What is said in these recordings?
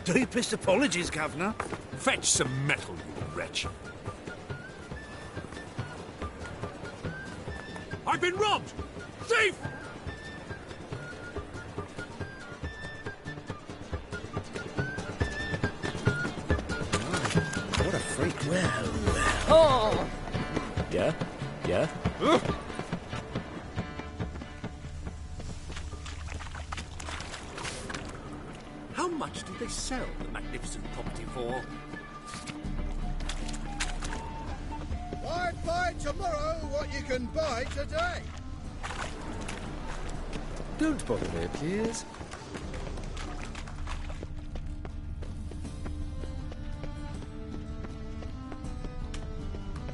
Deepest apologies, Governor. Fetch some metal, you wretch. I've been robbed! Thief! What a freak. Well. Oh! Yeah? Yeah? How much did they sell the magnificent property for? Why buy tomorrow what you can buy today? Don't bother me, please.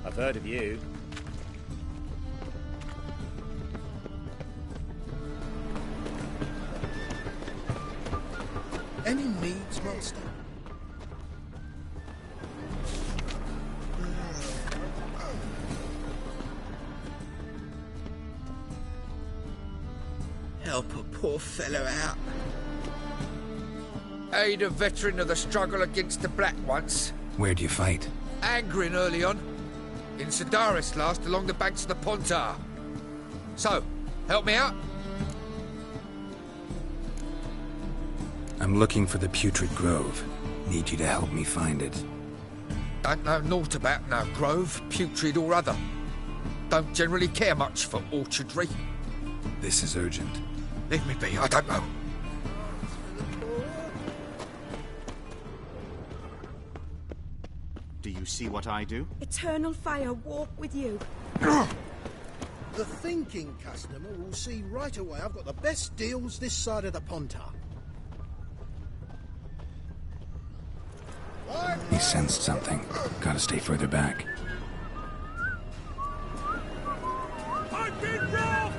I've heard of you. Any needs, monster? Help a poor fellow out. Aid a veteran of the struggle against the Black once. Where'd you fight? Angrin early on. In Sedaris last, along the banks of the Pontar. So, help me out? I'm looking for the Putrid Grove. Need you to help me find it. Don't know naught about no grove, putrid or other. Don't generally care much for orchardry. This is urgent. Leave me be, I don't know. Do you see what I do? Eternal fire walk with you. The thinking customer will see right away I've got the best deals this side of the Pontar. He sensed something. Gotta stay further back. I've been robbed!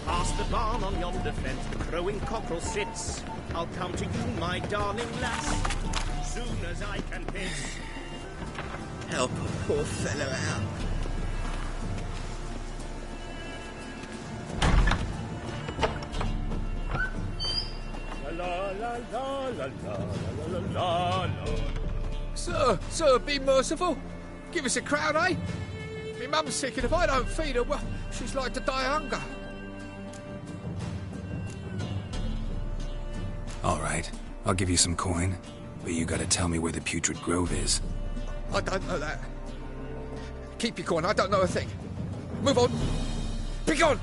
Past the barn on yonder fence, the crowing cockerel sits. I'll come to you, my darling lass, soon as I can piss. Help a poor fellow out. La la la la la la la la. Sir, be merciful. Give us a crown, eh? Me mum's sick, and if I don't feed her, well, she's like to die of hunger. All right, I'll give you some coin, but you gotta tell me where the Putrid Grove is. I don't know that. Keep your coin, I don't know a thing. Move on. Be gone!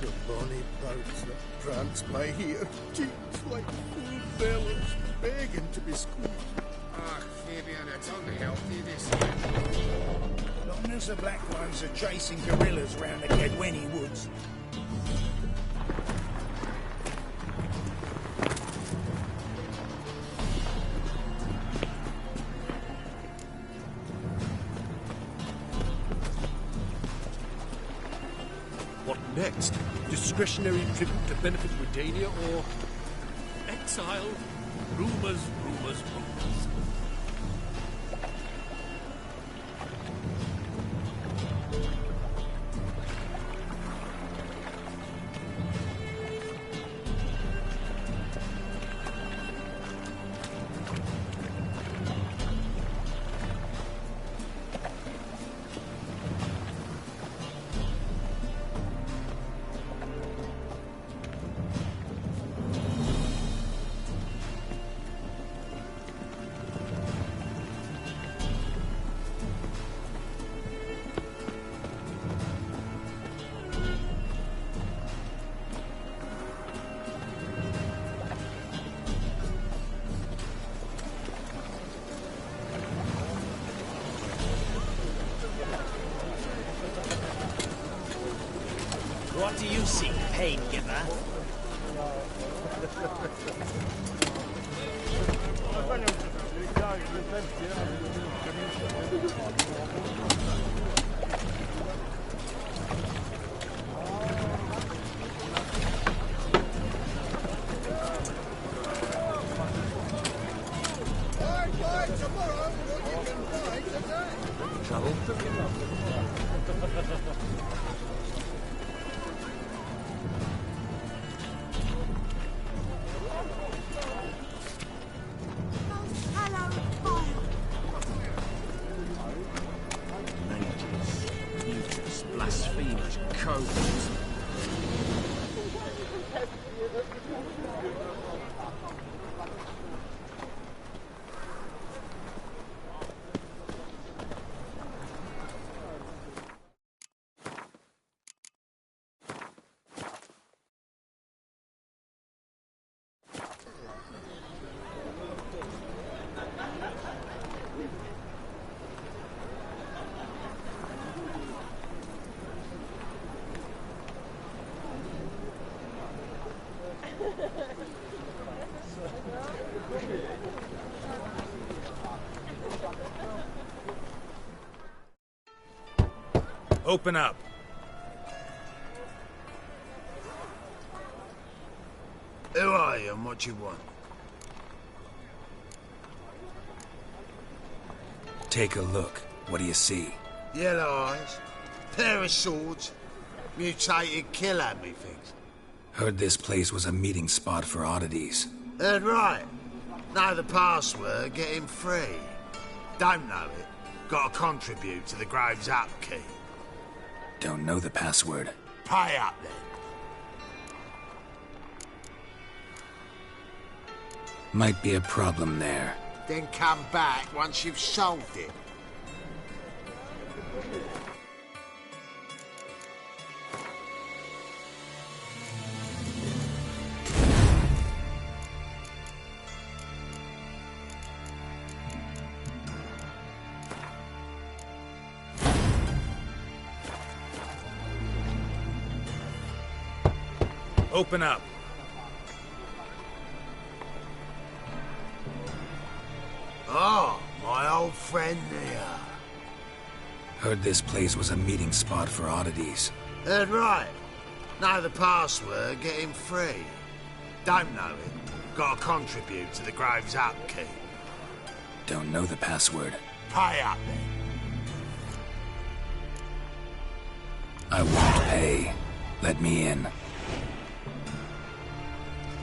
The bonny boats that prance by here, cheeks like full bellows, begging to be squeezed. Ah, Fabian, it's only healthy this Long as the Black Ones are chasing gorillas round the Gedweni woods. What next? Discretionary tribute to benefit Redania or exile? Rumors, rumors, rumors. do you seek, pain giver? Buy tomorrow what you can buy today. Trouble? Mages, mutants, blasphemers, codes. Open up. Who are you and what you want? Take a look. What do you see? Yellow eyes, pair of swords, mutated killer, methinks. Heard this place was a meeting spot for oddities. Heard right. Know the password, get him free. Don't know it, gotta contribute to the Grove's upkeep. Don't know the password. Pay up then. Might be a problem there. Then come back once you've solved it. Open up. Oh, my old friend here. Heard this place was a meeting spot for oddities. Heard right. Know the password, get him free. Don't know it, gotta contribute to the Grove's upkeep. Don't know the password. Pay up then. I won't pay. Let me in.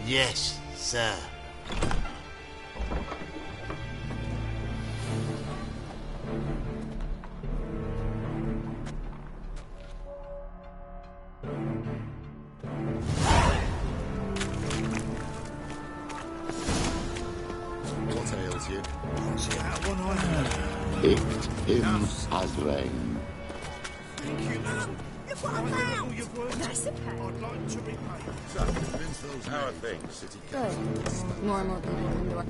Yes, sir. What ails you? What's that one I Picked him as rain. Thank you, madam. Look what I found! Your words. Nice of her. I'd like to repay. So, convince those How are things, City Good. Normal people come to our...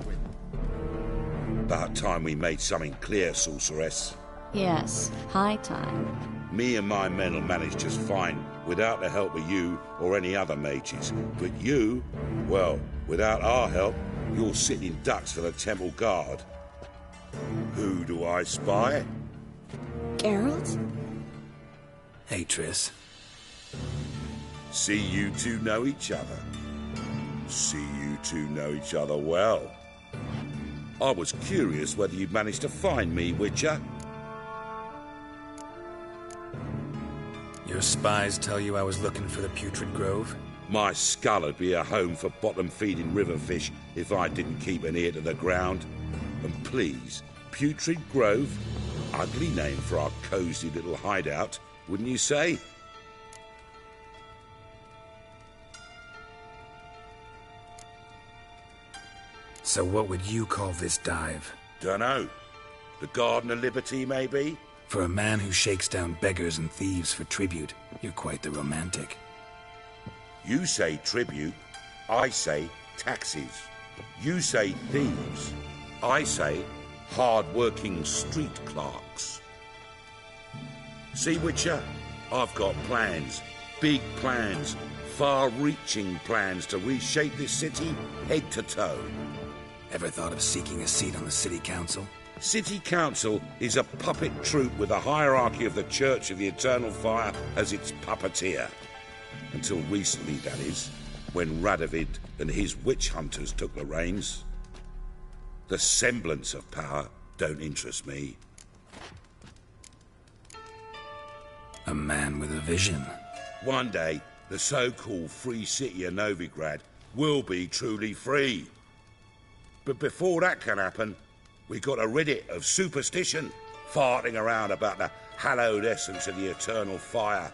About time we made something clear, sorceress. Yes, high time. Me and my men will manage just fine without the help of you or any other mages. But you, well, without our help, you're sitting in ducks for the Temple Guard. Who do I spy? Geralt? Hey, Triss. See you two know each other. See you two know each other well. I was curious whether you'd managed to find me, Witcher. Your spies tell you I was looking for the Putrid Grove? My skull would be a home for bottom-feeding river fish if I didn't keep an ear to the ground. And please, Putrid Grove? Ugly name for our cosy little hideout, wouldn't you say? So what would you call this dive? Dunno. The Garden of Liberty, maybe? For a man who shakes down beggars and thieves for tribute, you're quite the romantic. You say tribute, I say taxes. You say thieves, I say hard-working street clerks. See, Witcher, I've got plans, Big plans, far-reaching plans to reshape this city head to toe. Ever thought of seeking a seat on the city council? City Council is a puppet troupe with a hierarchy of the Church of the Eternal Fire as its puppeteer. Until recently, that is, when Radovid and his witch hunters took the reins. The semblance of power don't interest me. A man with a vision. One day, the so-called free city of Novigrad will be truly free. But before that can happen, we got to rid it of superstition, farting around about the hallowed essence of the eternal fire.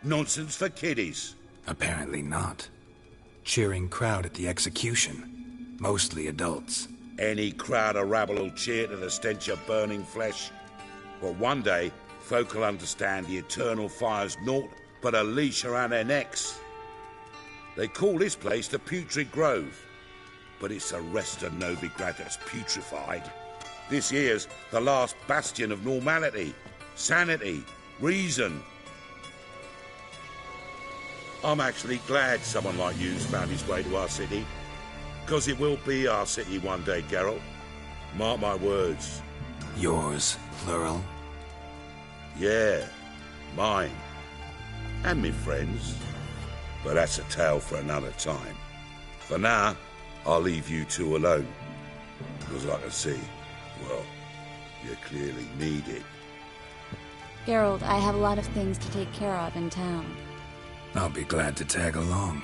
Nonsense for kiddies. Apparently not. Cheering crowd at the execution. Mostly adults. Any crowd of rabble will cheer to the stench of burning flesh. But one day, folk will understand the eternal fire's naught but a leash around their necks. They call this place the Putrid Grove, but it's the rest of Novigrad that's putrefied. This here's the last bastion of normality, sanity, reason. I'm actually glad someone like you's found his way to our city, because it will be our city one day, Geralt. Mark my words. Yours, plural? Yeah, mine. And me friends. But that's a tale for another time. For now, I'll leave you two alone. Because I can see, well, you clearly need it. Geralt, I have a lot of things to take care of in town. I'll be glad to tag along.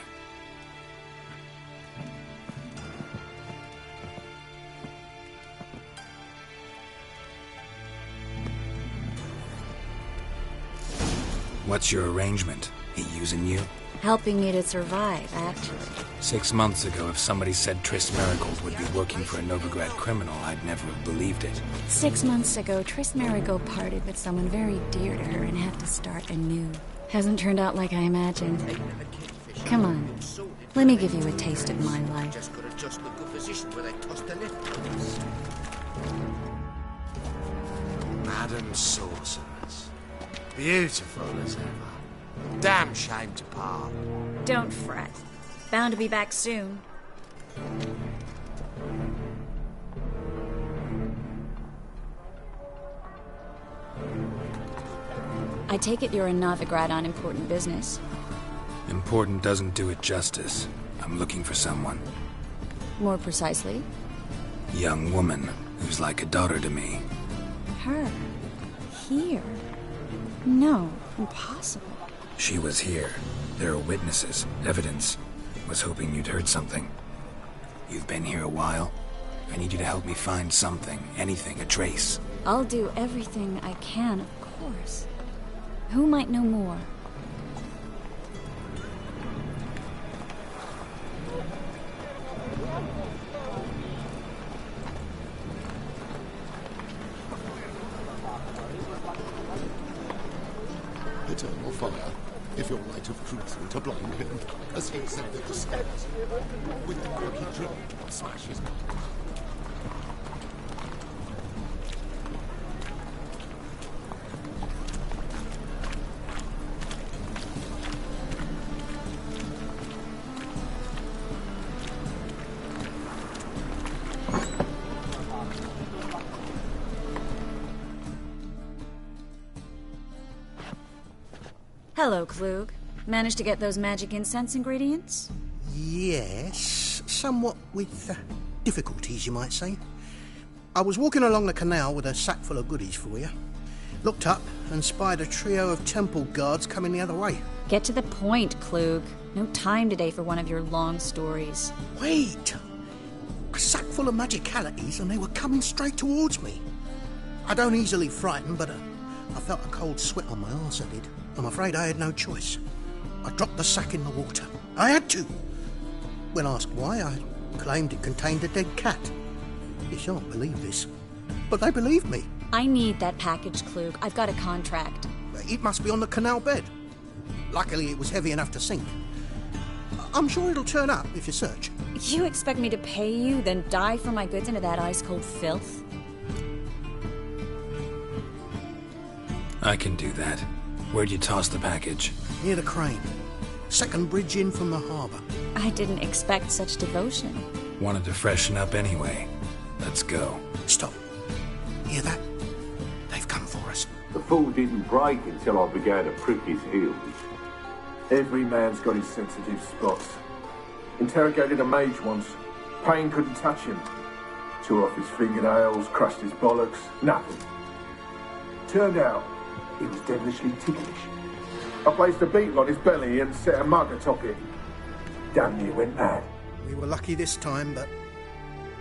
What's your arrangement? He using you? Helping me to survive, actually. 6 months ago, if somebody said Triss Merigold would be working for a Novigrad criminal, I'd never have believed it. 6 months ago, Triss Merigold parted with someone very dear to her and had to start anew. Hasn't turned out like I imagined. Come on, let me give you a taste of my life. Just got to adjust the good position where they toss the leftovers. Madam Sorceress. Beautiful as ever. Damn shame to part. Don't fret. Bound to be back soon. I take it you're in Novigrad on important business. Important doesn't do it justice. I'm looking for someone. More precisely? Young woman who's like a daughter to me. Her? Here? No, impossible. She was here. There are witnesses, evidence. Was hoping you'd heard something. You've been here a while. I need you to help me find something, anything, a trace. I'll do everything I can, of course. Who might know more? Eternal fire, if your light of truth were to blind him, as he said at the stairs, with the quirky drill, smash his gut. Hello, Klug. Managed to get those magic incense ingredients? Yes, somewhat with difficulties, you might say. I was walking along the canal with a sack full of goodies for you. Looked up and spied a trio of temple guards coming the other way. Get to the point, Klug. No time today for one of your long stories. Wait! A sack full of magicalities and they were coming straight towards me. I don't easily frighten, but I felt a cold sweat on my arse, I did. I'm afraid I had no choice. I dropped the sack in the water. I had to. When asked why, I claimed it contained a dead cat. You shan't believe this, but they believed me. I need that package, Klug. I've got a contract. It must be on the canal bed. Luckily, it was heavy enough to sink. I'm sure it'll turn up if you search. You expect me to pay you, then dive for my goods into that ice-cold filth? I can do that. Where'd you toss the package? Near the crane. Second bridge in from the harbour. I didn't expect such devotion. Wanted to freshen up anyway. Let's go. Stop. Hear that? They've come for us. The fool didn't break until I began to prick his heels. Every man's got his sensitive spots. Interrogated a mage once. Pain couldn't touch him. Tore off his fingernails, crushed his bollocks, nothing. Turned out, he was devilishly ticklish. I placed a beetle on his belly and set a mug atop it. Damn near went mad. We were lucky this time, but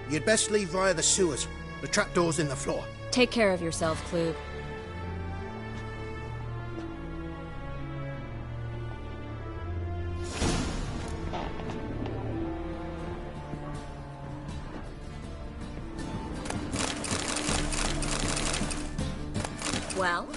you'd best leave via the sewers. The trapdoor's in the floor. Take care of yourself, Klug. Well?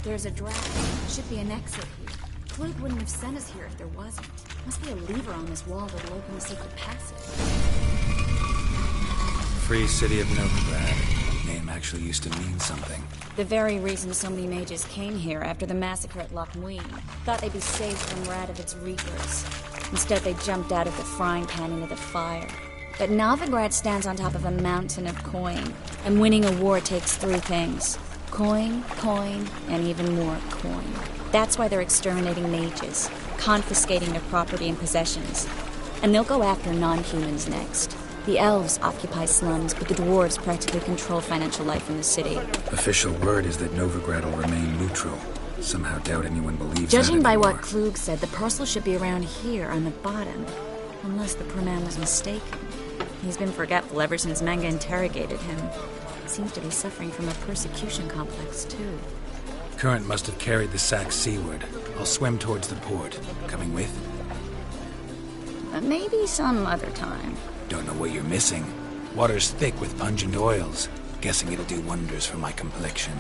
There's a drag. Should be an exit here. Klug wouldn't have sent us here if there wasn't. Must be a lever on this wall that'll open the secret passage. Free City of Novigrad. Name actually used to mean something. The very reason so many mages came here after the massacre at Loch Muin. Thought they'd be safe from Radovic's reapers. Instead, they jumped out of the frying pan into the fire. But Novigrad stands on top of a mountain of coin. And winning a war takes three things. Coin, and even more coin. That's why they're exterminating mages, confiscating their property and possessions. And they'll go after non-humans next. The elves occupy slums, but the dwarves practically control financial life in the city. Official word is that Novigrad will remain neutral. Somehow doubt anyone believes Judging that by anymore. what Klug said, the parcel should be around here on the bottom. Unless the poor man was mistaken. He's been forgetful ever since Manga interrogated him. Seems to be suffering from a persecution complex, too. Current must have carried the sack seaward. I'll swim towards the port. Coming with? Maybe some other time. Don't know what you're missing. Water's thick with pungent oils. Guessing it'll do wonders for my complexion.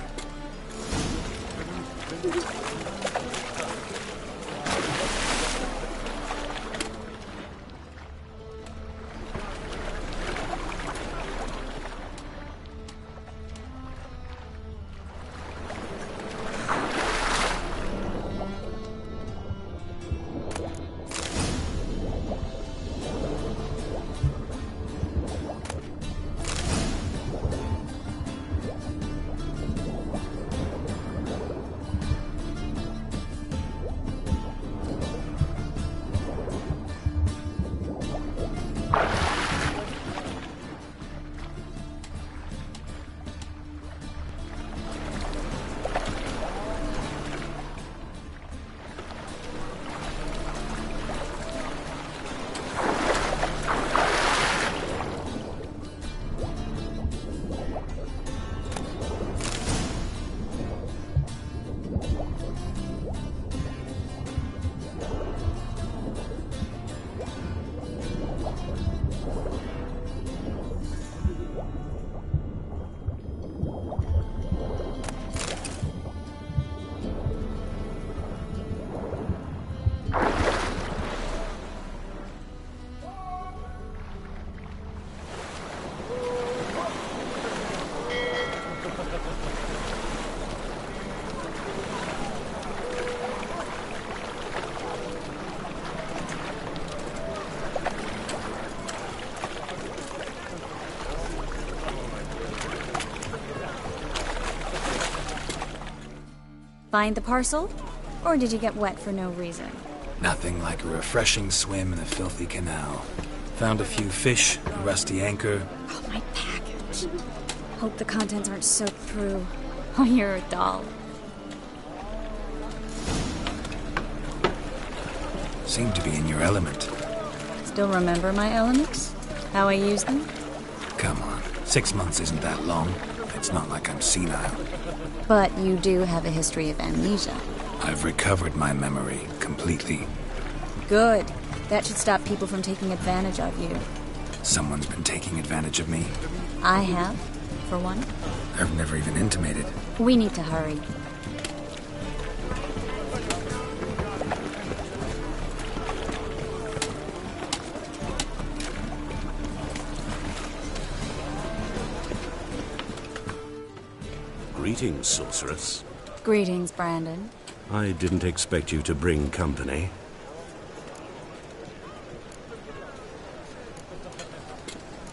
Find the parcel? Or did you get wet for no reason? Nothing like a refreshing swim in a filthy canal. Found a few fish, a rusty anchor. Oh, my package. Hope the contents aren't soaked through. Oh, you're a doll. Seem to be in your element. Still remember my elements? How I use them? Come on, 6 months isn't that long. It's not like I'm senile. But you do have a history of amnesia. I've recovered my memory completely. Good. That should stop people from taking advantage of you. Someone's been taking advantage of me. I have, for one. I've never even intimated. We need to hurry. Greetings, sorceress. Greetings, Brandon. I didn't expect you to bring company.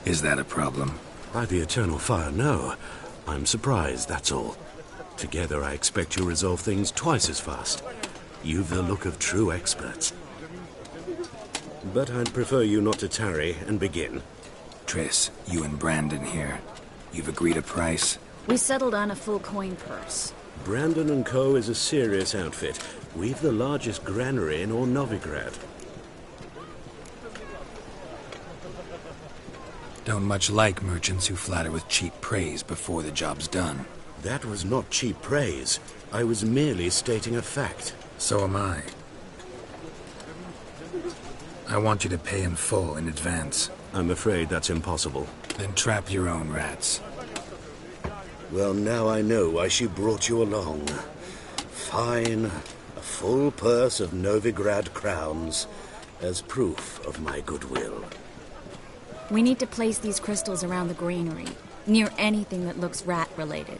Is that a problem? By the eternal fire, no. I'm surprised, that's all. Together, I expect you'll resolve things twice as fast. You've the look of true experts. But I'd prefer you not to tarry and begin. Triss, you and Brandon here. You've agreed a price? We settled on a full coin purse. Brandon & Co. is a serious outfit. We've the largest granary in all Novigrad. Don't much like merchants who flatter with cheap praise before the job's done. That was not cheap praise. I was merely stating a fact. So am I. I want you to pay in full in advance. I'm afraid that's impossible. Then trap your own rats. Well, now I know why she brought you along. Fine. A full purse of Novigrad crowns as proof of my goodwill. We need to place these crystals around the granary, near anything that looks rat-related.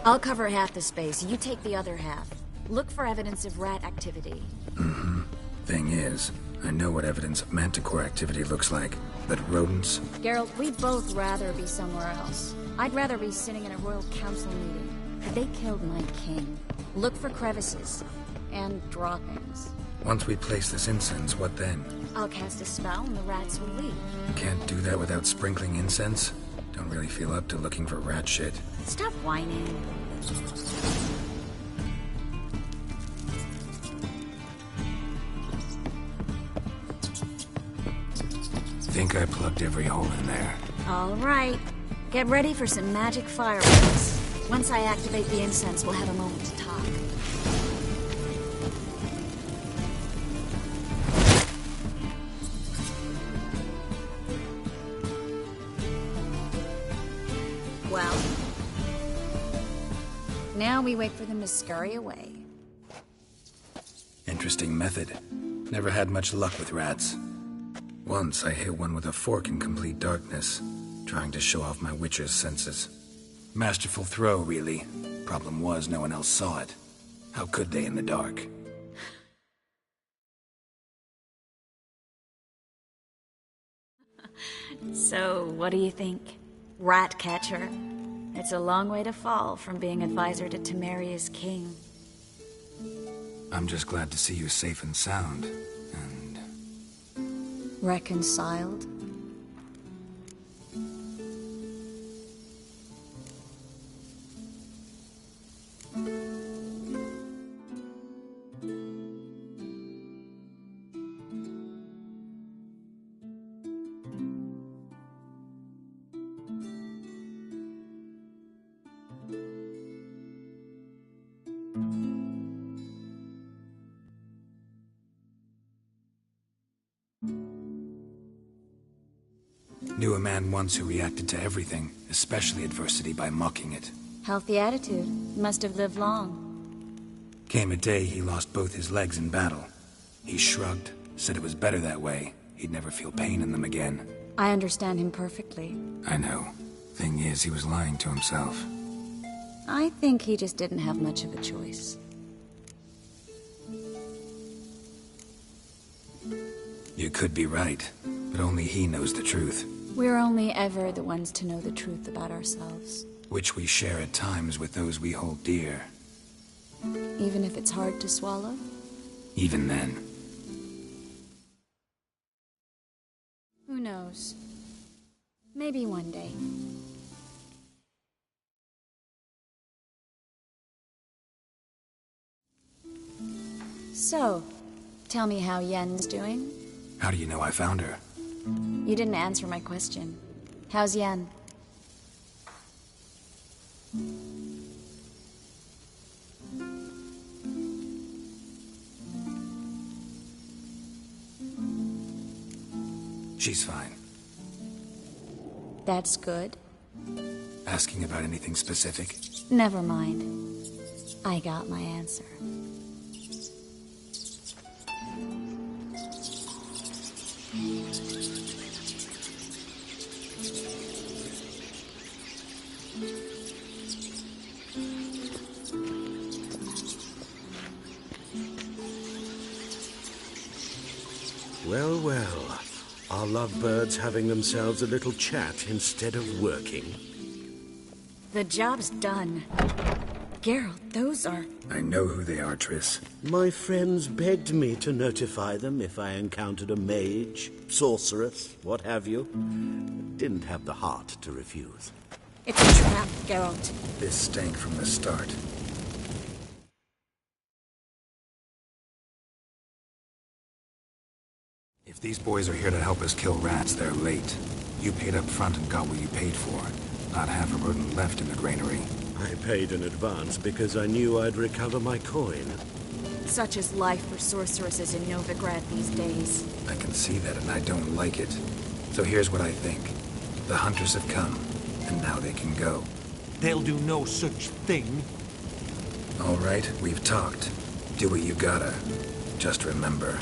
I'll cover half the space, you take the other half. Look for evidence of rat activity. Mm-hmm. Thing is, I know what evidence of manticore activity looks like, but rodents? Geralt, we'd both rather be somewhere else. I'd rather be sitting in a royal council meeting. They killed my king. Look for crevices. And droppings. Once we place this incense, what then? I'll cast a spell and the rats will leave. Can't do that without sprinkling incense? Don't really feel up to looking for rat shit. Stop whining. Think I plugged every hole in there. All right. Get ready for some magic fireworks. Once I activate the incense, we'll have a moment to talk. Well, now we wait for them to scurry away. Interesting method. Never had much luck with rats. Once I hit one with a fork in complete darkness, trying to show off my witcher's senses. Masterful throw, really. Problem was, no one else saw it. How could they in the dark? So, what do you think? Rat catcher? It's a long way to fall from being advisor to Temeria's king. I'm just glad to see you safe and sound. And... reconciled? Knew a man once who reacted to everything, especially adversity, by mocking it. Healthy attitude. Must have lived long. Came a day he lost both his legs in battle. He shrugged, said it was better that way. He'd never feel pain in them again. I understand him perfectly. I know. Thing is, he was lying to himself. I think he just didn't have much of a choice. You could be right, but only he knows the truth. We're only ever the ones to know the truth about ourselves. Which we share at times with those we hold dear. Even if it's hard to swallow? Even then. Who knows? Maybe one day. So, tell me how Yen's doing? How do you know I found her? You didn't answer my question. How's Yen? She's fine. That's good. Asking about anything specific? Never mind. I got my answer. Well, well. Are lovebirds having themselves a little chat instead of working? The job's done. Geralt, those are... I know who they are, Triss. My friends begged me to notify them if I encountered a mage, sorceress, what have you. Didn't have the heart to refuse. It's a trap, Geralt. This stank from the start. If these boys are here to help us kill rats, they're late. You paid up front and got what you paid for. Not half a rodent left in the granary. I paid in advance because I knew I'd recover my coin. Such is life for sorceresses in Novigrad these days. I can see that and I don't like it. So here's what I think. The hunters have come, and now they can go. They'll do no such thing. All right, we've talked. Do what you gotta. Just remember,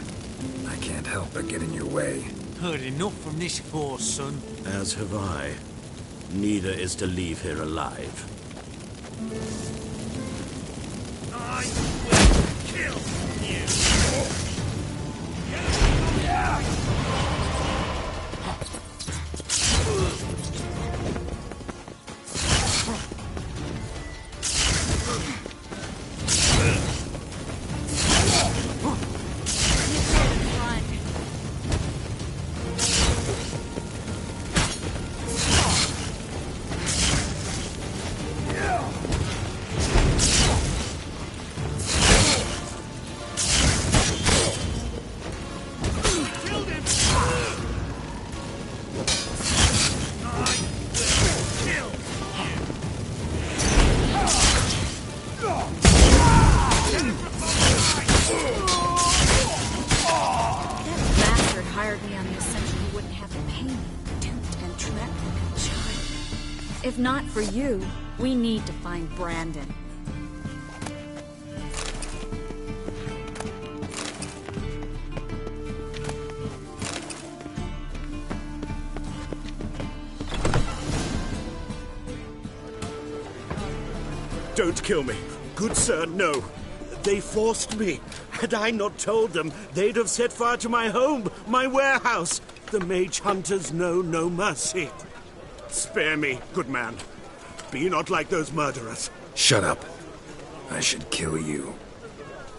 I can't help but get in your way. Heard enough from this horse, son. As have I. Neither is to leave here alive. I will kill you! If not for you, we need to find Brandon. Don't kill me. Good sir, no. They forced me. Had I not told them, they'd have set fire to my home, my warehouse. The mage hunters know no mercy. Spare me, good man. Be not like those murderers. Shut up. I should kill you.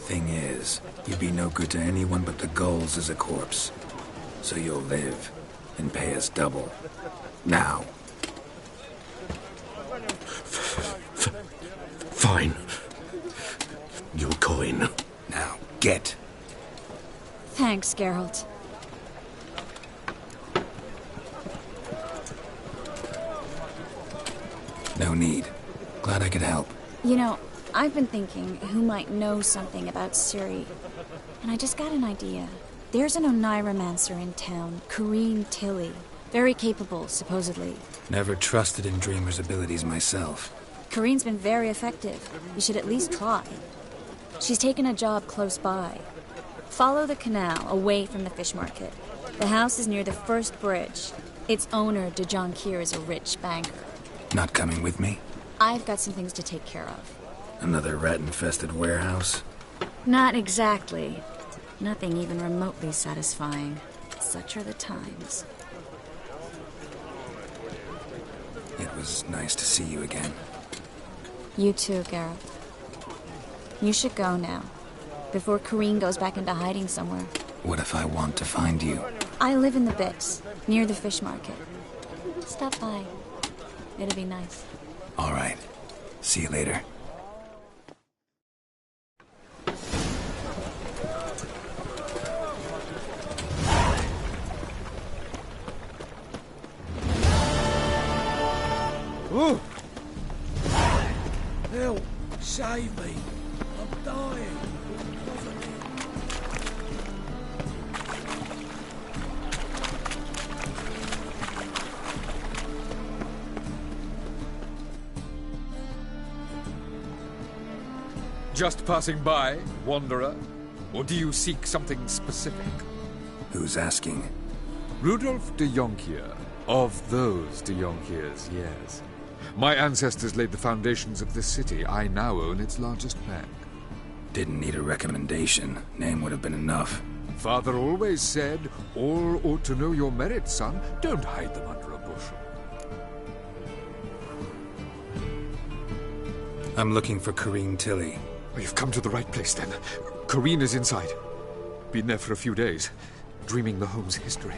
Thing is, you'd be no good to anyone but the gulls as a corpse. So you'll live and pay us double. Now. Fine. Your coin. Now, get. Thanks, Geralt. No need. Glad I could help. You know, I've been thinking who might know something about Ciri. And I just got an idea. There's an Oneiromancer in town, Corrine Tilly. Very capable, supposedly. Never trusted in Dreamer's abilities myself. Corrine's been very effective. You should at least try. She's taken a job close by. Follow the canal, away from the fish market. The house is near the first bridge. Its owner, Dejon Kier, is a rich banker. Not coming with me? I've got some things to take care of. Another rat-infested warehouse? Not exactly. Nothing even remotely satisfying. Such are the times. It was nice to see you again. You too, Geralt. You should go now, before Corrine goes back into hiding somewhere. What if I want to find you? I live in the Bits, near the fish market. Stop by. It'll be nice. All right. See you later. Oh! Help! Save me! I'm dying! Just passing by, wanderer? Or do you seek something specific? Who's asking? Rudolf de Jonkier. Of those de Jonkiers, yes. My ancestors laid the foundations of this city. I now own its largest bank. Didn't need a recommendation. Name would have been enough. Father always said, all ought to know your merits, son. Don't hide them under a bushel. I'm looking for Corrine Tilly. You've come to the right place, then. Corrine is inside. Been there for a few days, dreaming the home's history.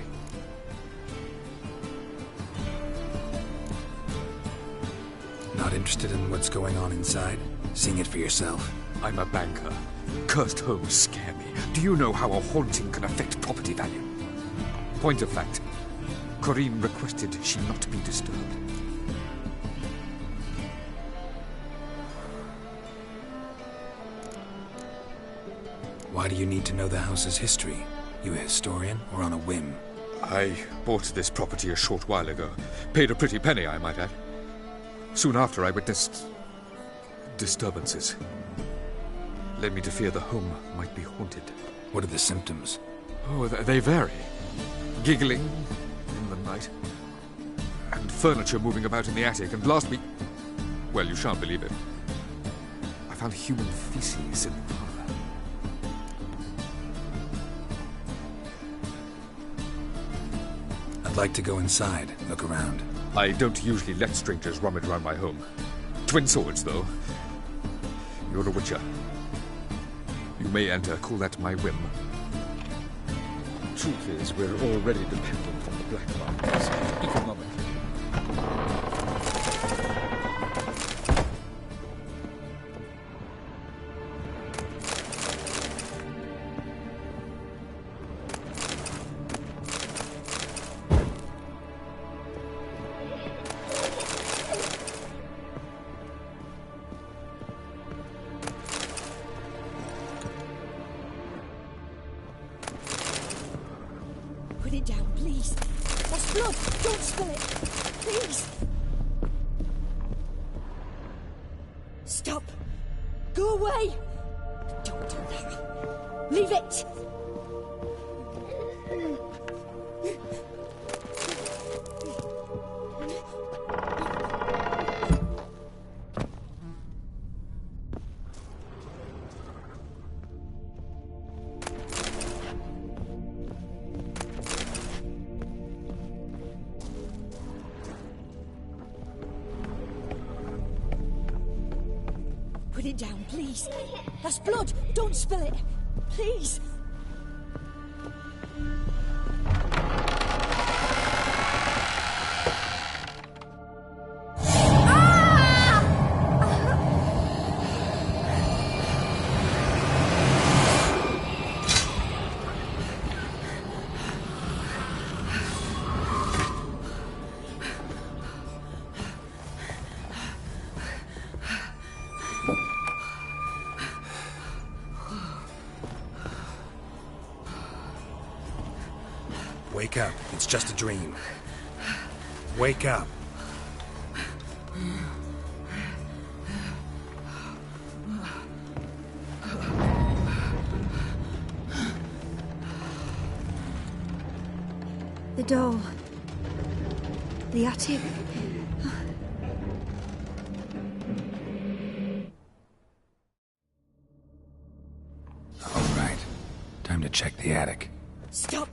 Not interested in what's going on inside? Seeing it for yourself? I'm a banker. Cursed homes scare me. Do you know how a haunting can affect property value? Point of fact, Corrine requested she not be disturbed. Why do you need to know the house's history? You a historian or on a whim? I bought this property a short while ago. Paid a pretty penny, I might add. Soon after, I witnessed disturbances. Led me to fear the home might be haunted. What are the symptoms? Oh, they vary. Giggling in the night. And furniture moving about in the attic. And last week... well, you shan't believe it. I found human feces in the parlor. I'd like to go inside, look around. I don't usually let strangers rummage around my home. Twin swords, though. You're a witcher. You may enter, call that my whim. Truth is, we're already dependent on the black markets, economically. Put it down, please. That's blood. Don't spill it. Please. Stop. Go away. Don't do that. Leave it. Put it down, please. That's blood. Don't spill it. Please. Wake up. It's just a dream. Wake up. The door. The attic. All right. Time to check the attic. Stop.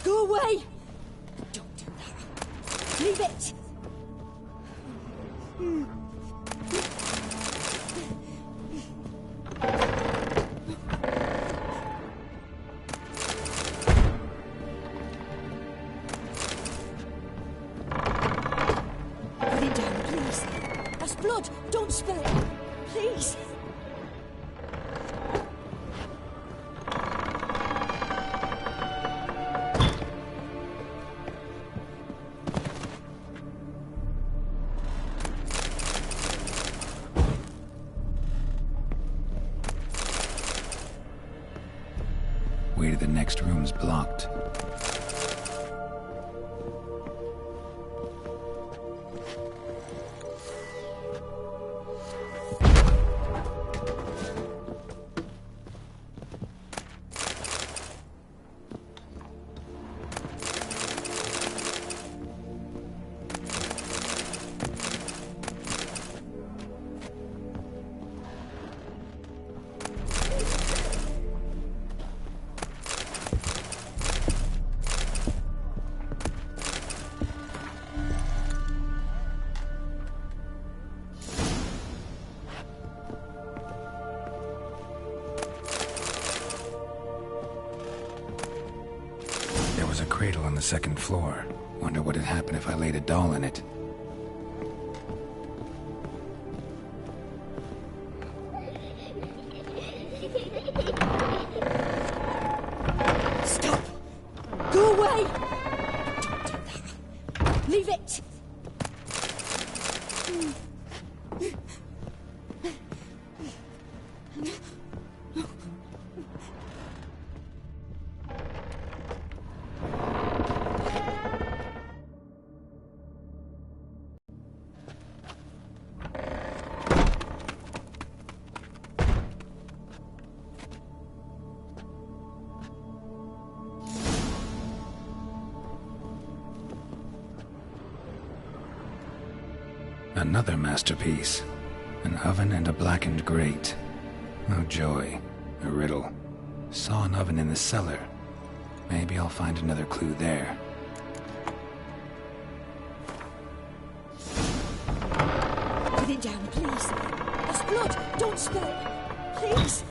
Go away. Don't do that. Leave it. Put it down, please. That's blood. Don't spill it. Please. Way to the next room's blocked. There was a cradle on the second floor. Wonder what'd happen if I laid a doll in it. Stop! Go away! Don't do that. Leave it! Another masterpiece. An oven and a blackened grate. Oh joy. A riddle. Saw an oven in the cellar. Maybe I'll find another clue there. Put it down, please. That's blood. Don't spill it. Please.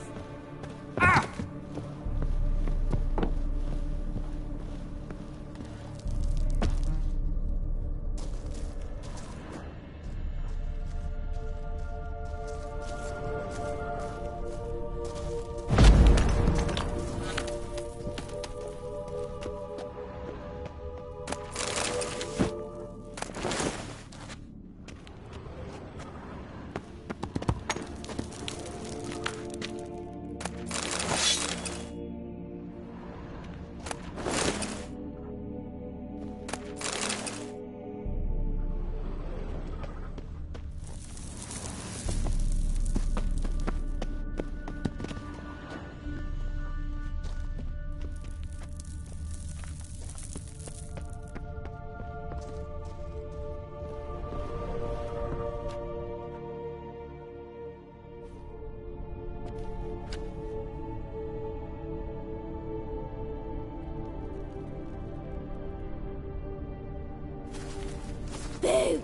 Boo!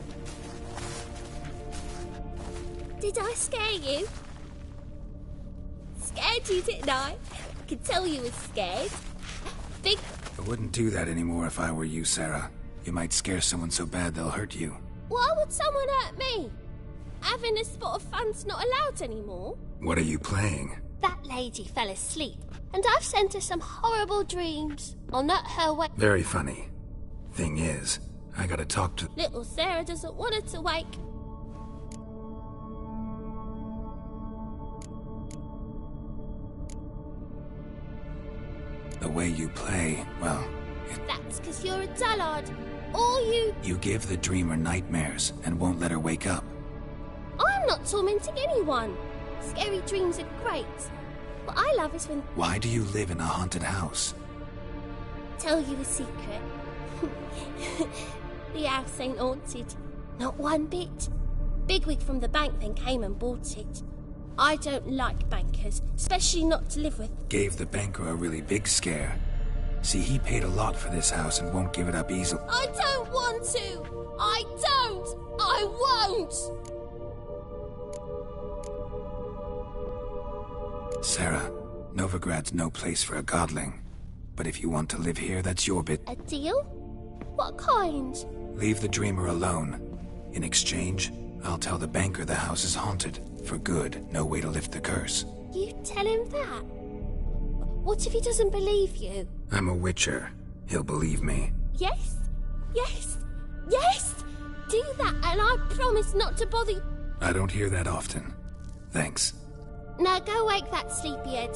Did I scare you? Scared you, didn't I? Could tell you was scared. Big... I wouldn't do that anymore if I were you, Sarah. You might scare someone so bad they'll hurt you. Why would someone hurt me? Having a spot of fun's not allowed anymore. What are you playing? That lady fell asleep, and I've sent her some horrible dreams. I'll nut her way. Very funny. Thing is, I gotta talk to... Little Sarah doesn't want her to wake. The way you play, well... That's because you're a dullard. All you... You give the dreamer nightmares and won't let her wake up. I'm not tormenting anyone. Scary dreams are great. What I love is when... Why do you live in a haunted house? Tell you a secret. The house ain't haunted. Not one bit. Bigwig from the bank then came and bought it. I don't like bankers, especially not to live with. Gave the banker a really big scare. See, he paid a lot for this house and won't give it up easily. I don't want to! I don't! I won't! Sarah, Novigrad's no place for a godling. But if you want to live here, that's your bit. A deal? What kind? Leave the dreamer alone. In exchange, I'll tell the banker the house is haunted. For good, no way to lift the curse. You tell him that? What if he doesn't believe you? I'm a witcher. He'll believe me. Yes? Yes? Yes! Do that and I promise not to bother you. I don't hear that often. Thanks. Now go wake that sleepyhead.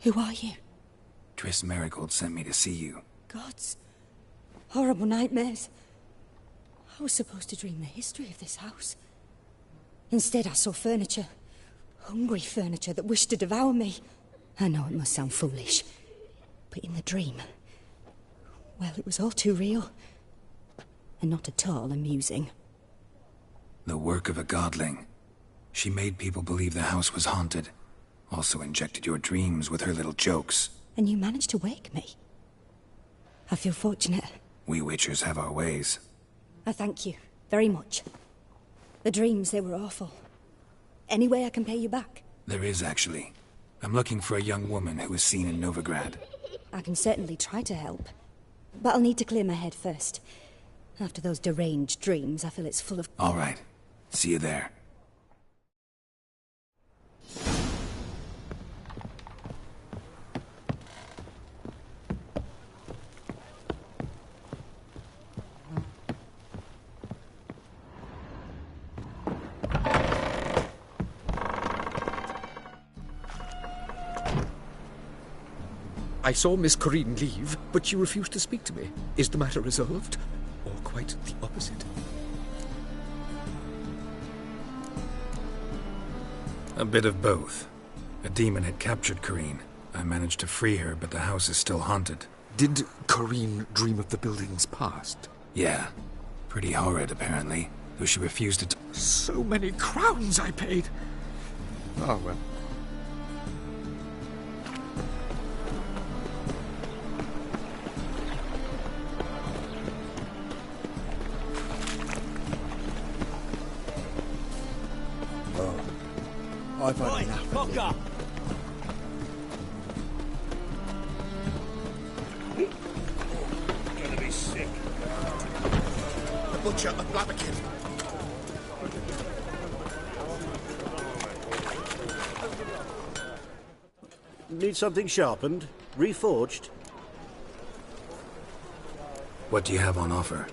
Who are you? Triss Merigold sent me to see you. Gods. Horrible nightmares. I was supposed to dream the history of this house. Instead, I saw furniture. Hungry furniture that wished to devour me. I know it must sound foolish, but in the dream, well, it was all too real. And not at all amusing. The work of a godling. She made people believe the house was haunted. Also injected your dreams with her little jokes. And you managed to wake me. I feel fortunate. We witchers have our ways. I thank you very much. The dreams, they were awful. Any way I can pay you back? There is, actually. I'm looking for a young woman who was seen in Novigrad. I can certainly try to help. But I'll need to clear my head first. After those deranged dreams, I feel it's full of... All right. See you there. I saw Miss Corinne leave, but she refused to speak to me. Is the matter resolved? Or quite the opposite? A bit of both. A demon had captured Corinne. I managed to free her, but the house is still haunted. Did Corinne dream of the building's past? Yeah. Pretty horrid, apparently. Though she refused to... So many crowns I paid! Oh, well. I've had enough. Fuck up! Gonna be sick. The butcher of Blabberkin. Need something sharpened? Reforged? What do you have on offer?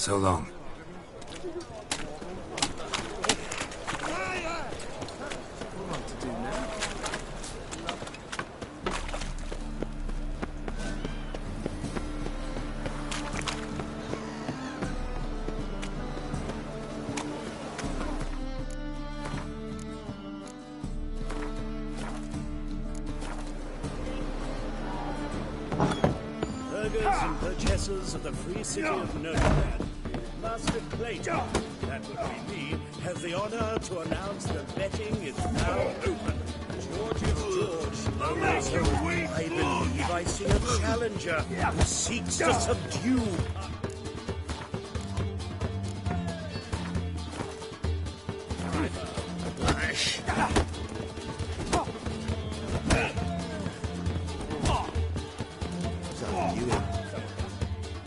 So long. Burghers and purchasers of the free city of Novigrad, Master Clayton, that would be me, has the honor to announce that betting is now open. George is George. I believe I see a challenger who seeks to subdue.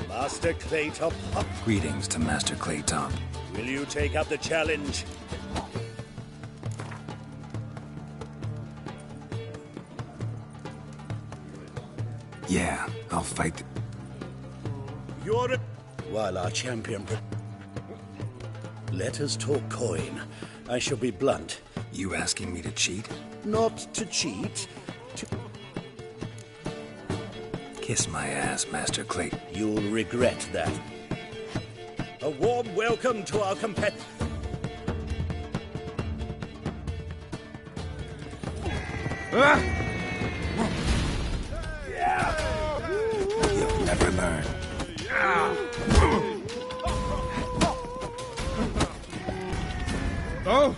Master Claytop. Greetings to Master Claytop. Will you take up the challenge? Yeah, I'll fight. You're a... While our champion... Let us talk coin. I shall be blunt. You asking me to cheat? Not to cheat. Kiss my ass, Master Clayton. You'll regret that. A warm welcome to our competitor. You'll never learn. Oh!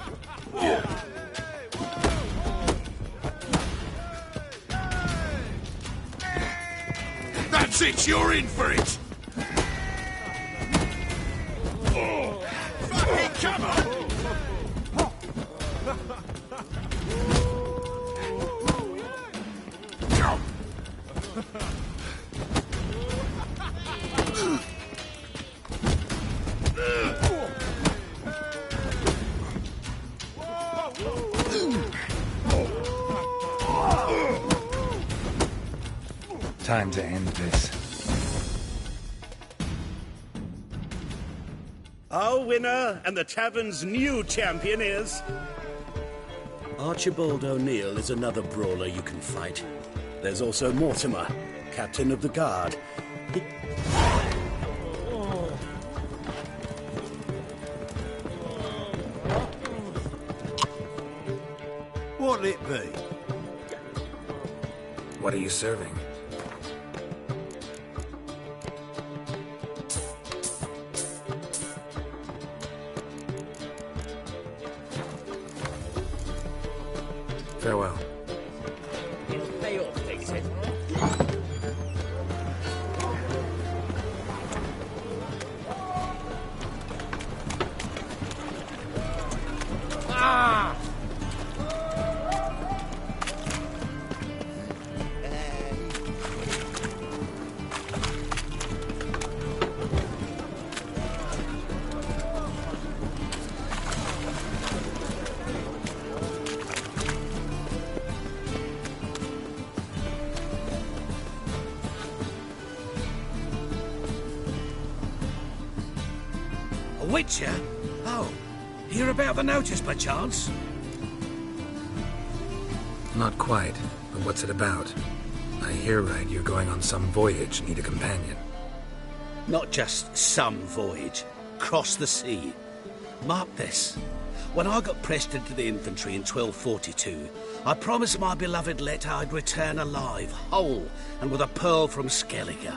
That's it, you're in for it! Fucking come on! Time to end this. Our winner and the tavern's new champion is... Archibald O'Neill is another brawler you can fight. There's also Mortimer, captain of the guard. What'll it be? What are you serving? Farewell. Pay off, they said. Ah! Witcher? Oh, hear about the notice, perchance? Not quite, but what's it about? I hear right you're going on some voyage, need a companion. Not just some voyage. Cross the sea. Mark this. When I got pressed into the infantry in 1242, I promised my beloved Let I'd return alive, whole, and with a pearl from Skellige.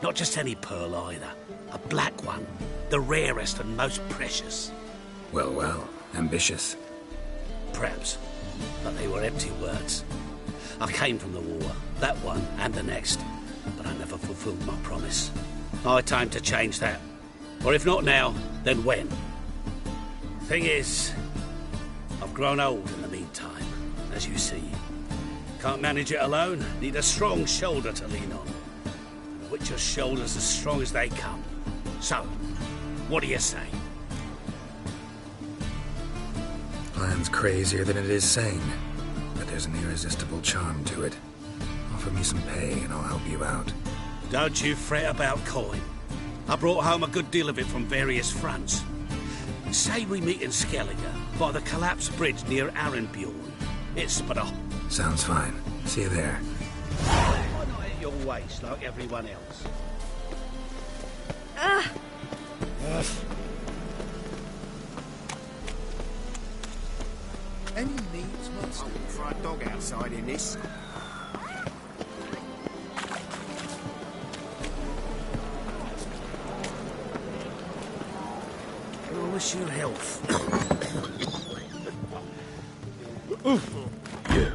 Not just any pearl either. A black one. The rarest and most precious. Well, well. Ambitious. Perhaps. But they were empty words. I came from the war. That one and the next. But I never fulfilled my promise. High time to change that. Or if not now, then when? Thing is, I've grown old in the meantime, as you see. Can't manage it alone. Need a strong shoulder to lean on. And the Witcher's shoulder's as strong as they come. So, what do you say? Plan's crazier than it is sane, but there's an irresistible charm to it. Offer me some pay and I'll help you out. Don't you fret about coin. I brought home a good deal of it from various fronts. Say we meet in Skellige, by the collapsed bridge near Arenbjorn. It's but a... Sounds fine. See you there. Why not at your waist like everyone else? Any needs must try a dog outside in this. I wish you health. You.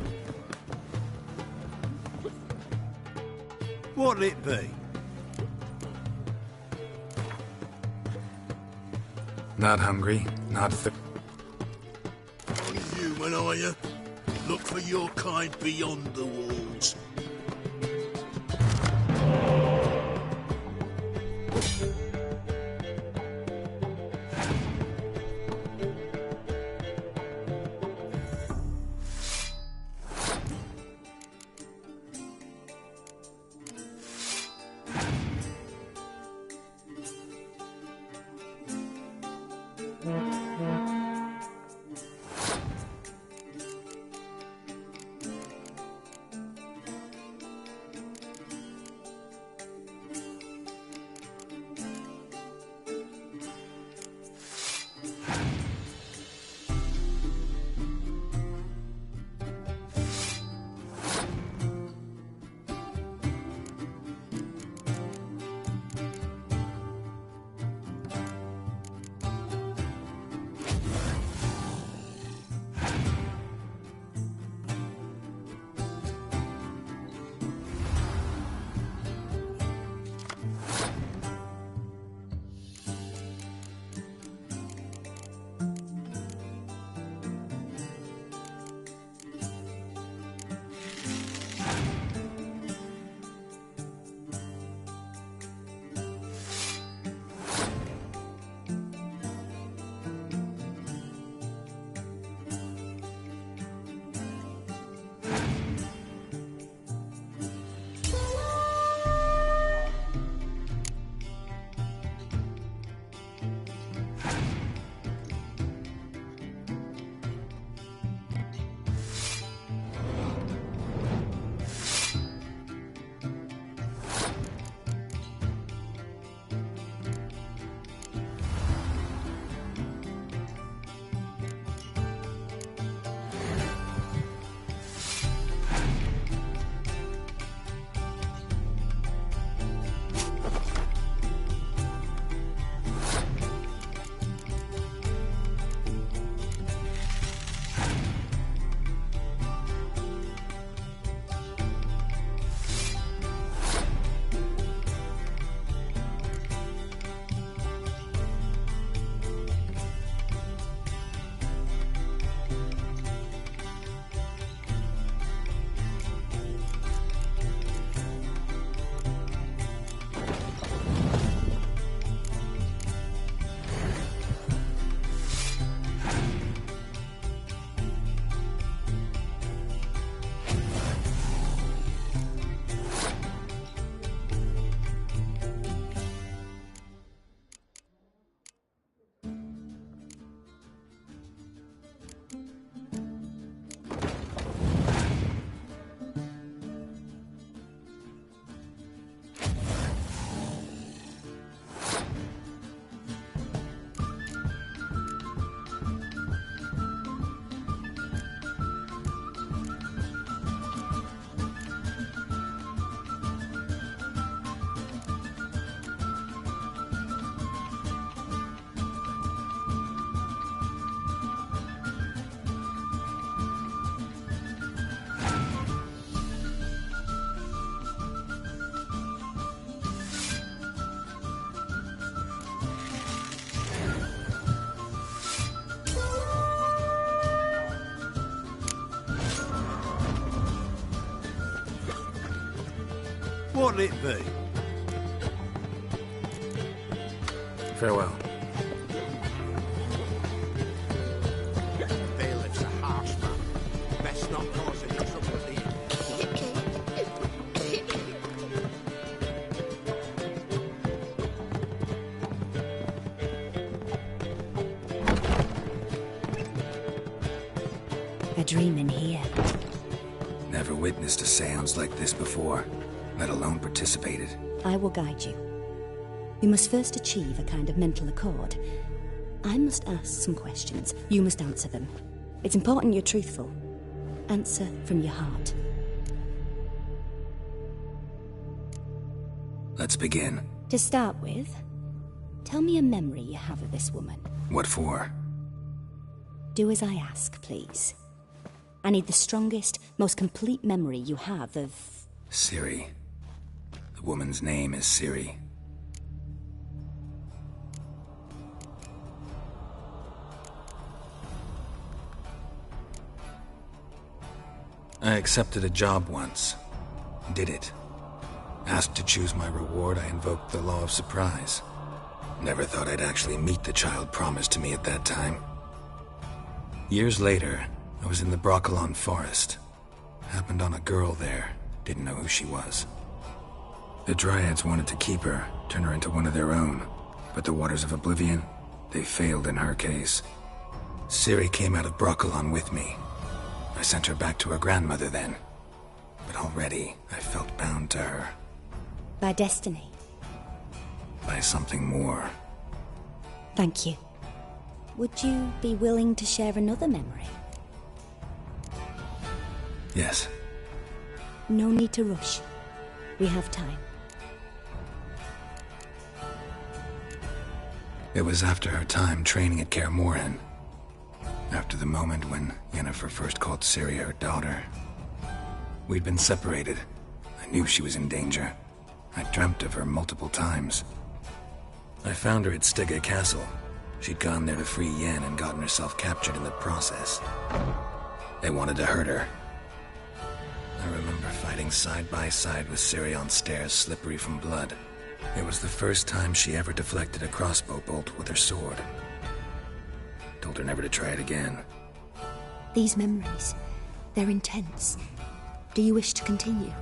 What'll it be? Not hungry, not Only human, are you? Look for your kind beyond the walls. What'll it be? Farewell. Bailiff's a harsh man. Best not cause any trouble at the inn. A dream in here. Never witnessed a seance like this before, let alone participated. I will guide you. You must first achieve a kind of mental accord. I must ask some questions. You must answer them. It's important you're truthful. Answer from your heart. Let's begin. To start with, tell me a memory you have of this woman. What for? Do as I ask, please. I need the strongest, most complete memory you have of... Ciri. The woman's name is Ciri. I accepted a job once. Did it. Asked to choose my reward, I invoked the law of surprise. Never thought I'd actually meet the child promised to me at that time. Years later, I was in the Brokilon forest. Happened on a girl there. Didn't know who she was. The Dryads wanted to keep her, turn her into one of their own. But the Waters of Oblivion, they failed in her case. Ciri came out of Brokilon with me. I sent her back to her grandmother then. But already, I felt bound to her. By destiny. By something more. Thank you. Would you be willing to share another memory? Yes. No need to rush. We have time. It was after her time training at Kaer Morhen. After the moment when Yennefer first called Ciri her daughter. We'd been separated. I knew she was in danger. I dreamt of her multiple times. I found her at Stygga Castle. She'd gone there to free Yen and gotten herself captured in the process. They wanted to hurt her. I remember fighting side by side with Ciri on stairs slippery from blood. It was the first time she ever deflected a crossbow bolt with her sword. Told her never to try it again. These memories, they're intense. Do you wish to continue?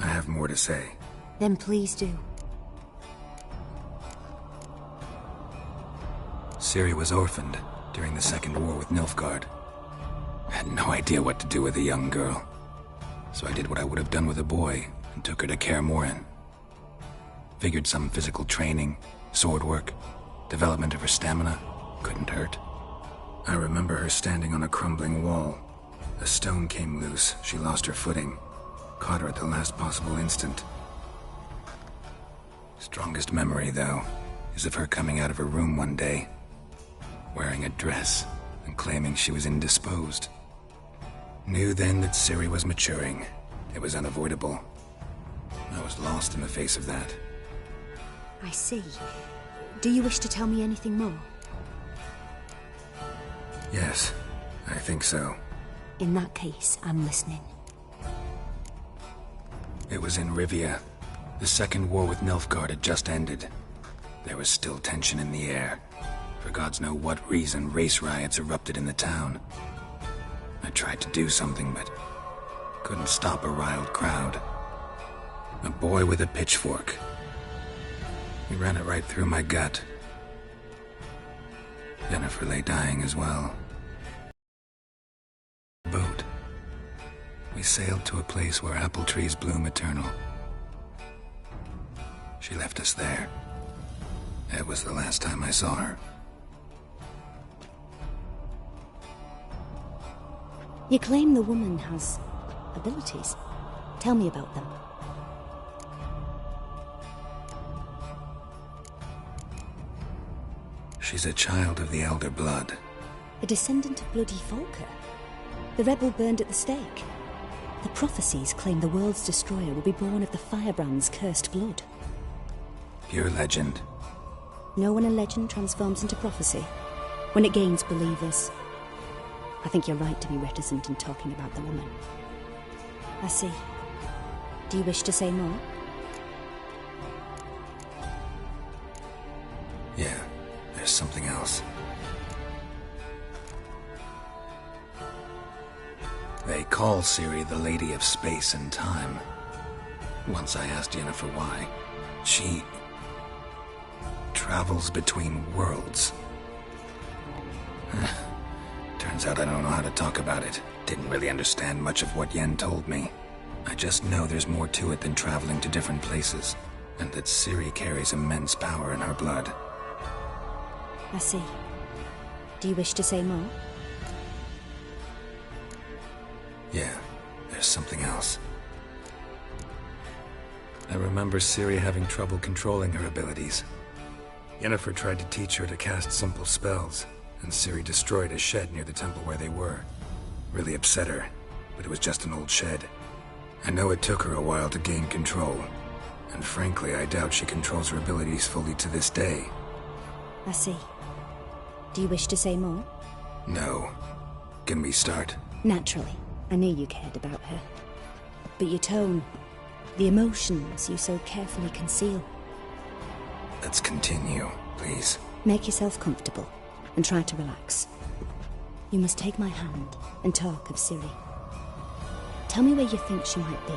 I have more to say. Then please do. Ciri was orphaned during the Second War with Nilfgaard. I had no idea what to do with a young girl. So I did what I would have done with a boy and took her to Kaer Morhen. Figured some physical training, sword work, development of her stamina couldn't hurt. I remember her standing on a crumbling wall. A stone came loose, she lost her footing. Caught her at the last possible instant. Strongest memory, though, is of her coming out of her room one day, wearing a dress and claiming she was indisposed. Knew then that Ciri was maturing. It was unavoidable. I was lost in the face of that. I see. Do you wish to tell me anything more? Yes, I think so. In that case, I'm listening. It was in Rivia. The Second War with Nilfgaard had just ended. There was still tension in the air. For gods know what reason, race riots erupted in the town. I tried to do something, but couldn't stop a riled crowd. A boy with a pitchfork. He ran it right through my gut. Yennefer lay dying as well. Boat. We sailed to a place where apple trees bloom eternal. She left us there. That was the last time I saw her. You claim the woman has abilities. Tell me about them. She's a child of the Elder Blood. A descendant of bloody Volker. The rebel burned at the stake. The prophecies claim the world's destroyer will be born of the Firebrand's cursed blood. Pure legend. Know when a legend transforms into prophecy? When it gains believers. I think you're right to be reticent in talking about the woman. I see. Do you wish to say more? Yeah, there's something else. They call Ciri the Lady of Space and Time. Once I asked Yennefer why. She travels between worlds. Turns out I don't know how to talk about it. Didn't really understand much of what Yen told me. I just know there's more to it than traveling to different places, and that Ciri carries immense power in her blood. I see. Do you wish to say more? Yeah, there's something else. I remember Ciri having trouble controlling her abilities. Yennefer tried to teach her to cast simple spells, and Ciri destroyed a shed near the temple where they were. Really upset her, but it was just an old shed. I know it took her a while to gain control, and frankly, I doubt she controls her abilities fully to this day. I see. Do you wish to say more? No. Can we start? Naturally. I knew you cared about her. But your tone, the emotions you so carefully conceal. Let's continue, please. Make yourself comfortable, and try to relax. You must take my hand and talk of Ciri. Tell me where you think she might be.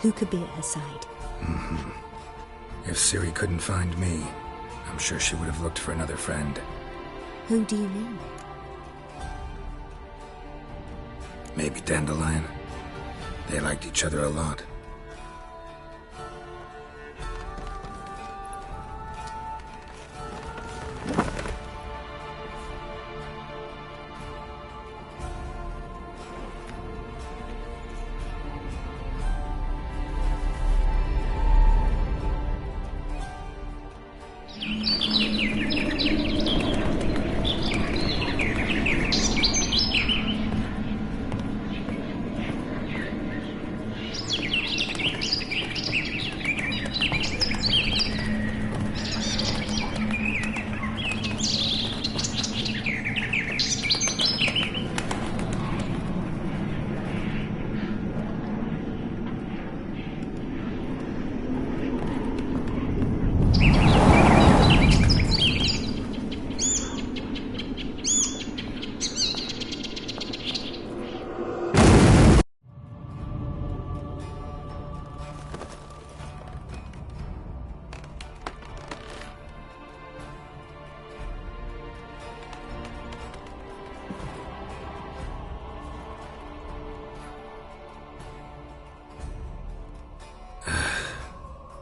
Who could be at her side? If Ciri couldn't find me, I'm sure she would have looked for another friend. Who do you mean? Maybe Dandelion. They liked each other a lot.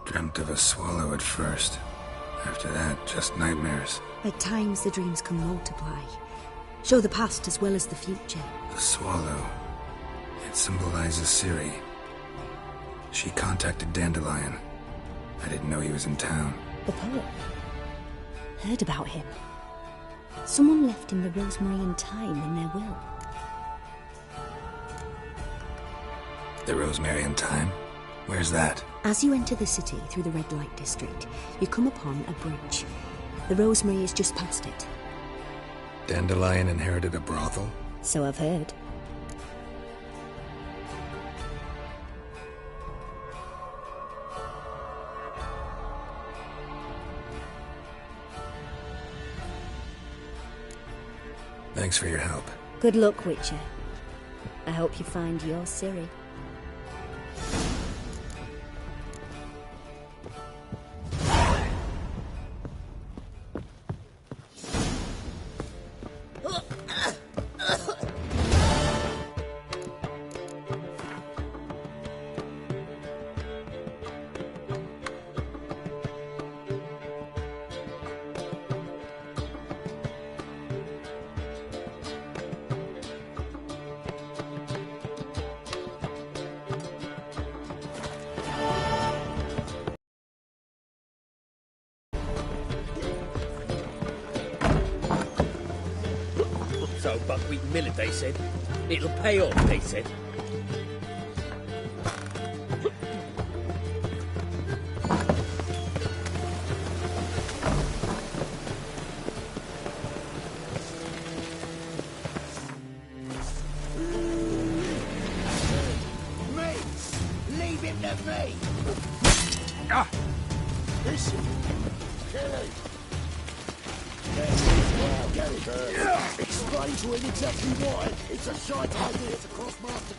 Dreamt of a swallow at first. After that, just nightmares. At times the dreams can multiply. Show the past as well as the future. The swallow. It symbolizes Ciri. She contacted Dandelion. I didn't know he was in town. The poet. Heard about him. Someone left him the rosemary and thyme in their will. The rosemary and thyme? Where's that? As you enter the city through the red light district, you come upon a bridge. The rosemary is just past it. Dandelion inherited a brothel? So I've heard. Thanks for your help. Good luck, Witcher. I hope you find your Ciri. So buckwheat millet, they said. It'll pay off, they said. Leave him to me! Listen, Kelly. Explain to him exactly why it's a shite idea to cross Master.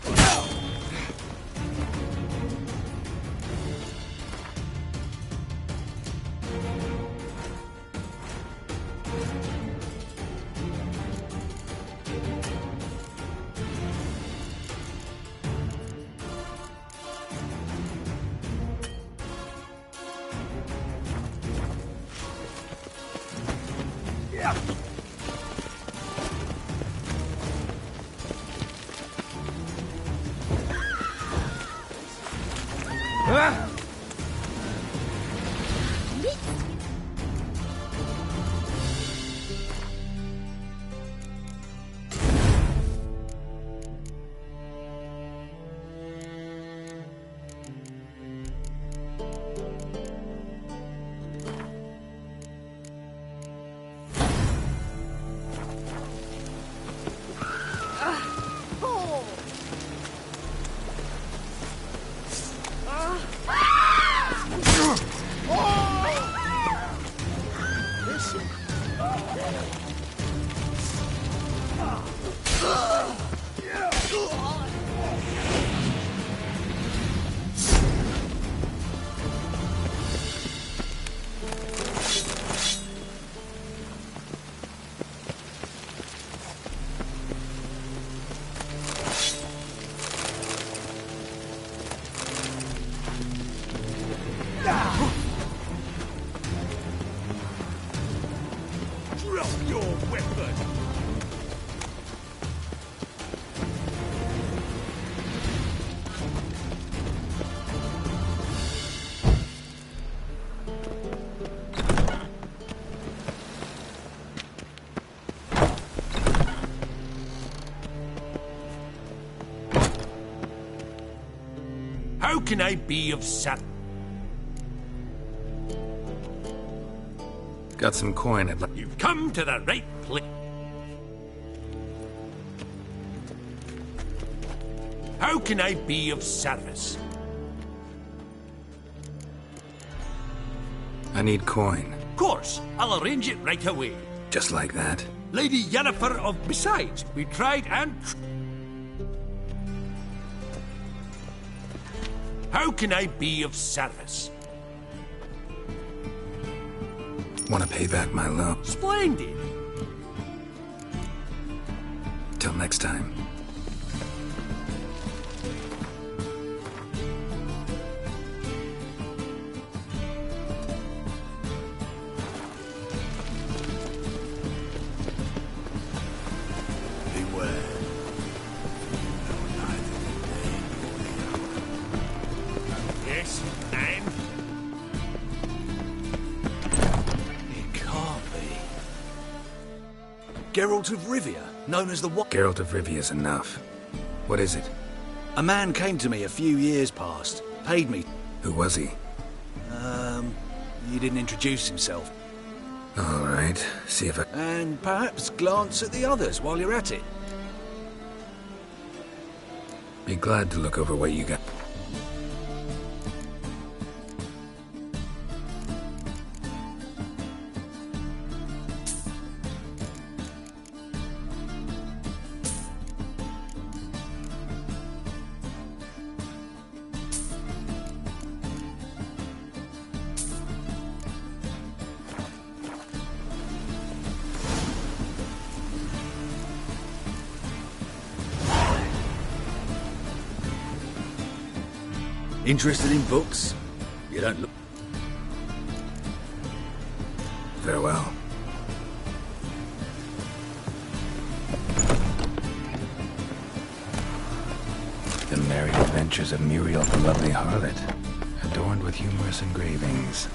How can I be of service? Got some coin at... You've come to the right place. How can I be of service? I need coin. Of course, I'll arrange it right away. Just like that? Lady Yennefer of... Besides, we tried and... How can I be of service? Want to pay back my loan? Splendid. Till next time. Yes, and? It can't be. Geralt of Rivia, known as the What? Geralt of Rivia's enough. What is it? A man came to me a few years past, paid me. Who was he? He didn't introduce himself. All right, see if I... And perhaps glance at the others while you're at it. Be glad to look over what you got. Interested in books? You don't look... Farewell. The Merry Adventures of Muriel the Lovely Harlot, adorned with humorous engravings.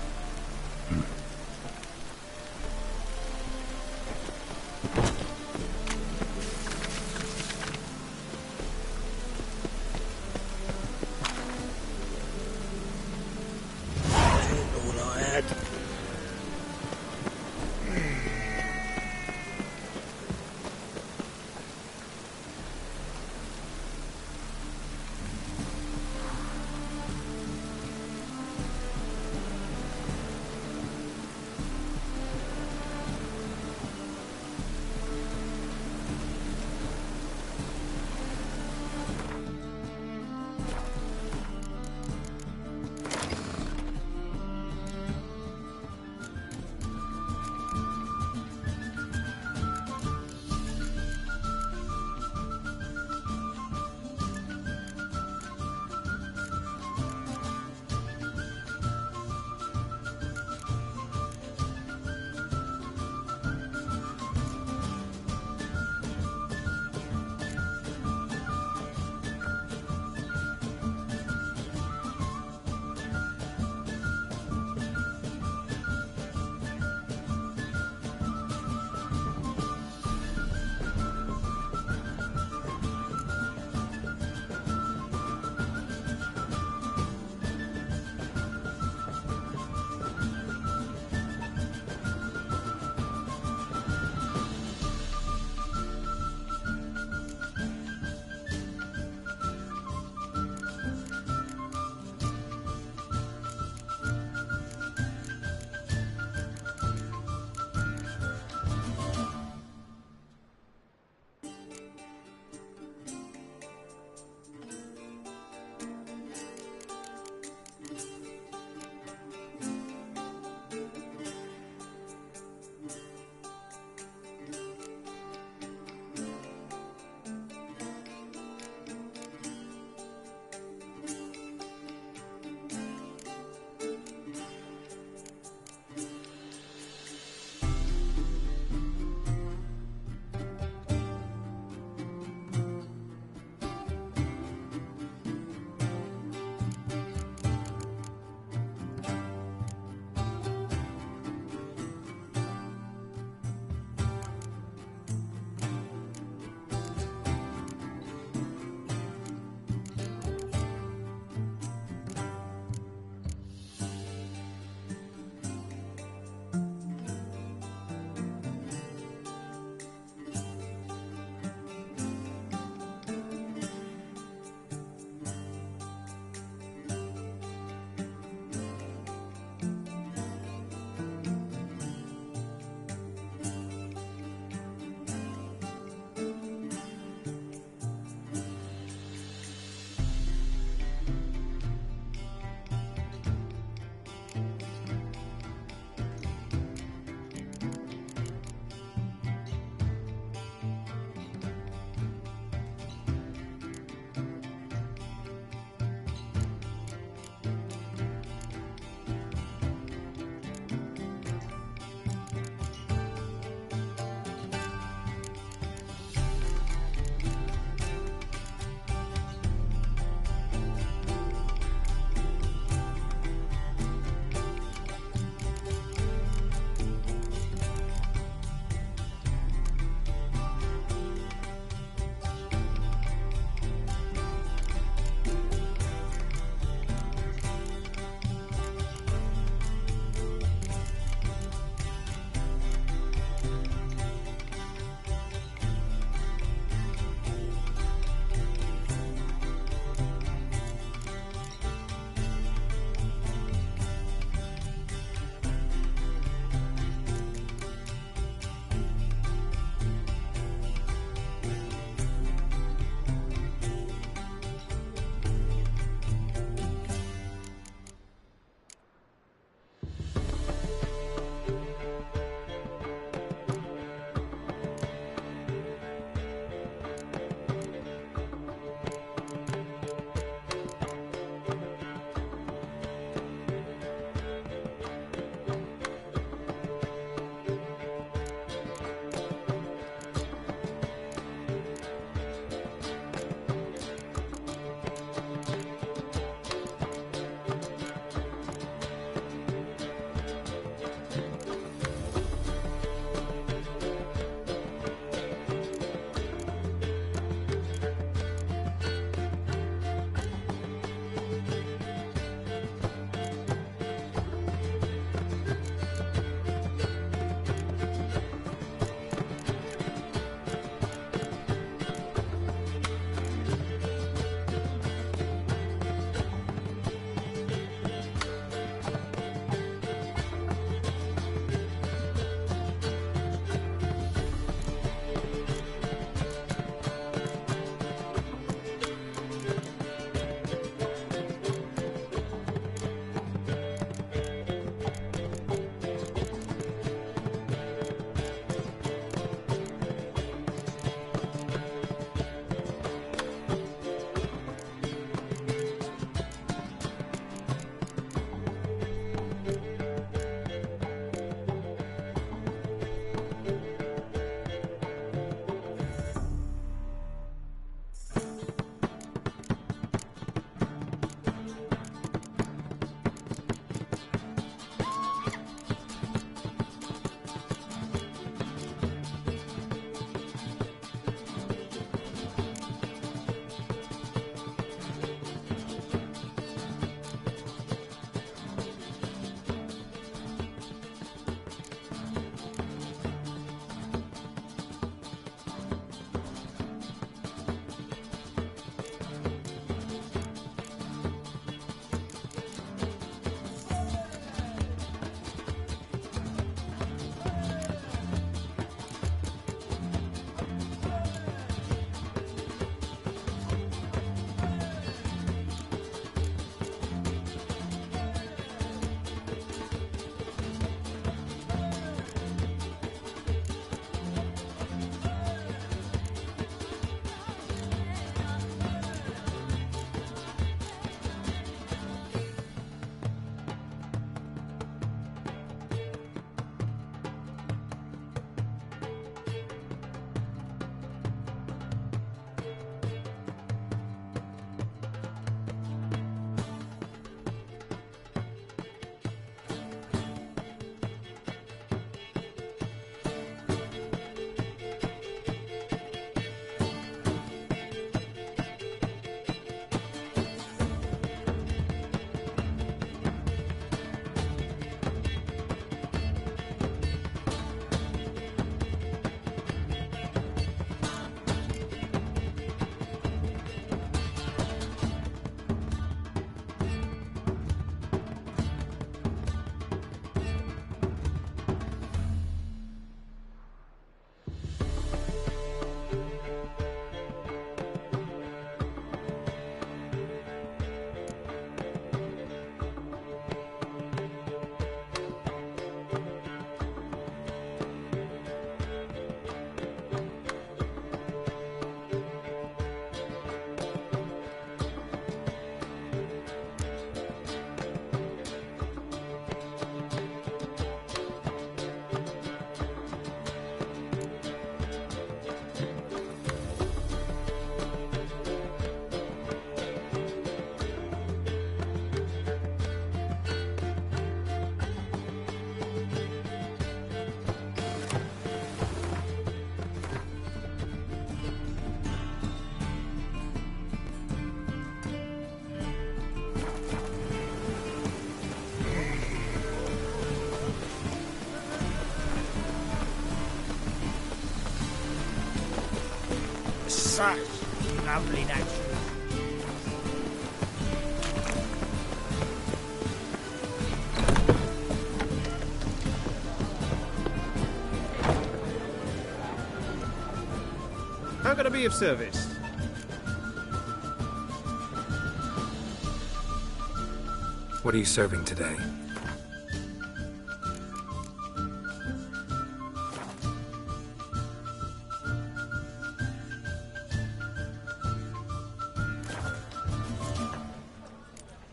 Such lovely nature. How can I be of service? What are you serving today?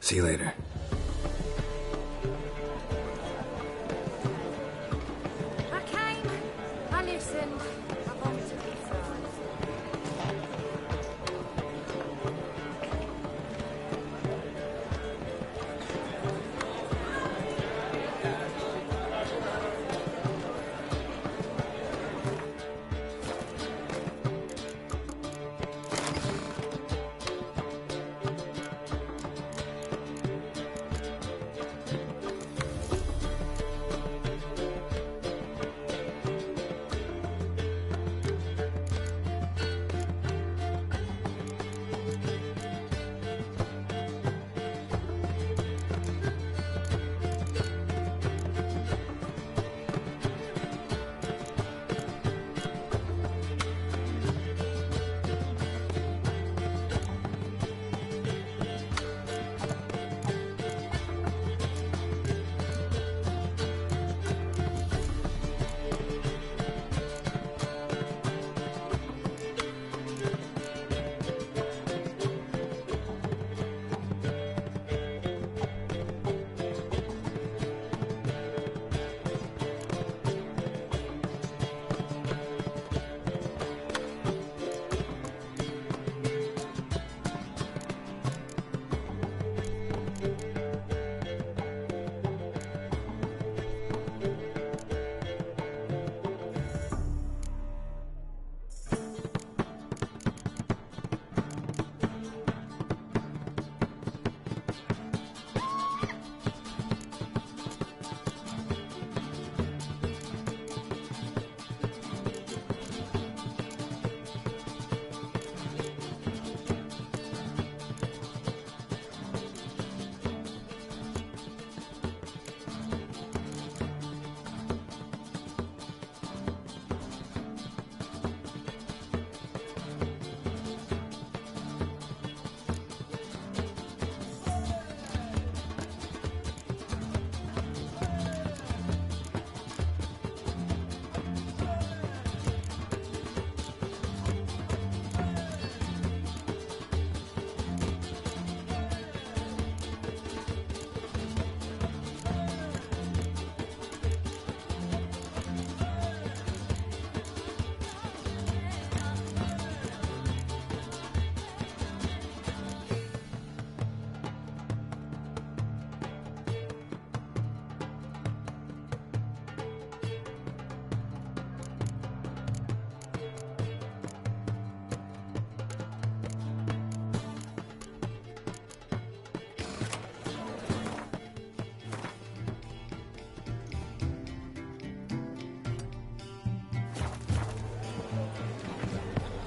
See you later. I came, I listened, I wanted to be friends.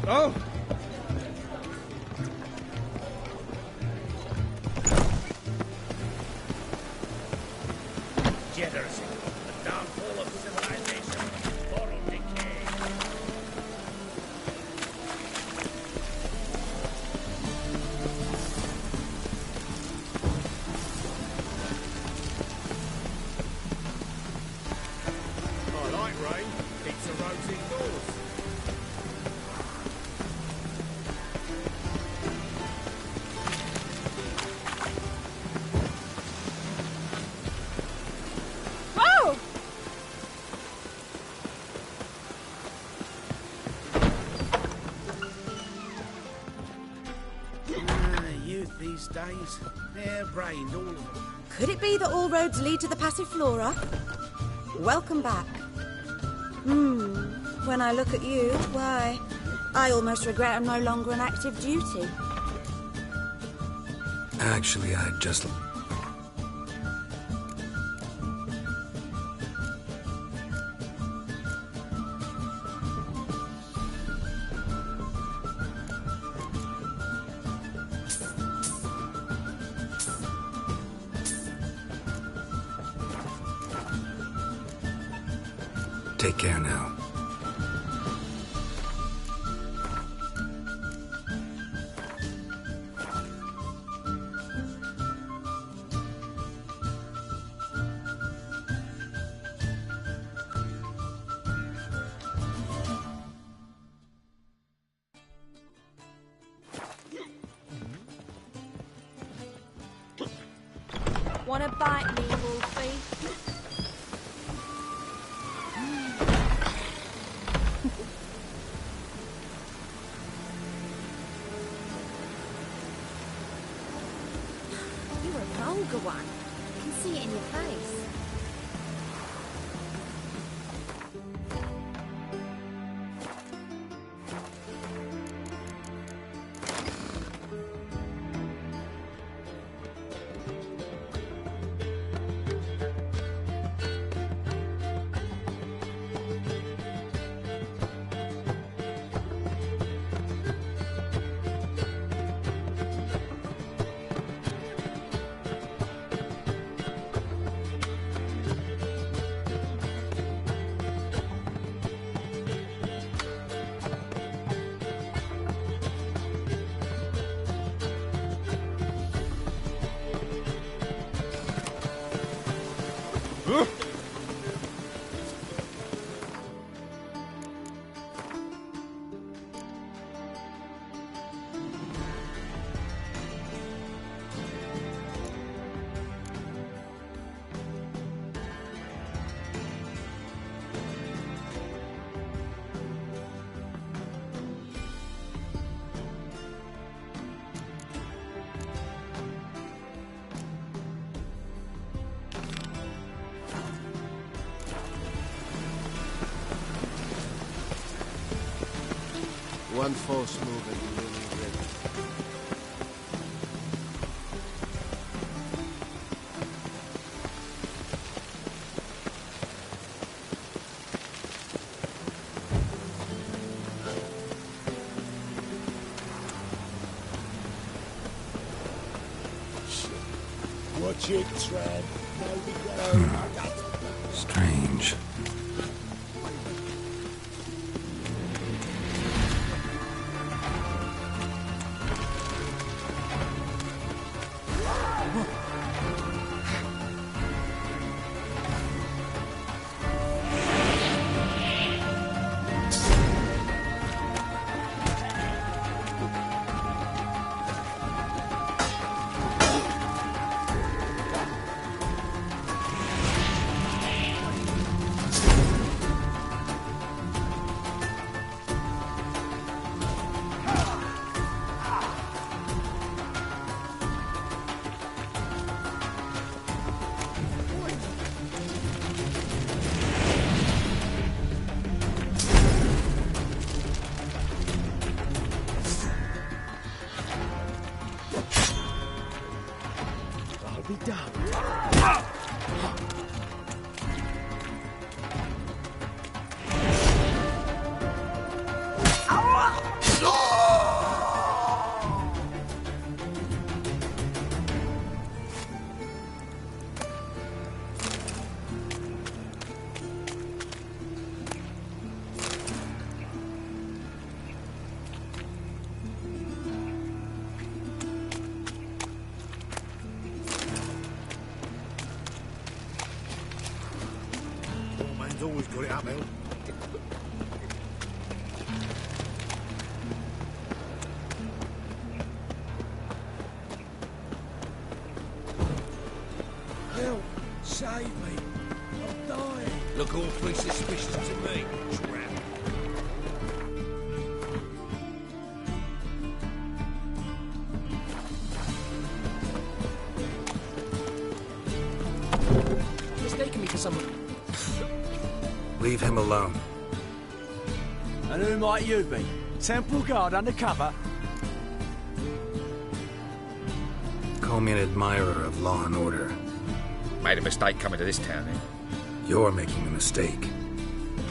Oh! Jitters. The downfall of civilization. Moral decay. I like rain. Keeps the roads indoors. Whoa! Youth these days, hair-brained, all of them. Could it be that all roads lead to the Passiflora? Welcome back. When I look at you, why, I almost regret I'm no longer on active duty. Actually, I just... Take care now. Wanna bite me, Wolfie? You're a vulgar one. I can see it in your face. One false move and you really regret it. Watch it, Trad. Strange. Always got it uphill. Help! Save me! I'm dying! Look awfully suspicious to me, Trap. Mistaken me for someone. Leave him alone. And who might you be? Temple Guard undercover? Call me an admirer of law and order. Made a mistake coming to this town, eh? You're making the mistake.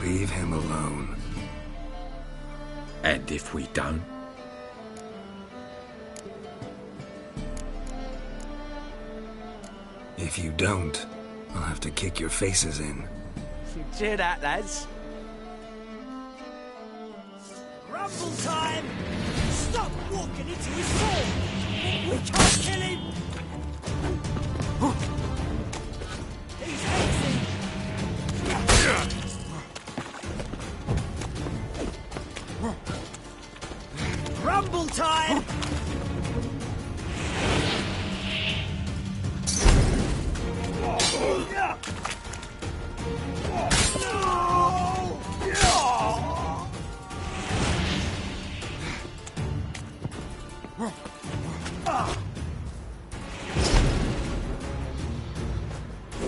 Leave him alone. And if we don't? If you don't, I'll have to kick your faces in. Cheer that, lads. broken into his form. We can't kill him. He's hexing. Rumble time!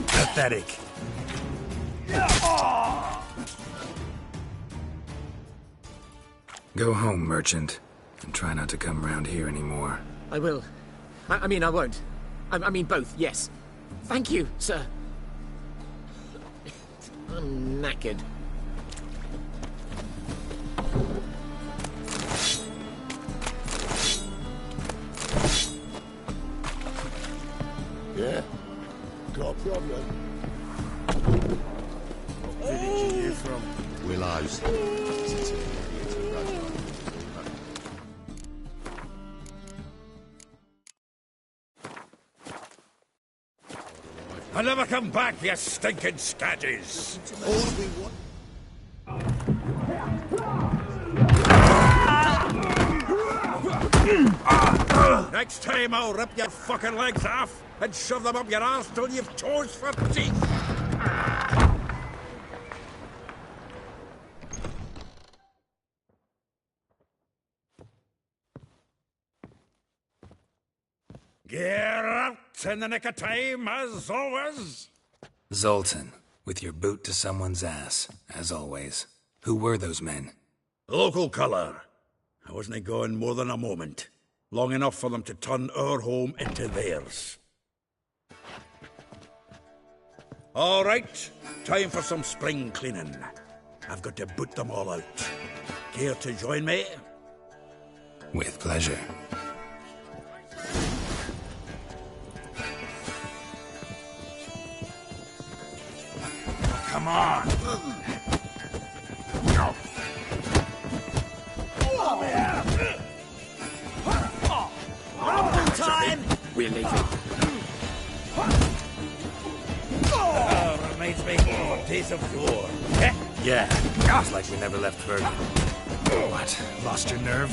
Pathetic. Go home, merchant, and try not to come round here anymore. I will. I mean, I won't. I mean, both, yes. Thank you, sir. I'm knackered. Yeah? Got a problem? What village are you from? Willows. I'll never come back, you stinking scadges! All we want... Next time I'll rip your fucking legs off and shove them up your arse till you've toes for teeth! Get out in the nick of time, as always! Zoltan, with your boot to someone's ass, as always. Who were those men? Local colour. I wasn't gone more than a moment. Long enough for them to turn our home into theirs. All right, time for some spring cleaning. I've got to boot them all out. Care to join me? With pleasure. Come on! Rumble time! We're leaving. Oh, reminds me of Days of War. Yeah, it's like we never left Bergen. What? Lost your nerve?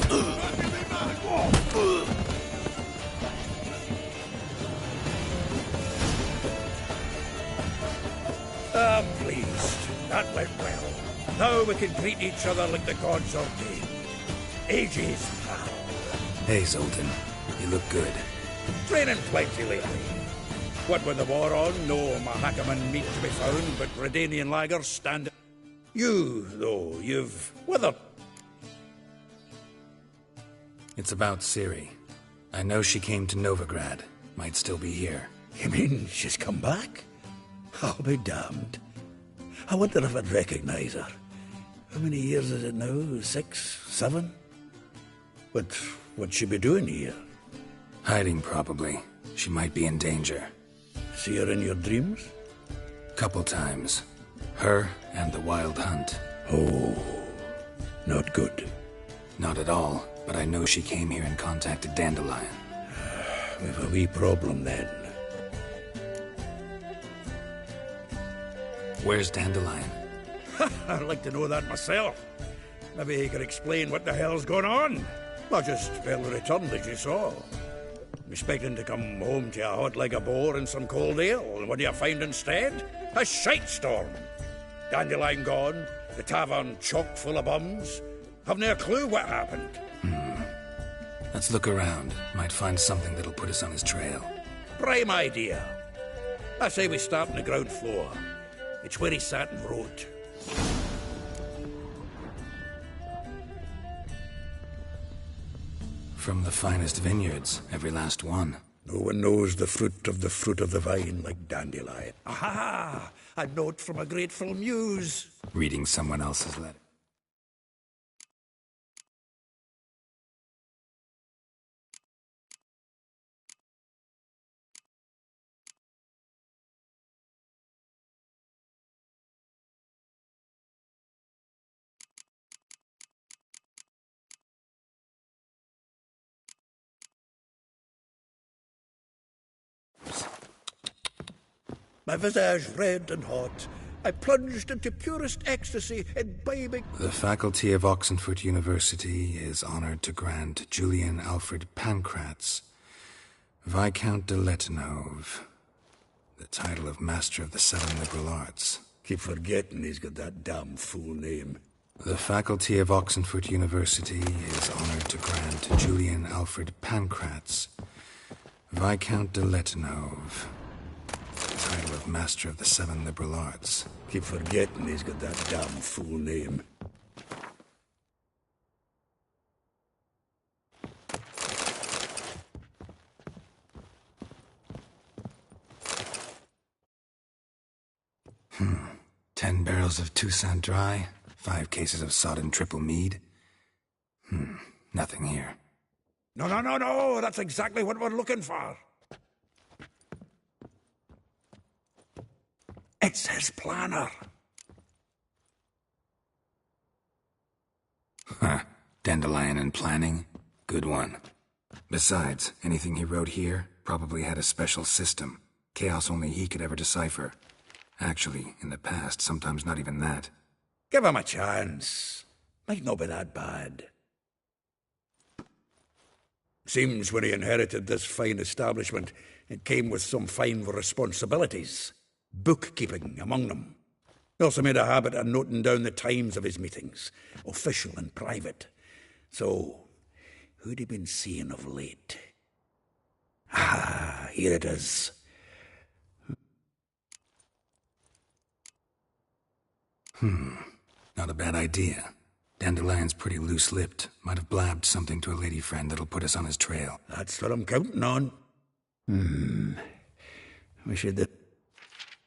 I'm pleased. That went well. Now we can treat each other like the gods ordained. Ages, pal. Hey, Zoltan. You look good. Training plenty lately. What with the war on, no Mahakaman meat to be found, but Redanian lagers stand... You, though, you've withered. It's about Ciri. I know she came to Novigrad. Might still be here. You mean she's come back? I'll be damned. I wonder if I'd recognize her. How many years is it now? 6, 7? What'd she be doing here? Hiding, probably. She might be in danger. See her in your dreams? Couple times. Her and the Wild Hunt. Oh, not good. Not at all, but I know she came here and contacted Dandelion. We've a wee problem then. Where's Dandelion? I'd like to know that myself. Maybe he could explain what the hell's going on. I just barely returned, as you saw. I'm expecting to come home to a hot like a boar and some cold ale, and what do you find instead? A shite storm. Dandelion gone, the tavern chock full of bums. Have no clue what happened. Let's look around. Might find something that'll put us on his trail. Prime idea. I say we start on the ground floor. It's where he sat and wrote. From the finest vineyards, every last one. No one knows the fruit of the vine like Dandelion. Aha! A note from a grateful muse. Reading someone else's letter. My visage red and hot, I plunged into purest ecstasy, imbibing... The faculty of Oxenford University is honored to grant Julian Alfred Pancratz, Viscount de Letonov, the title of Master of the Seven Liberal Arts. Keep forgetting he's got that damn full name. The faculty of Oxenford University is honored to grant Julian Alfred Pancratz, Viscount de Letonov, the title of Master of the Seven Liberal Arts. Keep forgetting he's got that damn full name. Hmm. 10 barrels of Toussaint Dry, 5 cases of sodden triple mead. Nothing here. No, that's exactly what we're looking for. It's his planner. Huh. Dandelion and planning? Good one. Besides, anything he wrote here probably had a special system. Chaos only he could ever decipher. Actually, in the past, sometimes not even that. Give him a chance. Might not be that bad. Seems when he inherited this fine establishment, it came with some fine responsibilities. Bookkeeping among them. He also made a habit of noting down the times of his meetings, official and private. So, who'd he been seeing of late? Ah, here it is. Not a bad idea. Dandelion's pretty loose-lipped. Might have blabbed something to a lady friend that'll put us on his trail. That's what I'm counting on. We should...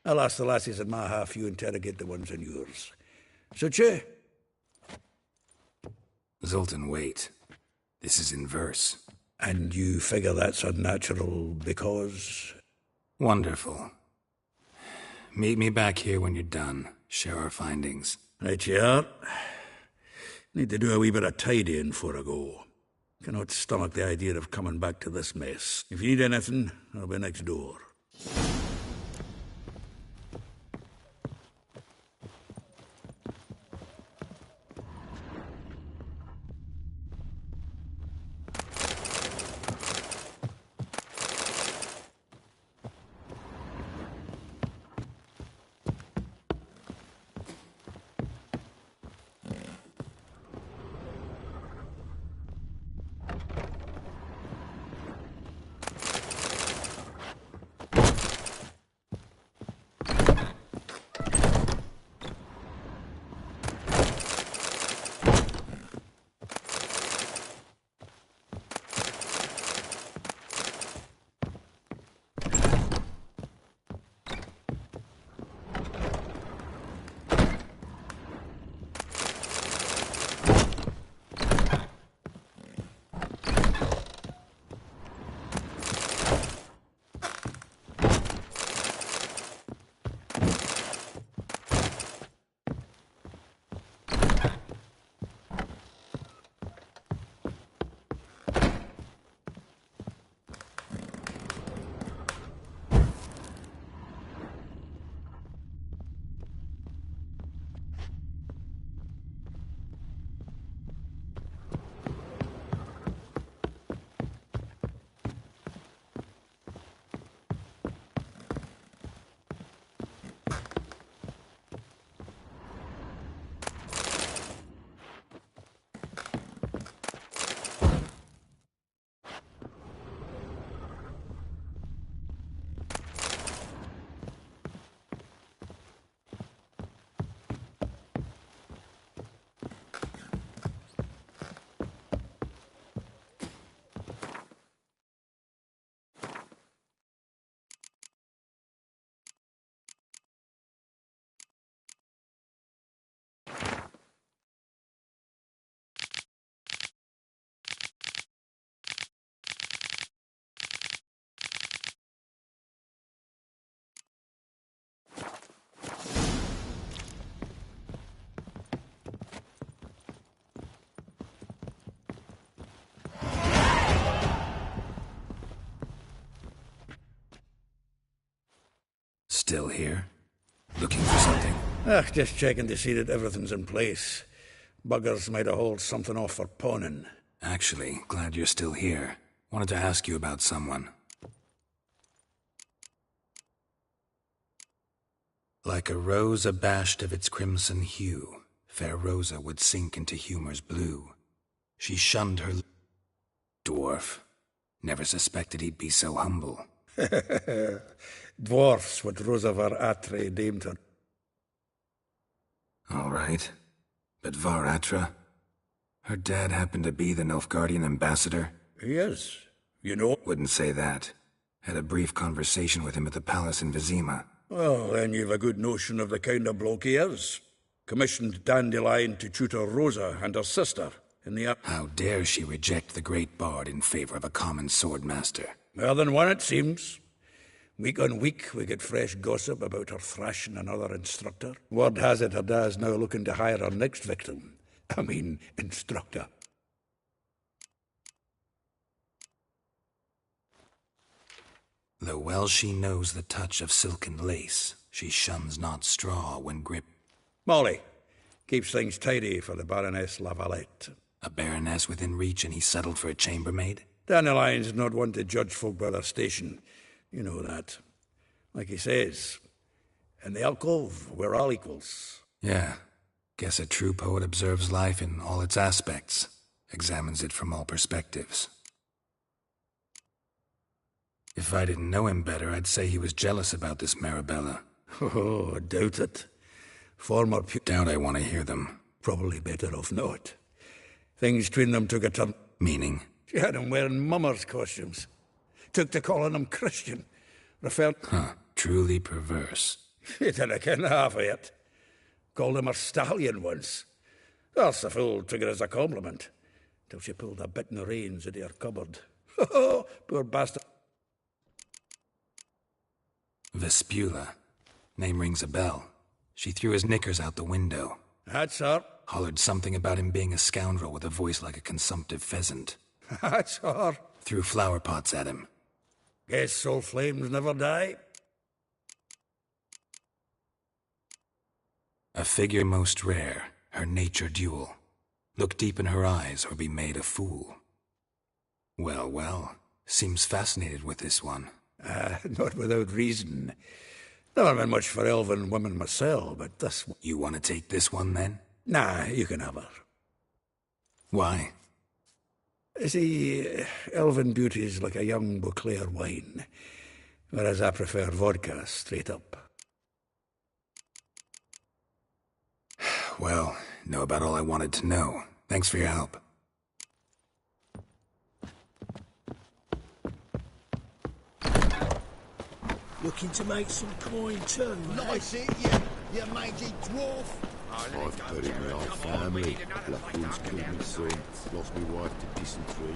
I'll ask the lassies in my half, you interrogate the ones in yours. Should you? Zoltan, wait. This is in verse. And you figure that's unnatural because... Wonderful. Meet me back here when you're done. Share our findings. Right you are. Need to do a wee bit of tidying before I go. Cannot stomach the idea of coming back to this mess. If you need anything, I'll be next door. still here? Looking for something? Just checking to see that everything's in place. Buggers might have hauled something off for pawning. Actually, glad you're still here. Wanted to ask you about someone. Like a rose abashed of its crimson hue, fair Rosa would sink into humor's blue. She shunned her dwarf. Never suspected he'd be so humble. Dwarfs, what Rosa var Atre deemed her. All right. But Var Atra? Her dad happened to be the Nilfgaardian ambassador? He is. You know? Wouldn't say that. Had a brief conversation with him at the palace in Vizima. Well, then you've a good notion of the kind of bloke he is. Commissioned Dandelion to tutor Rosa and her sister in the... How dare she reject the great bard in favor of a common swordmaster? More than one, it seems. Week on week, we get fresh gossip about her thrashing another instructor. Word has it her dad's now looking to hire her next victim. I mean, instructor. Though well she knows the touch of silken lace, she shuns not straw when grip. Molly keeps things tidy for the Baroness Lavalette. A baroness within reach and he settled for a chambermaid? Dandelion's not one to judge folk by their station. You know that. Like he says, in the alcove, we're all equals. Yeah. Guess a true poet observes life in all its aspects, examines it from all perspectives. If I didn't know him better, I'd say he was jealous about this Marabella. Oh, I doubt it. Former Doubt I want to hear them. Probably better off not. Things between them took a turn. Meaning? She had him wearing mummers' costumes. Took to calling him Christian. Referred... Truly perverse. She didn't ken half of it. Called him a stallion once. That's the fool took it as a compliment. Till she pulled a bit in the reins into her cupboard. Oh, poor bastard. Vespula. Name rings a bell. She threw his knickers out the window. That's her. Hollered something about him being a scoundrel with a voice like a consumptive pheasant. That's her. Threw flower pots at him. Guess soul flames never die. A figure most rare, her nature dual. Look deep in her eyes or be made a fool. Well, well, seems fascinated with this one. Not without reason. Never been much for elven women myself, but this one... You want to take this one, then? Nah, you can have her. Why? See, elven beauty's like a young Beauclair wine, whereas I prefer vodka straight up. Well, know about all I wanted to know. Thanks for your help. Looking to make some coin too. Nice it, you mangy dwarf. I've put in my old family. Blackwood's killed me son, lost me wife to dysentery.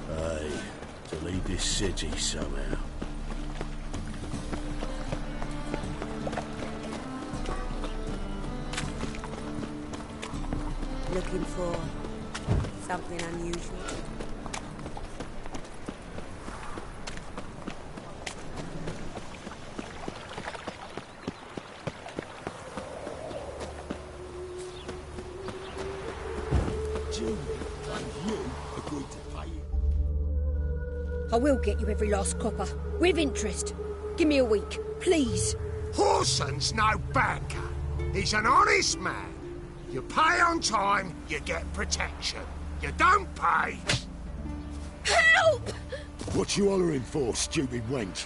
Aye, to leave this city somehow. Looking for something unusual. I will get you every last copper, with interest. Give me a week, please. Horson's no banker. He's an honest man. You pay on time, you get protection. You don't pay... Help! What you hollering for, stupid wench?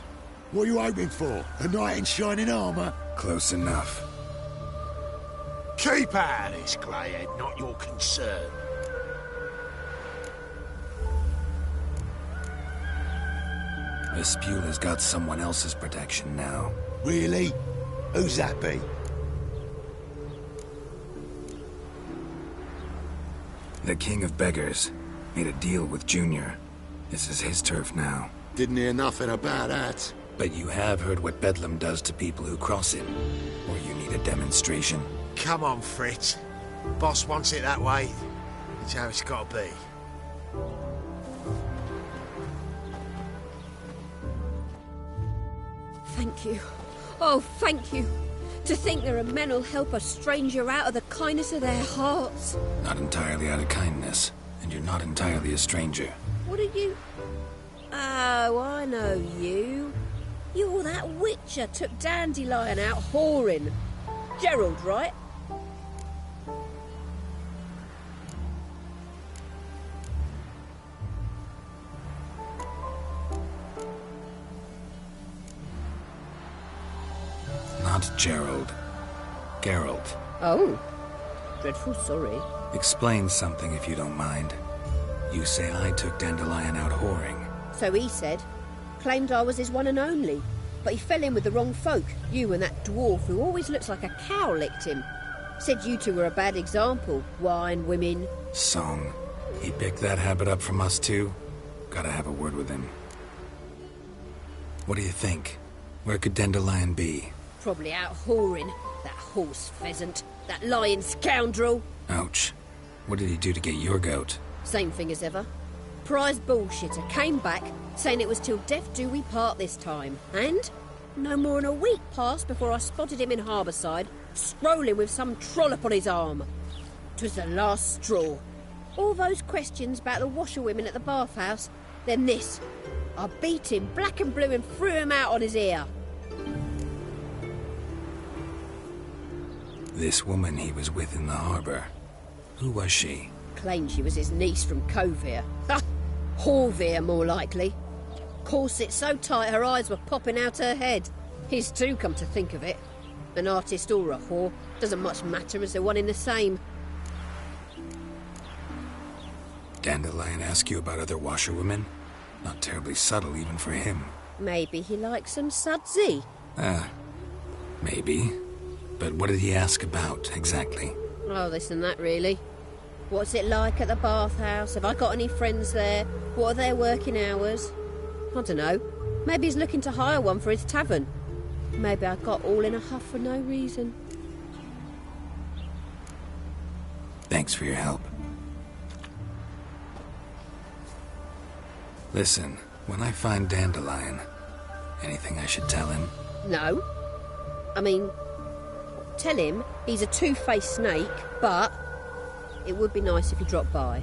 What are you hoping for? A knight in shining armour? Close enough. Keep out of this, Greyhead, not your concern. Vespula's got someone else's protection now. Really? Who's that be? The King of Beggars made a deal with Junior. This is his turf now. Didn't hear nothing about that. But you have heard what Bedlam does to people who cross him. Or you need a demonstration? Come on, Fritz. Boss wants it that way. It's how it's got to be. thank you. Oh, thank you. To think there are men who'll help a stranger out of the kindness of their hearts. Not entirely out of kindness, and you're not entirely a stranger. What are you... Oh, I know you. You're that witcher took Dandelion out whoring. Gerald, right? Not Gerald. Geralt. Oh. Dreadful sorry. Explain something if you don't mind. You say I took Dandelion out whoring. So he said. Claimed I was his one and only. But he fell in with the wrong folk. You and that dwarf who always looks like a cow licked him. Said you two were a bad example. Wine, women. Song. He picked that habit up from us too? Gotta have a word with him. What do you think? Where could Dandelion be? Probably out whoring. That horse pheasant. That lying scoundrel. Ouch. What did he do to get your goat? Same thing as ever. Prize bullshitter came back, saying it was till death do we part this time. And no more than a week passed before I spotted him in Harbourside, strolling with some trollop on his arm. 'Twas the last straw. All those questions about the washerwomen at the bathhouse, then this. I beat him black and blue and threw him out on his ear. This woman he was with in the harbour. Who was she? Claimed she was his niece from Kovir. Ha! Horvir, more likely. Corset so tight her eyes were popping out her head. His too, come to think of it. An artist or a whore. Doesn't much matter as they're one in the same. Dandelion ask you about other washerwomen? Not terribly subtle even for him. Maybe he likes some sudsy. Maybe. But what did he ask about, exactly? Oh, this and that, really. What's it like at the bathhouse? Have I got any friends there? What are their working hours? I don't know. Maybe he's looking to hire one for his tavern. Maybe I got all in a huff for no reason. Thanks for your help. Listen, when I find Dandelion, anything I should tell him? No. I mean, tell him he's a two-faced snake, but it would be nice if he dropped by.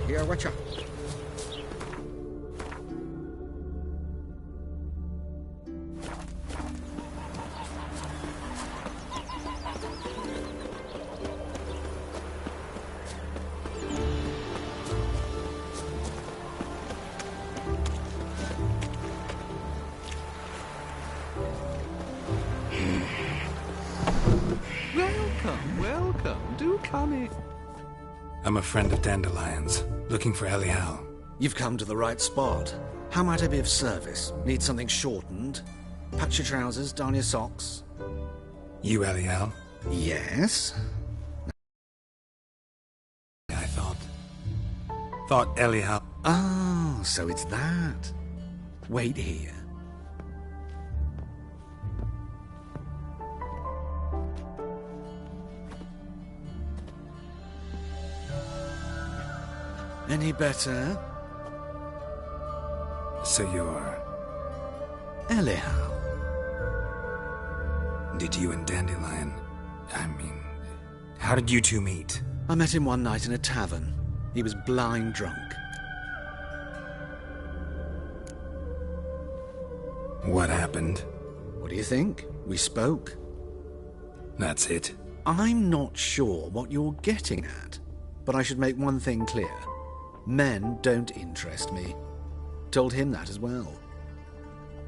Here, watcha. Welcome. Do come in. I'm a friend of Dandelion's, looking for Elial. You've come to the right spot. How might I be of service? Need something shortened? Patch your trousers, darn your socks? You Elial? Yes? I thought Elial... Oh, so it's that. Wait here. Any better? So you're... Elial. Did you and Dandelion... how did you two meet? I met him one night in a tavern. He was blind drunk. What happened? What do you think? We spoke. That's it? I'm not sure what you're getting at, but I should make one thing clear. Men don't interest me. Told him that as well.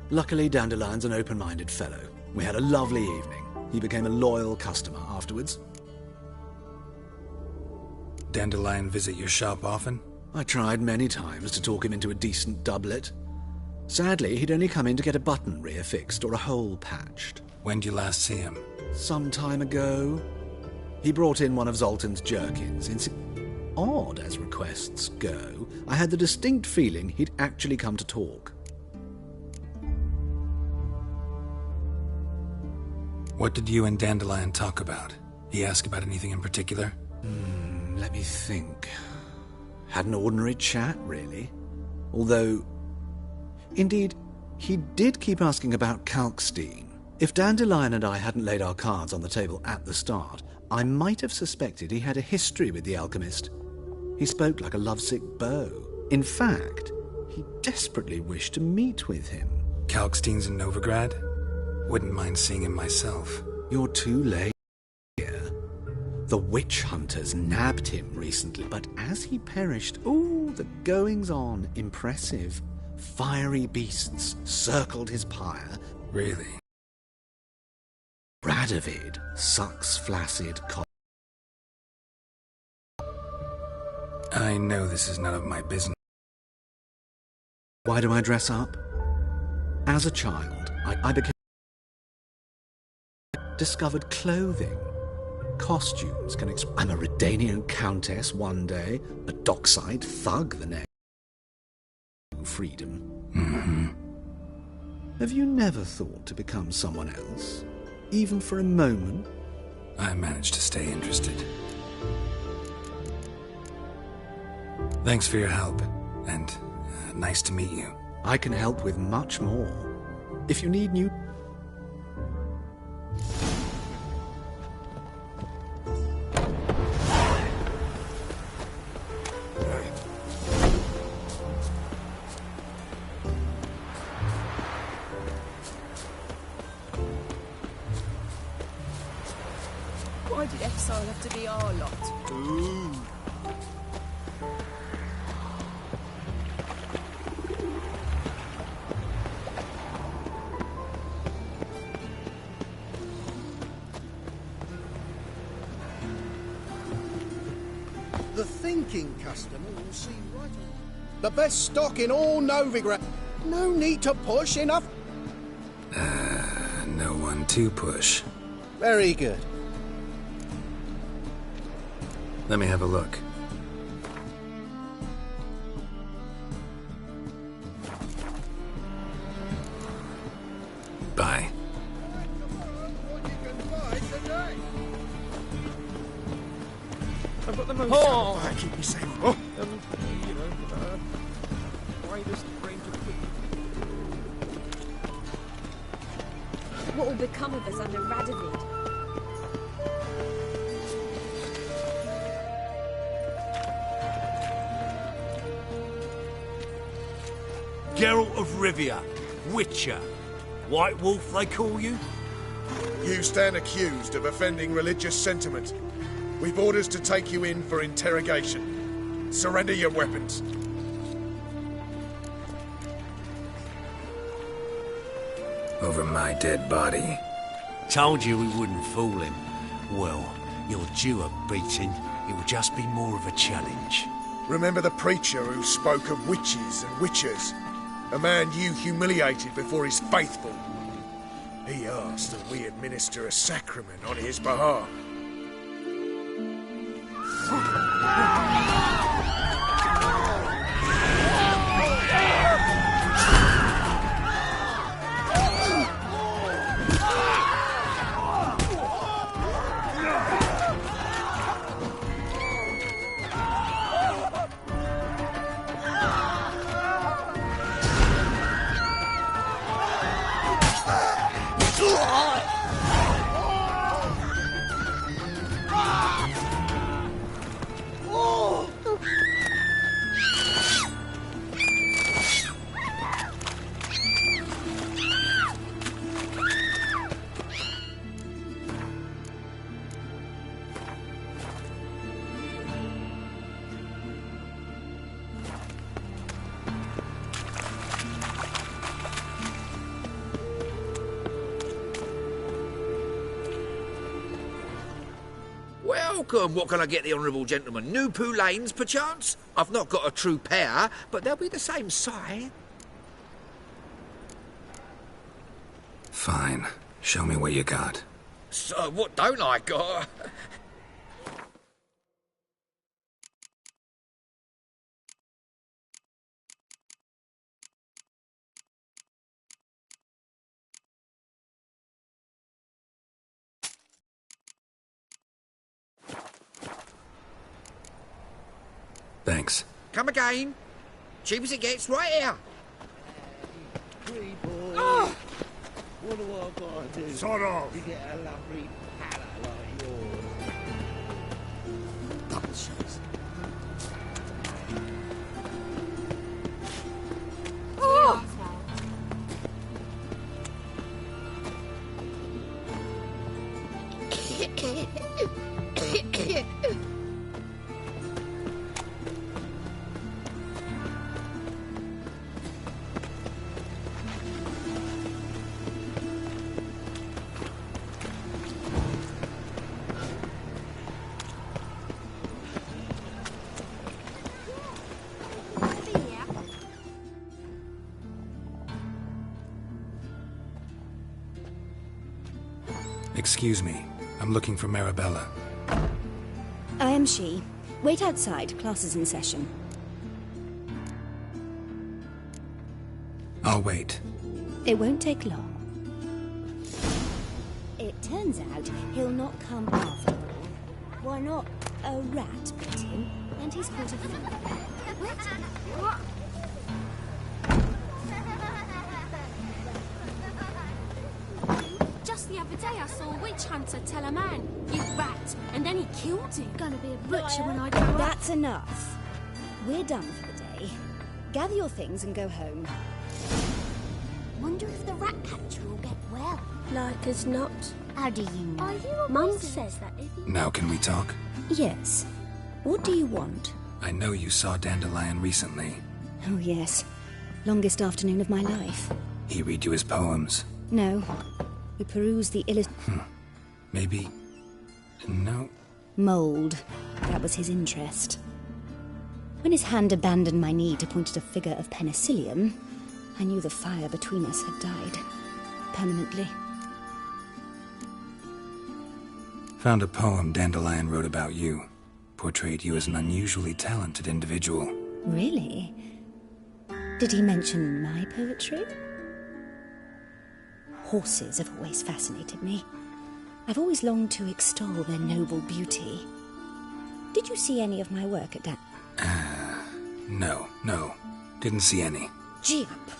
Luckily, Dandelion's an open-minded fellow. We had a lovely evening. He became a loyal customer afterwards. Dandelion visit your shop often? I tried many times to talk him into a decent doublet. Sadly, he'd only come in to get a button rear fixed or a hole patched. When'd you last see him? Some time ago. He brought in one of Zoltan's jerkins. Odd as requests go, I had the distinct feeling he'd actually come to talk. What did you and Dandelion talk about? He asked about anything in particular? Let me think. Had an ordinary chat, really. Although, indeed, he did keep asking about Kalkstein. If Dandelion and I hadn't laid our cards on the table at the start, I might have suspected he had a history with the alchemist. He spoke like a lovesick beau. In fact, he desperately wished to meet with him. Kalkstein's in Novigrad? Wouldn't mind seeing him myself. You're too late here. The witch hunters nabbed him recently, but as he perished, the goings-on impressive. Fiery beasts circled his pyre. Really? Radovid sucks flaccid I know this is none of my business. Why do I dress up? As a child, I became... discovered clothing. Costumes can I'm a Redanian countess one day, a dockside thug the next. Freedom. Mm-hmm. Have you never thought to become someone else? Even for a moment? I managed to stay interested. Thanks for your help, and nice to meet you. I can help with much more. If you need new... Why did exile have to be our lot? Ooh. The thinking customer will see right away. The best stock in all Novigrad. No need to push enough. No one to push. Very good. Let me have a look. Bye. I've got the most... I keep me safe. Widest range of... What will become of us under Radovid? Geralt of Rivia, Witcher. White Wolf, they call you? You stand accused of offending religious sentiment. We've orders to take you in for interrogation. Surrender your weapons. Over my dead body. Told you we wouldn't fool him. Well, you're due a beating. It will just be more of a challenge. Remember the preacher who spoke of witches and witchers? A man you humiliated before his faithful. He asked that we administer a sacrament on his behalf. Welcome. What can I get the honourable gentleman? New Poulaines, perchance? I've not got a true pair, but they'll be the same size. Fine. Show me what you got. So, what don't I got? Thanks. Come again. Cheap as it gets, right here. Oh! What do I gotta do Sod off. to get a lovely palate like yours? Double shots. Oh! Excuse me. I'm looking for Marabella. I am she. Wait outside. Class is in session. I'll wait. It won't take long. It turns out he'll not come after all. Why not? A rat bit him, and he's caught a thief. What? Just the other day I saw a witch hunter tell a man, "You rat," and then he killed him. Gonna be a butcher when I grow up. That's enough. We're done for the day. Gather your things and go home. Wonder if the rat catcher will get well. Like as not. How do you know? Are you a Mum wizard? says that if you... Now can we talk? Yes. What do you want? I know you saw Dandelion recently. Oh, yes. Longest afternoon of my life. He read you his poems. No. We perused the Maybe... No. mould. That was his interest. When his hand abandoned my knee to point at a figure of penicillium, I knew the fire between us had died. Permanently. Found a poem Dandelion wrote about you. Portrayed you as an unusually talented individual. Really? Did he mention my poetry? Horses have always fascinated me. I've always longed to extol their noble beauty. Did you see any of my work at No. Didn't see any. Gee up!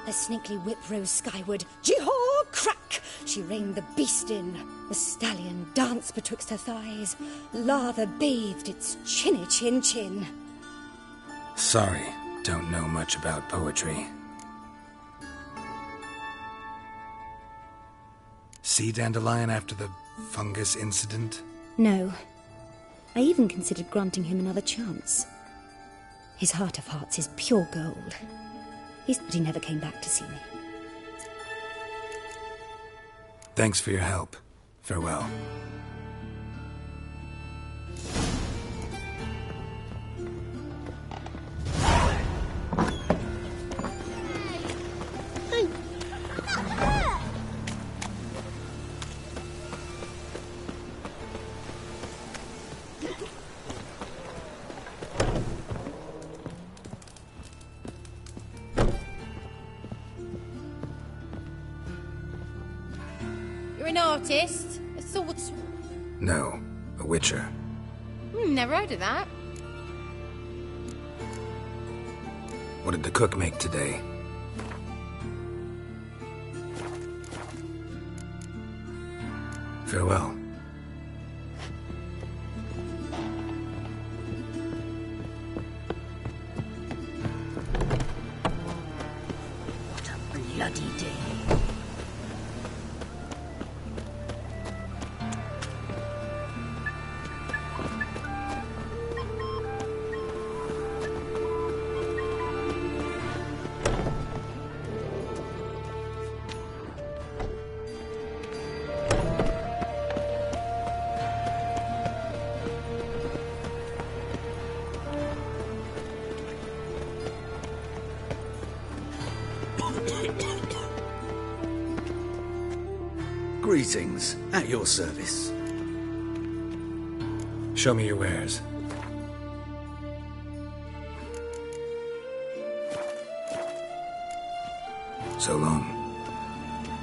A snakely whip rose skyward. Jee-haw! Crack! She reined the beast in. The stallion danced betwixt her thighs. Lather bathed its chinny chin. Sorry, don't know much about poetry. See Dandelion after the fungus incident? No. I even considered granting him another chance. His heart of hearts is pure gold. But he never came back to see me. Thanks for your help. Farewell. You're an artist? A swordsman? No, a witcher. Never heard of that. What did the cook make today? Farewell. What a bloody day. Greetings, at your service. Show me your wares. So long.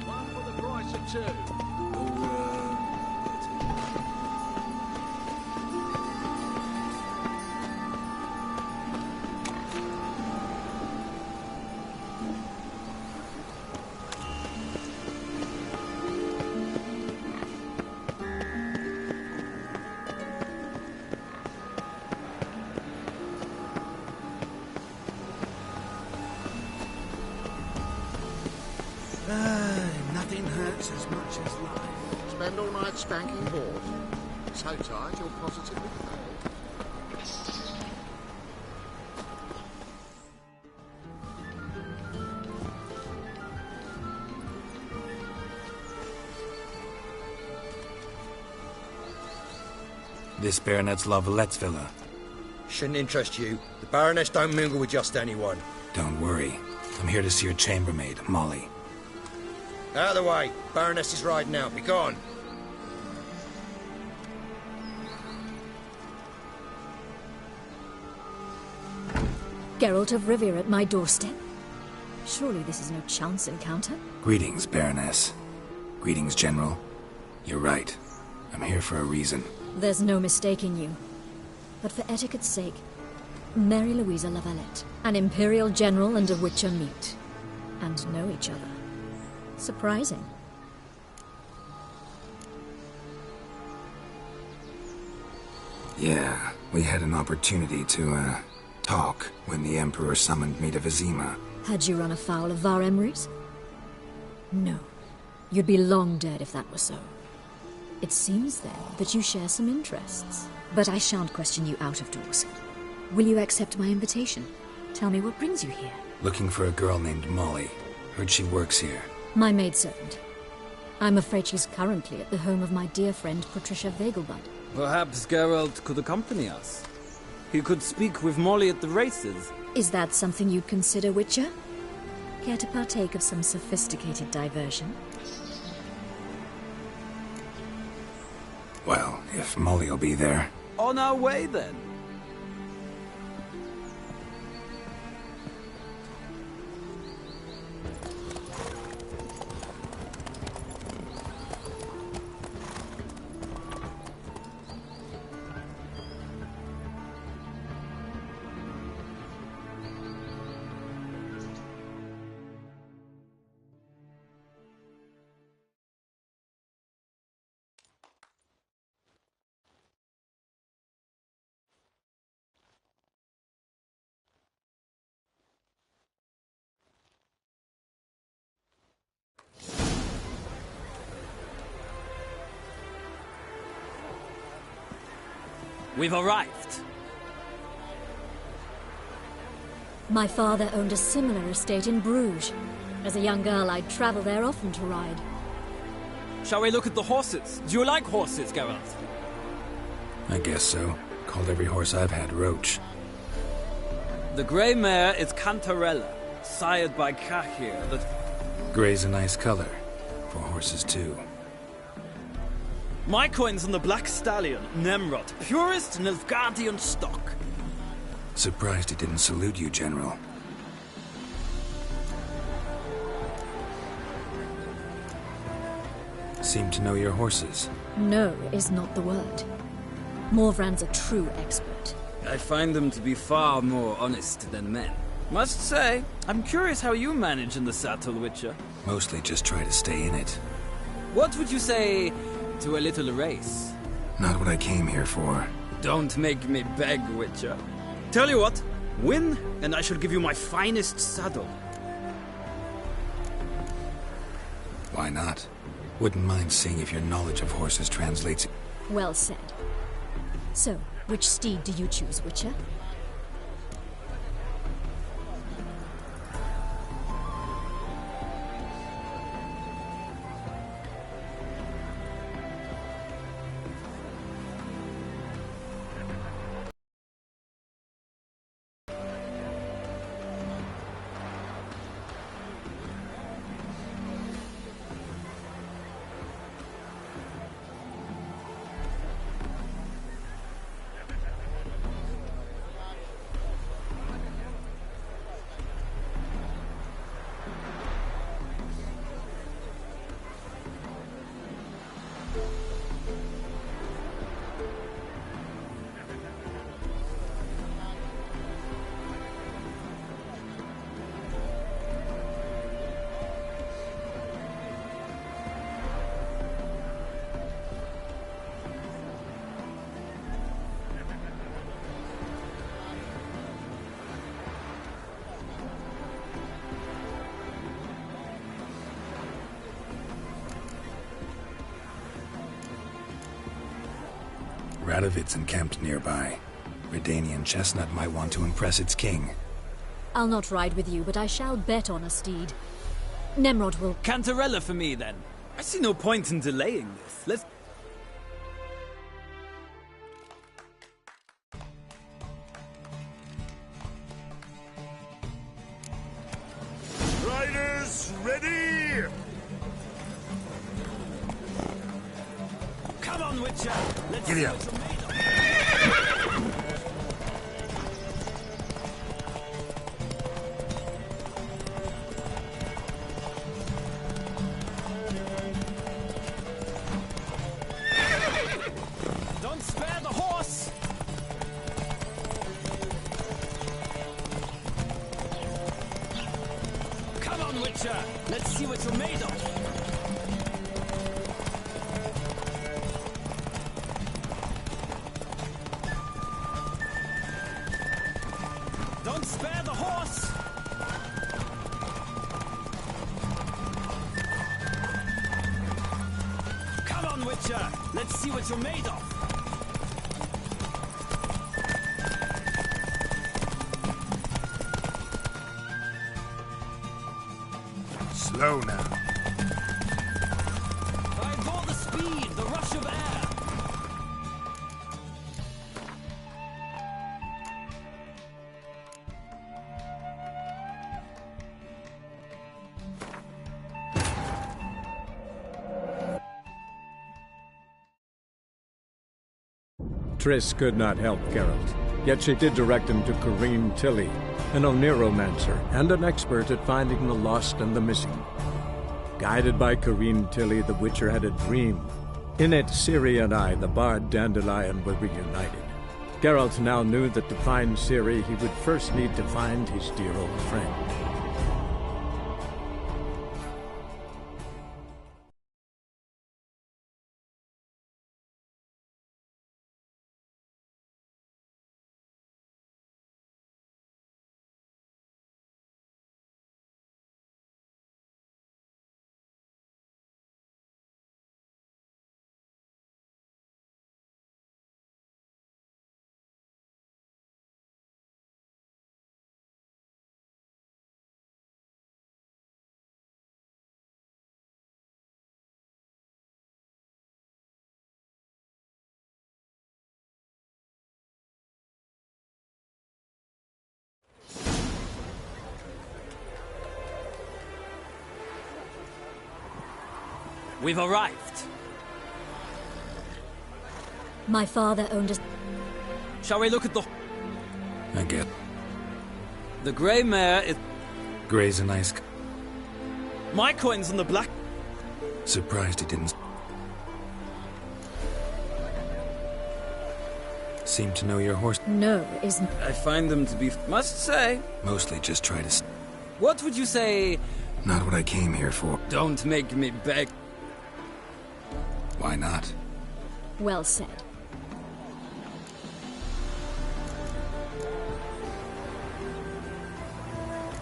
One for the price of two. Nothing hurts as much as life. Spend all night spanking board. So tired you'll positively fail. This Baronet's La Vallette's villa. Shouldn't interest you. The Baroness don't mingle with just anyone. Don't worry. I'm here to see your chambermaid, Molly. Out of the way. Baroness is riding out. Be gone. Geralt of Rivia at my doorstep? Surely this is no chance encounter? Greetings, Baroness. Greetings, General. You're right. I'm here for a reason. There's no mistaking you. But for etiquette's sake, Mary Louisa La Valette, an Imperial General and a Witcher meet. And know each other. Surprising. Yeah, we had an opportunity to, talk when the Emperor summoned me to Vizima. Had you run afoul of Var Emrys? No. You'd be long dead if that were so. It seems, then, that you share some interests. But I shan't question you out of doors. Will you accept my invitation? Tell me what brings you here. Looking for a girl named Molly. Heard she works here. My maidservant. I'm afraid she's currently at the home of my dear friend Patricia Vegelbud. Perhaps Geralt could accompany us. He could speak with Molly at the races. Is that something you'd consider, Witcher? Care to partake of some sophisticated diversion? Well, if Molly'll be there. On our way, then. We've arrived. My father owned a similar estate in Bruges. As a young girl, I'd travel there often to ride. Shall we look at the horses? Do you like horses, Geralt? I guess so. Called every horse I've had Roach. The grey mare is Cantarella, sired by Cahir. Grey's a nice color. For horses, too. My coin's on the Black Stallion, Nemrod, purest Nilfgaardian stock. Surprised he didn't salute you, General. Seem to know your horses. No is not the word. Morvran's a true expert. I find them to be far more honest than men. Must say, I'm curious how you manage in the saddle, Witcher. Mostly just try to stay in it. What would you say to a little race? Not what I came here for. Don't make me beg, Witcher. Tell you what, win, and I shall give you my finest saddle. Why not? Wouldn't mind seeing if your knowledge of horses translates. Well said. So, which steed do you choose, Witcher? Radovid's encamped nearby. Redanian chestnut might want to impress its king. I'll not ride with you, but I shall bet on a steed. Nemrod will... Cantarella for me, then. I see no point in delaying this. Let's... Riders, ready! Come on, Witcher! Let's Giddy see up. what you're made of. Don't spare the horse! Come on, Witcher! Let's see what you're made of! Don't spare the horse! Come on, Witcher! Let's see what you're made of! Slow now. I adore the speed, the rush of air! Triss could not help Geralt, yet she did direct him to Corrine Tilly, an Oniromancer and an expert at finding the lost and the missing. Guided by Corrine Tilly, the Witcher had a dream. In it, Ciri and I, the bard Dandelion, were reunited. Geralt now knew that to find Ciri, he would first need to find his dear old friend. We've arrived. My father owned a... Shall we look at the... I get. The grey mare is... Gray's a nice... My coin's on the black... Surprised he didn't... Seem to know your horse. No, isn't... I find them to be... Must say... Mostly just try to... What would you say... Not what I came here for. Don't make me beg. Why not? Well said.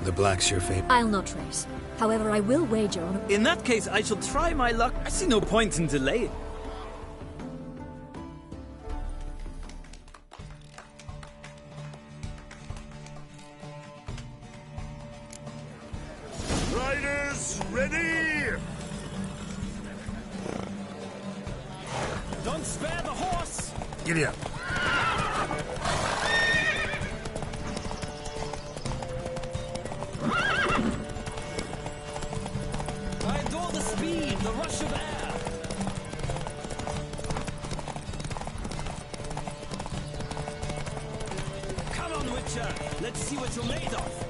The black's your fate. I'll not race. However, I will wager on... In that case, I shall try my luck. I see no point in delaying. Riders, ready! Don't spare the horse! Giddy up. I adore the speed, the rush of air. Come on, Witcher. Let's see what you're made of.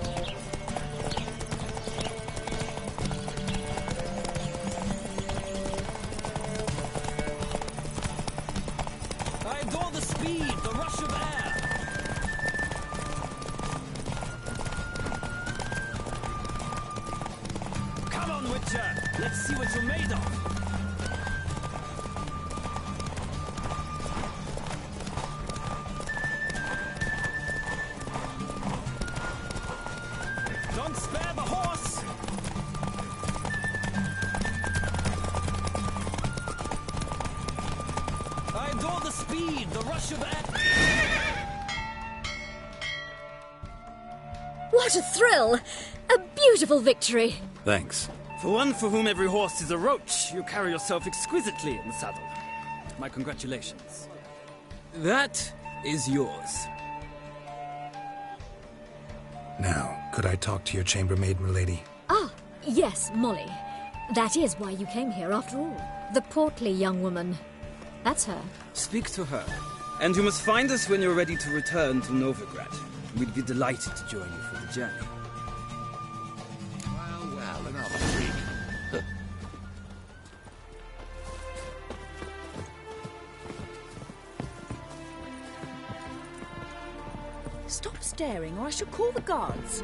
I adore the speed, the rush of air. Come on, Witcher. Let's see what you're made of. Don't spare the horse. I adore the speed, the rush of air. What a thrill! A beautiful victory! Thanks. For one for whom every horse is a roach, you carry yourself exquisitely in the saddle. My congratulations. That is yours. Now, could I talk to your chambermaid, milady? Ah, yes, Molly. That is why you came here after all. The portly young woman. That's her. Speak to her. And you must find us when you're ready to return to Novigrad. We'd be delighted to join you for the journey. Well, another freak. Stop staring, or I shall call the guards.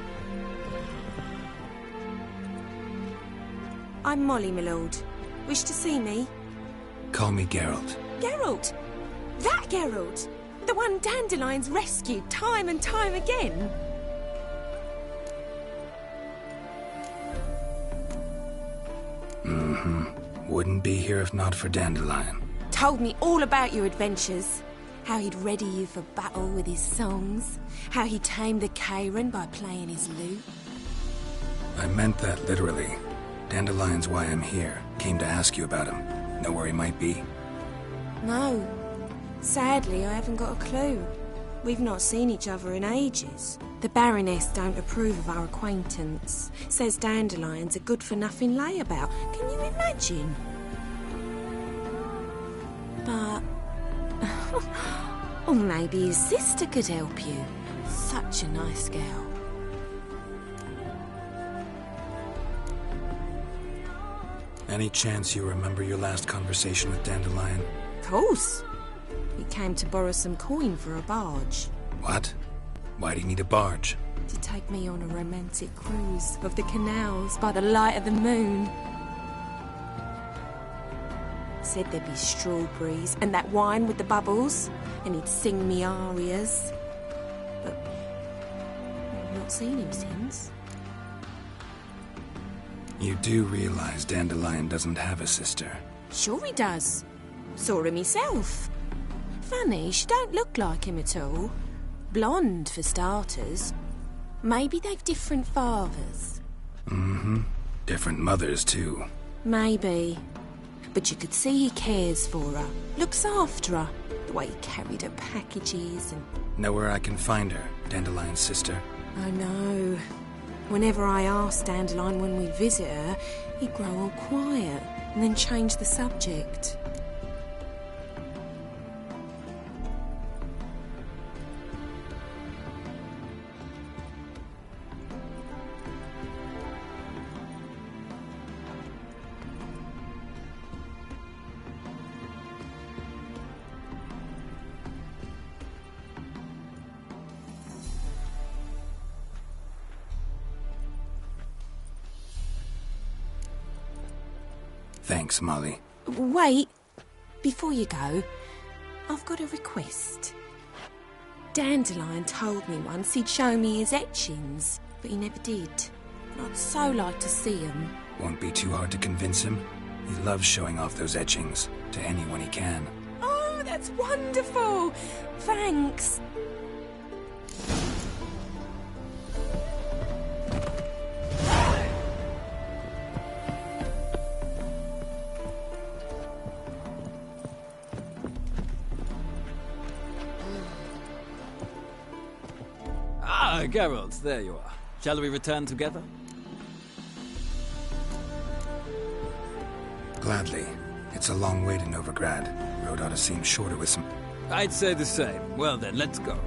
I'm Molly, my lord. Wish to see me? Call me Geralt. Geralt! That Geralt! The one Dandelion's rescued time and time again! Wouldn't be here if not for Dandelion. Told me all about your adventures. How he'd ready you for battle with his songs. How he tamed the Kairan by playing his lute. I meant that literally. Dandelion's why I'm here. Came to ask you about him. Know where he might be? No. Sadly, I haven't got a clue. We've not seen each other in ages. The Baroness don't approve of our acquaintance. Says Dandelion's a good-for-nothing layabout. Can you imagine? But... or maybe his sister could help you. Such a nice girl. Any chance you remember your last conversation with Dandelion? Of course. He came to borrow some coin for a barge. What? Why do you need a barge? To take me on a romantic cruise of the canals by the light of the moon. Said there'd be strawberries and that wine with the bubbles, and he'd sing me arias. But I've not seen him since. You do realize Dandelion doesn't have a sister? Sure he does. Saw him myself. Funny, she don't look like him at all. Blonde, for starters. Maybe they've different fathers. Different mothers, too. Maybe. But you could see he cares for her. Looks after her. The way he carried her packages and... Know where I can find her, Dandelion's sister? I know. Whenever I asked Dandelion when we'd visit her, he'd grow all quiet and then change the subject. Thanks, Molly. Wait. Before you go, I've got a request. Dandelion told me once he'd show me his etchings, but he never did. And I'd so like to see them. Won't be too hard to convince him. He loves showing off those etchings to anyone he can. Oh, that's wonderful! Thanks. Ah, Geralt, there you are. Shall we return together? Gladly. It's a long way to Novigrad. Road ought to seem shorter with some... I'd say the same. Well then, let's go.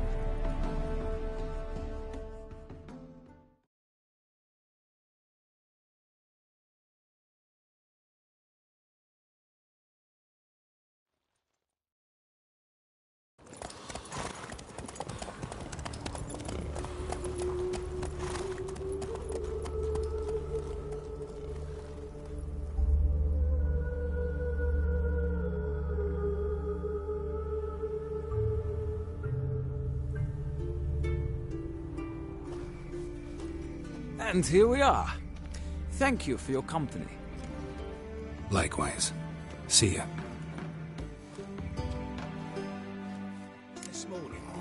And here we are. Thank you for your company. Likewise. See ya.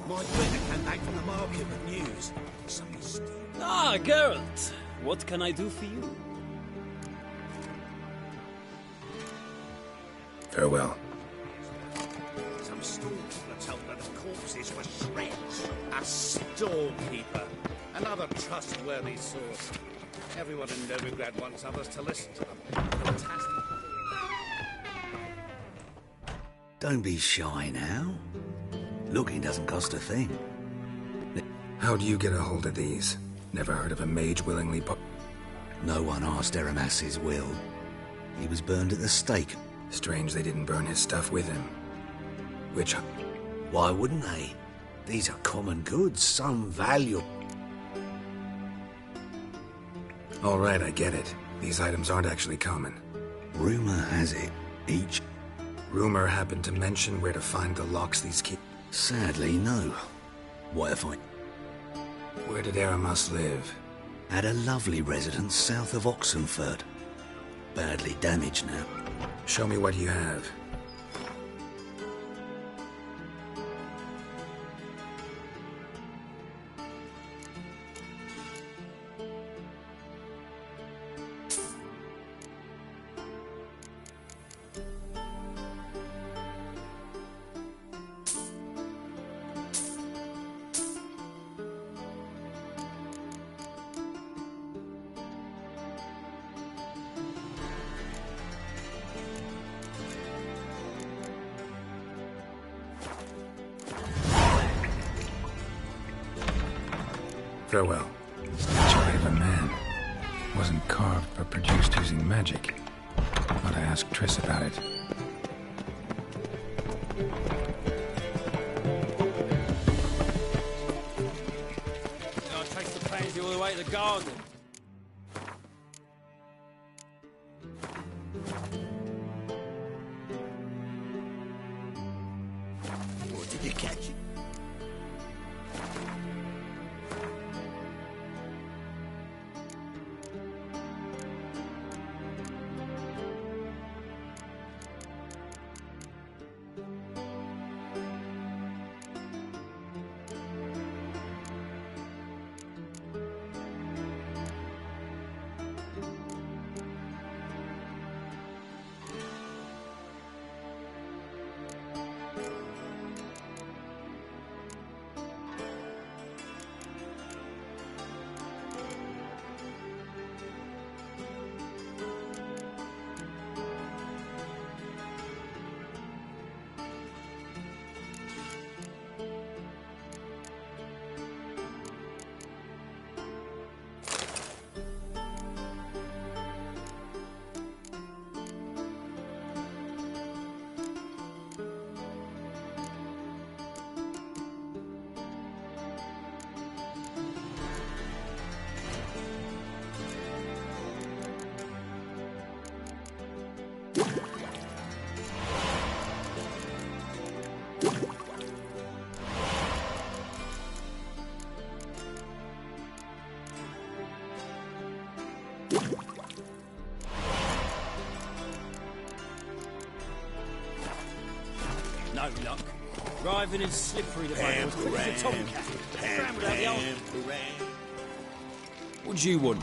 My friend came back from the market with news. Somebody's still... Ah, Geralt! What can I do for you? Farewell. Some storekeeper told her the corpses were shreds. A storekeeper. Another trustworthy source. Everyone in Novigrad wants others to listen to them. Fantastic. Don't be shy now. Looking doesn't cost a thing. How'd you get a hold of these? Never heard of a mage willingly No one asked Eramas's will. He was burned at the stake. Strange they didn't burn his stuff with him. Which... Why wouldn't they? These are common goods, some value. All right, I get it. These items aren't actually common. Rumor has it, each... Rumor happened to mention where to find the locks these keep... Sadly, no. What if I... Where did Eramas live? At a lovely residence south of Oxenford. Badly damaged now. Show me what you have. Farewell. Statue of a man. Wasn't carved but produced using magic. Thought I asked Triss about it. I'll trace the pansy all the way to the garden. Or did you catch it? No luck. Driving is slippery to find as quick as a tomcat. Scramble out the old... What do you want?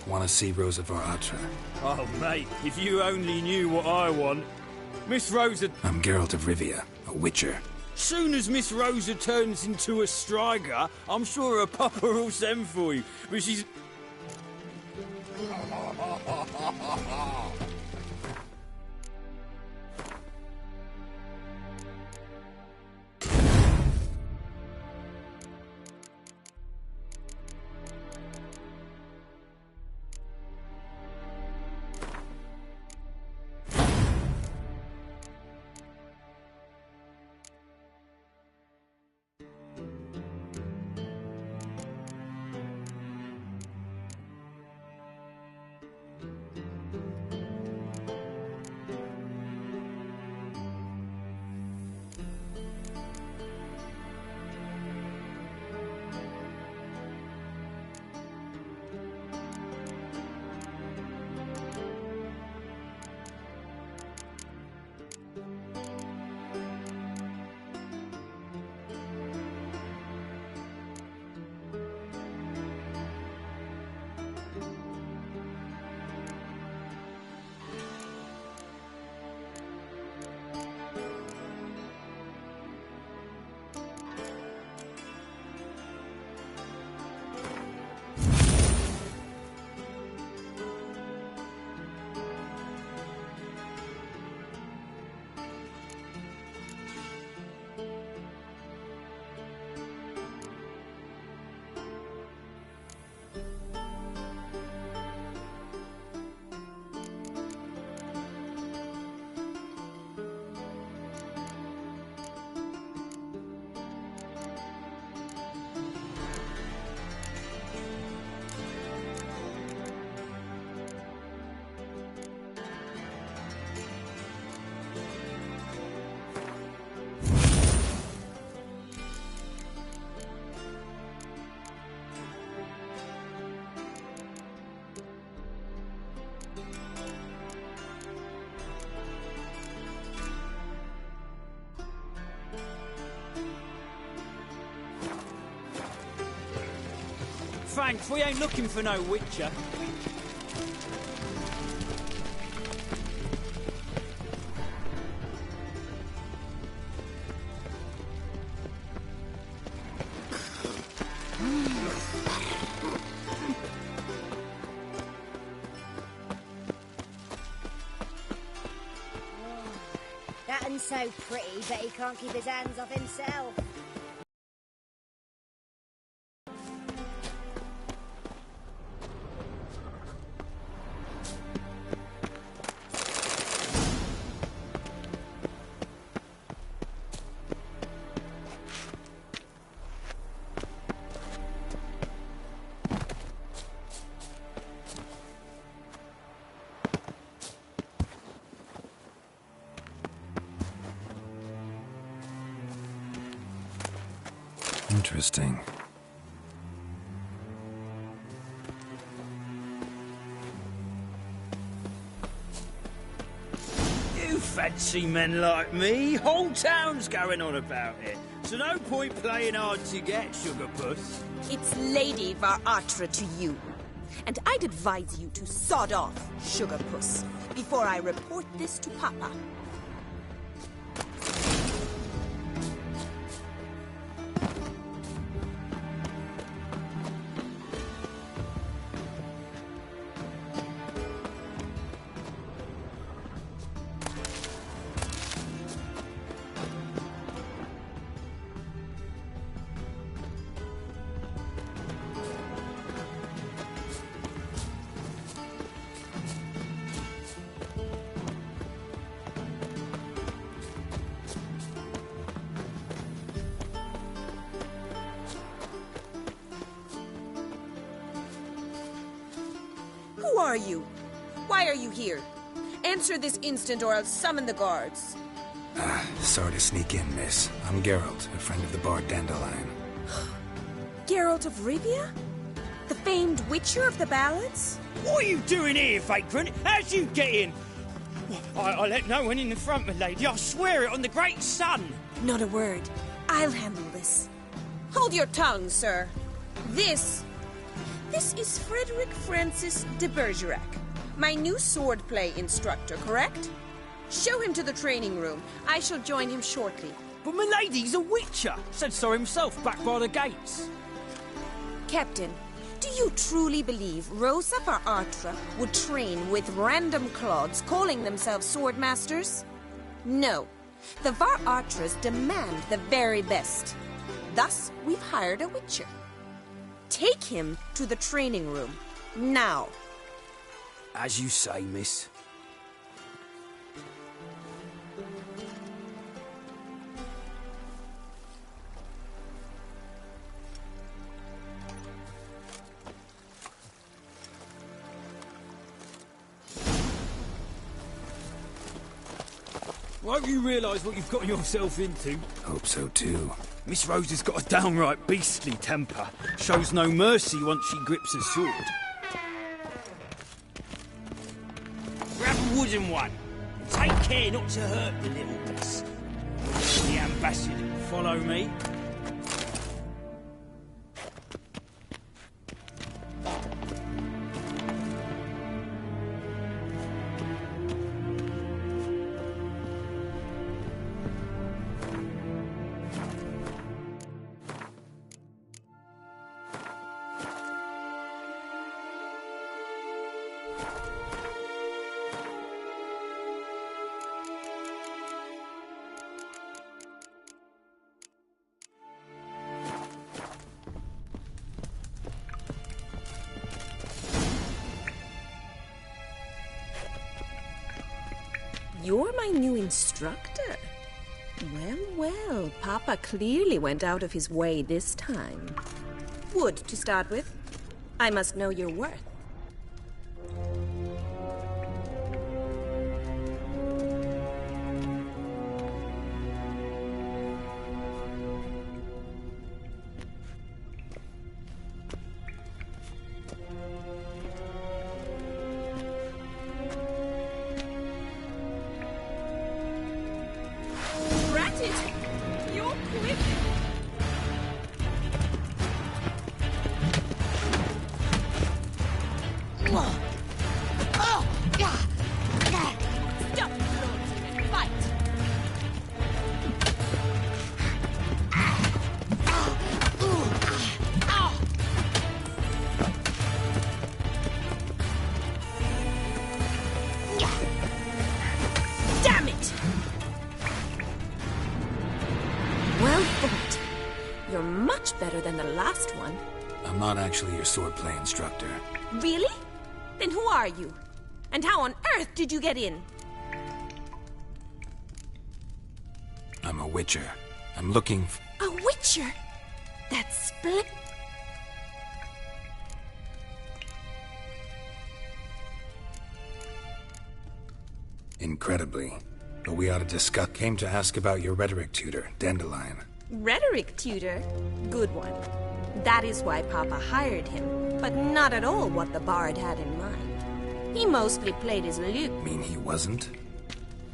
Want to see Rosa var Atra? Oh, mate, if you only knew what I want. Miss Rosa... I'm Geralt of Rivia, a witcher. Soon as Miss Rosa turns into a striker, I'm sure her papa will send for you. But she's... thanks. We ain't looking for no witcher. That un's so pretty, but he can't keep his hands off himself. Interesting. You fancy men like me? Whole town's going on about it. So no point playing hard to get, Sugar Puss. It's Lady Varatra to you. And I'd advise you to sod off, Sugar Puss, before I report this to Papa. Who are you? Why are you here? Answer this instant or I'll summon the guards. Sorry to sneak in, miss. I'm Geralt, a friend of the bard Dandelion. Geralt of Rivia? The famed witcher of the ballads? What are you doing here, vagrant? How'd you get in? I let no one in the front, my lady. I swear it on the great sun. Not a word. I'll handle this. Hold your tongue, sir. This is Frederick Francis de Bergerac, my new swordplay instructor, correct? Show him to the training room. I shall join him shortly. But my lady's a witcher. Said so himself back by the gates. Captain, do you truly believe Rosa Varatra would train with random clods calling themselves swordmasters? No. The Varatras demand the very best. Thus, we've hired a witcher. Take him to the training room, now. As you say, miss. Won't you realise what you've got yourself into? Hope so, too. Miss Rose has got a downright beastly temper. Shows no mercy once she grips a sword. Grab a wooden one. Take care not to hurt the little miss. The ambassador, follow me. You're my new instructor? Well, well, Papa clearly went out of his way this time. Wood, to start with. I must know your worth. much better than the last one. I'm not actually your swordplay instructor. Really? Then who are you? And how on earth did you get in? I'm a witcher. I'm looking A witcher? That's split. Incredibly. But we ought to discuss. Came to ask about your rhetoric tutor, Dandelion. Rhetoric tutor? Good one. That is why Papa hired him, but not at all what the bard had in mind. He mostly played his lute. Mean he wasn't?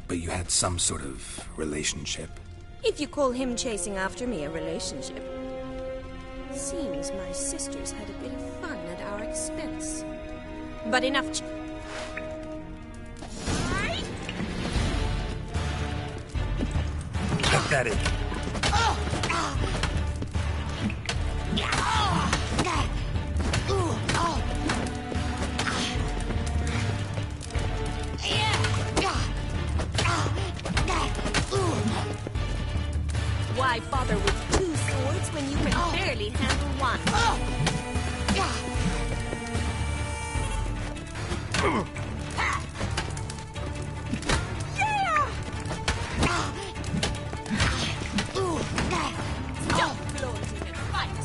But you had some sort of relationship. If you call him chasing after me a relationship. Seems my sisters had a bit of fun at our expense. But enough Get that in. Why bother with two swords when you can barely handle one? Stop gloating and fight!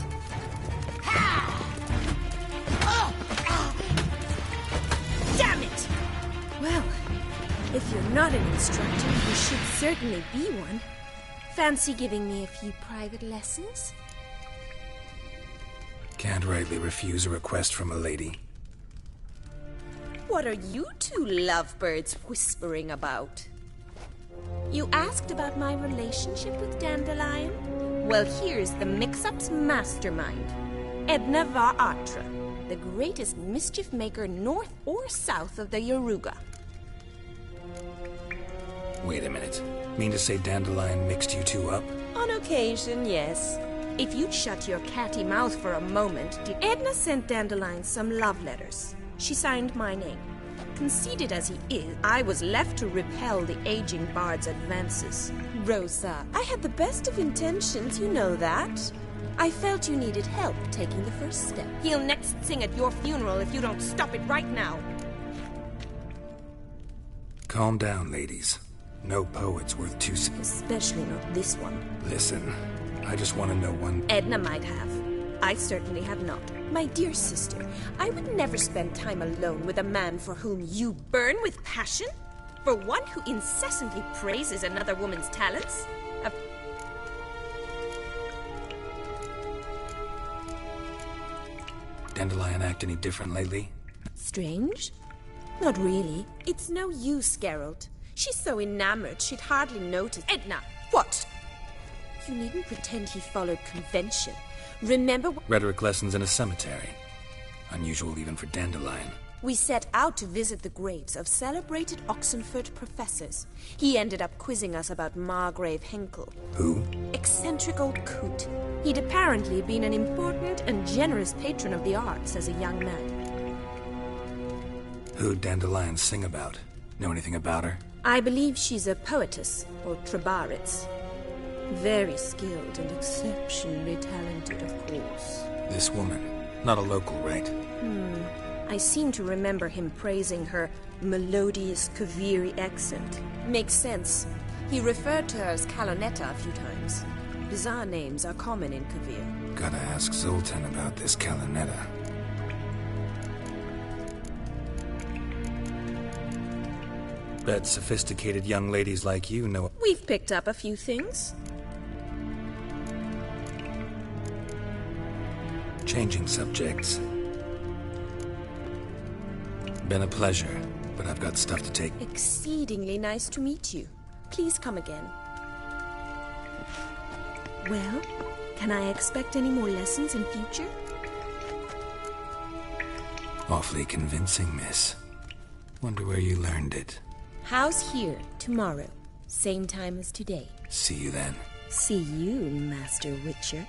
Damn it! Well, if you're not an instructor, you should certainly be one. Fancy giving me a few private lessons? Can't rightly refuse a request from a lady. What are you two lovebirds whispering about? You asked about my relationship with Dandelion? Well, here's the mix-up's mastermind. Edna var Atra, the greatest mischief maker north or south of the Yaruga. Wait a minute. Mean to say Dandelion mixed you two up? On occasion, yes. If you'd shut your catty mouth for a moment, Edna sent Dandelion some love letters. She signed my name. Conceited as he is, I was left to repel the aging bard's advances. Rosa, I had the best of intentions, you know that. I felt you needed help taking the first step. He'll next sing at your funeral if you don't stop it right now. Calm down, ladies. No poet's worth two... Especially not this one. Listen, I just want to know one... Edna might have. I certainly have not. My dear sister, I would never spend time alone with a man for whom you burn with passion? For one who incessantly praises another woman's talents? Dandelion act any different lately? Strange? Not really. It's no use, Geralt. She's so enamored she'd hardly notice. Edna, what? You needn't pretend he followed convention. Remember Rhetoric lessons in a cemetery. Unusual even for Dandelion. We set out to visit the graves of celebrated Oxenford professors. He ended up quizzing us about Margrave Henkel. Who? Eccentric old coot. He'd apparently been an important and generous patron of the arts as a young man. Who'd Dandelion sing about? Know anything about her? I believe she's a poetess, or Trebaritz. Very skilled and exceptionally talented, of course. This woman. Not a local, right? I seem to remember him praising her melodious Kaviri accent. Makes sense. He referred to her as Calonetta a few times. Bizarre names are common in Kavir. Gotta ask Zoltan about this Calonetta. Bet sophisticated young ladies like you know... We've picked up a few things. Changing subjects. Been a pleasure, but I've got stuff to take. Exceedingly nice to meet you. Please come again. Well, can I expect any more lessons in future? Awfully convincing, miss. Wonder where you learned it. House here, tomorrow. Same time as today. See you then. See you, Master Witcher.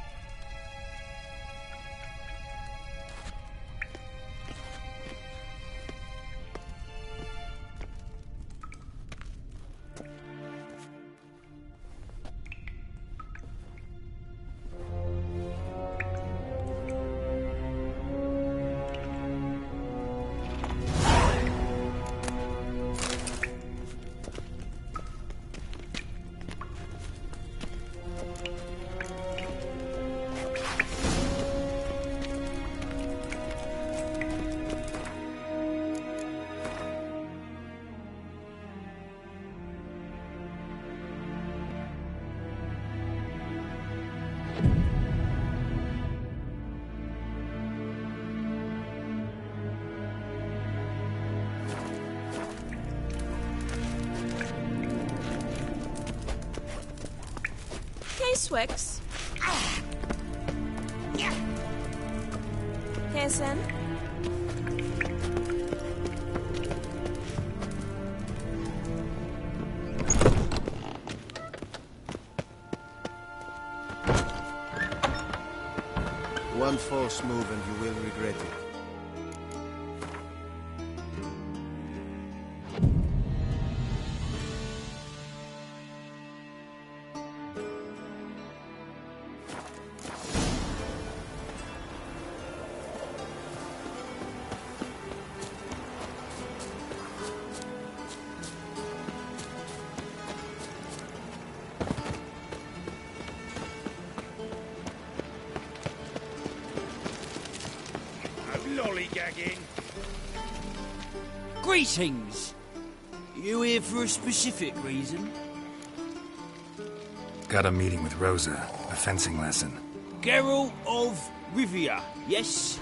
Okay, Swix. Pearson? One false move and you will regret it. Lollygagging. Greetings. You here for a specific reason? Got a meeting with Rosa. A fencing lesson. Geralt of Rivia, yes?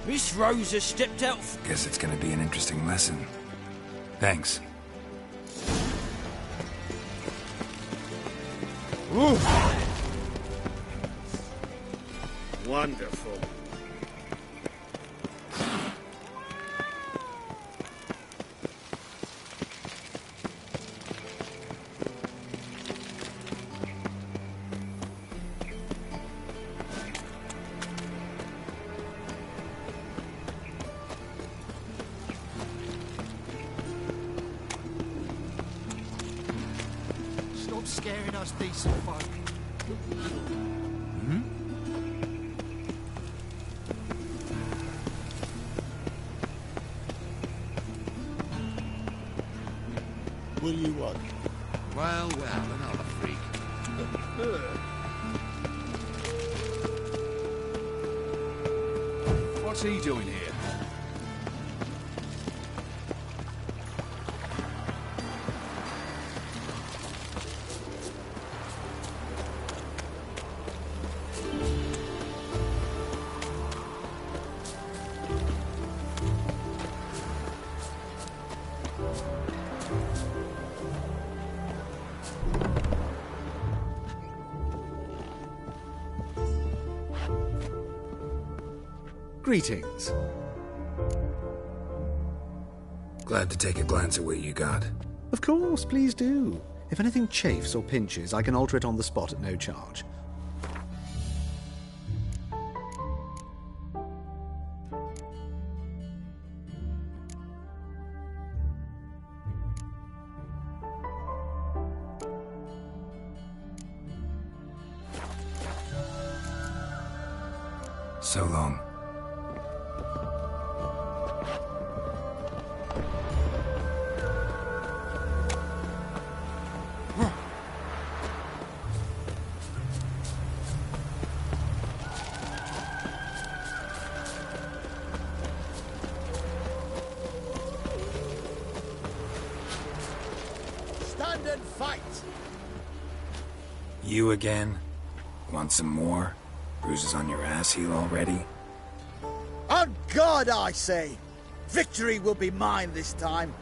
Miss Rosa stepped out Guess it's gonna be an interesting lesson. Thanks. Ooh. Wonderful. Stop scaring us decent folk. What do you want? Well, another freak. What's he doing here? Greetings. Glad to take a glance at what you got. Of course, please do. If anything chafes or pinches, I can alter it on the spot at no charge. So long. Stand and fight! You again? Want some more? Bruises on your ass heel already? On God, I say! Victory will be mine this time.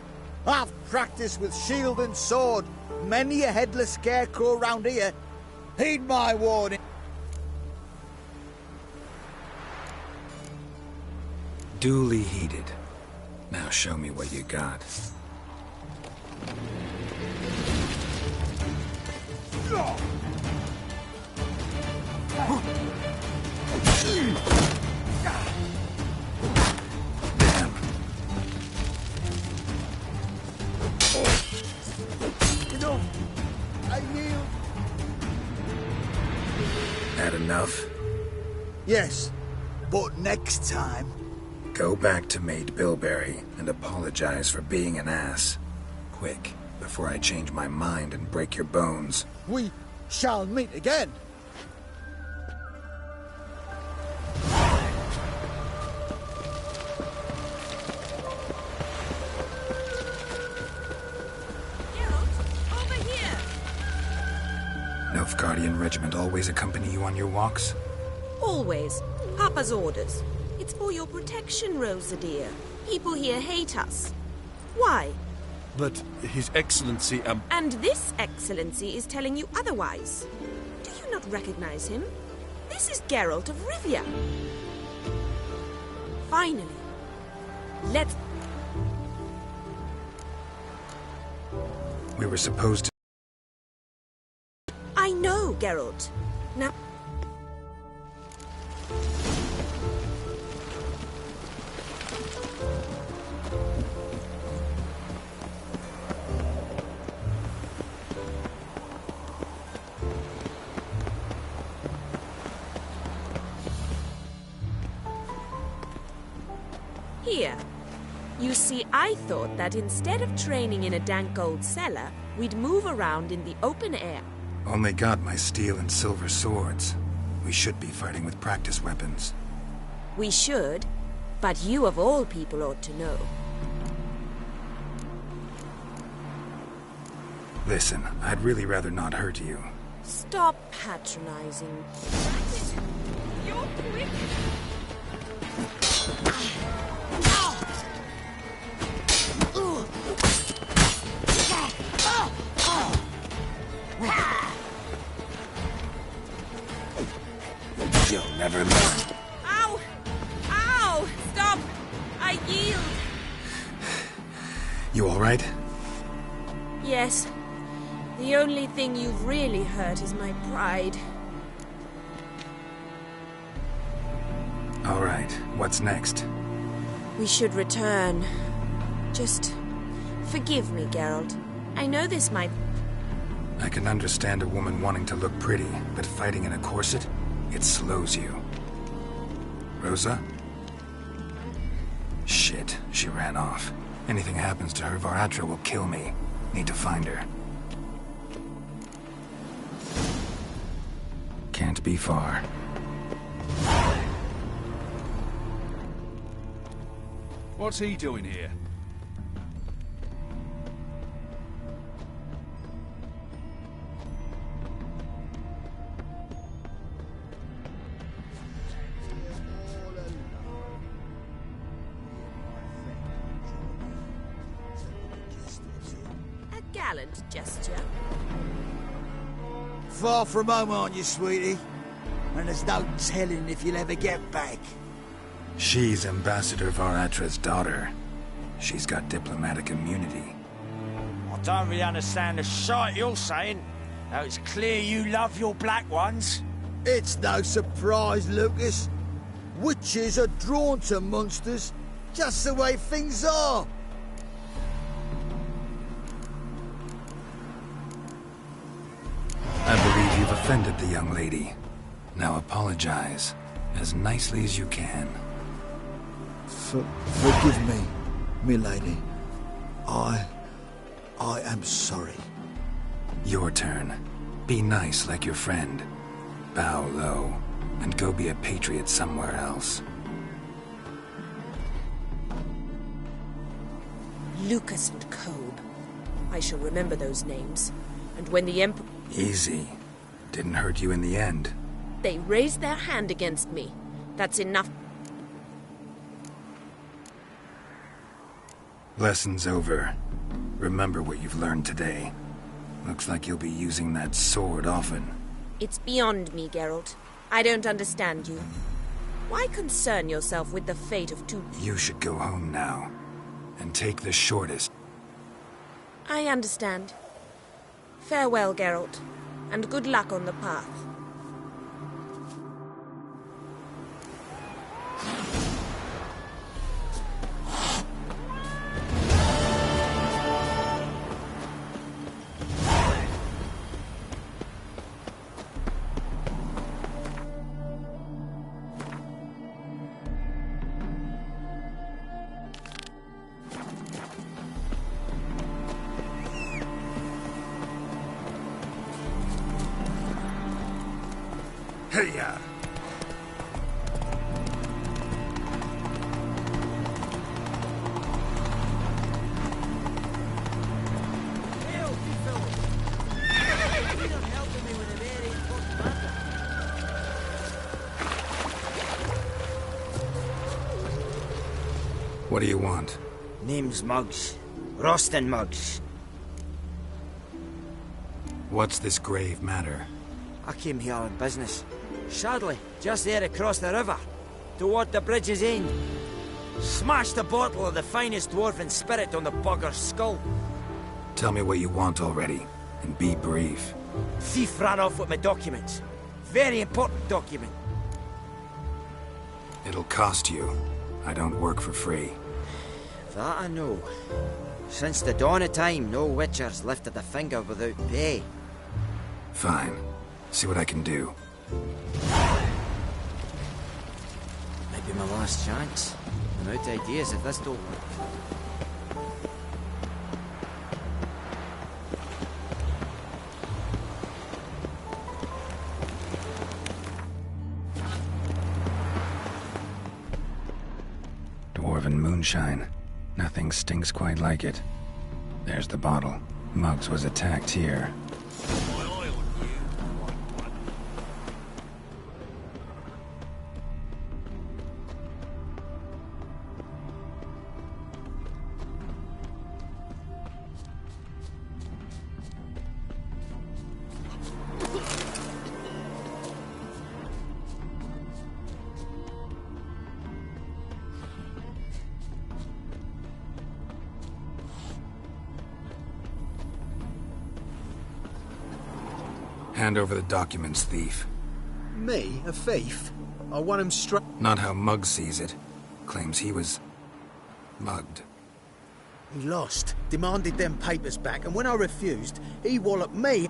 I've practiced with shield and sword. Many a headless scarecrow round here. Heed my warning. Duly heeded. Now show me what you got. Damn. Enough. I yield. Had enough? Yes, but next time. Go back to Maid Bilberry and apologize for being an ass. Quick, before I change my mind and break your bones. We shall meet again. Over here! Nilfgaardian regiment always accompany you on your walks? Always. Papa's orders. It's for your protection, Rosa dear. People here hate us. Why? But His Excellency, And this excellency is telling you otherwise. Do you not recognize him. This is Geralt of Rivia. Finally. Let's... We were supposed to... I know, Geralt. Now... Here. You see, I thought that instead of training in a dank old cellar, we'd move around in the open air. Only got my steel and silver swords. We should be fighting with practice weapons. We should, but you of all people ought to know. Listen, I'd really rather not hurt you. Stop patronizing. You're quick. You'll never learn. Ow! Ow! Stop! I yield! You all right? Yes. The only thing you've really hurt is my pride. All right, what's next? We should return. Just forgive me, Geralt. I know this might... I can understand a woman wanting to look pretty, but fighting in a corset, it slows you. Rosa? Shit, she ran off. Anything happens to her, Varatra will kill me. Need to find her. Can't be far. What's he doing here? A gallant gesture. Far from home, aren't you, sweetie? And there's no telling if you'll ever get back. She's Ambassador Varatra's daughter. She's got diplomatic immunity. I don't really understand the shite you're saying. Now it's clear you love your black ones. It's no surprise, Lucas. Witches are drawn to monsters, just the way things are. I believe you've offended the young lady. Now apologize, as nicely as you can. Forgive me, milady. I am sorry. Your turn. Be nice like your friend. Bow low, and go be a patriot somewhere else. Lucas and Cobb. I shall remember those names. And when the Emperor... Easy. Didn't hurt you in the end. They raised their hand against me. That's enough. Lesson's over. Remember what you've learned today. Looks like you'll be using that sword often. It's beyond me, Geralt. I don't understand you. Why concern yourself with the fate of two... You should go home now. And take the shortest. I understand. Farewell, Geralt. And good luck on the path. Hey-ya! What do you want? Nims mugs. Rosten mugs. What's this grave matter? I came here on business. Sadly, just there across the river, toward the bridge's end. Smashed a bottle of the finest dwarven spirit on the bugger's skull. Tell me what you want already, and be brief. Thief ran off with my documents. Very important document. It'll cost you. I don't work for free. That I know. Since the dawn of time, no witcher's lifted a finger without pay. Fine. See what I can do. Maybe my last chance. I'm out of ideas if this don't work. Dwarven moonshine. Nothing stinks quite like it. There's the bottle. Muggs was attacked here. Hand over the documents, thief. Me? A thief? I want him straight. Not how Muggs sees it. Claims he was mugged. He lost, demanded them papers back, and when I refused, he walloped me.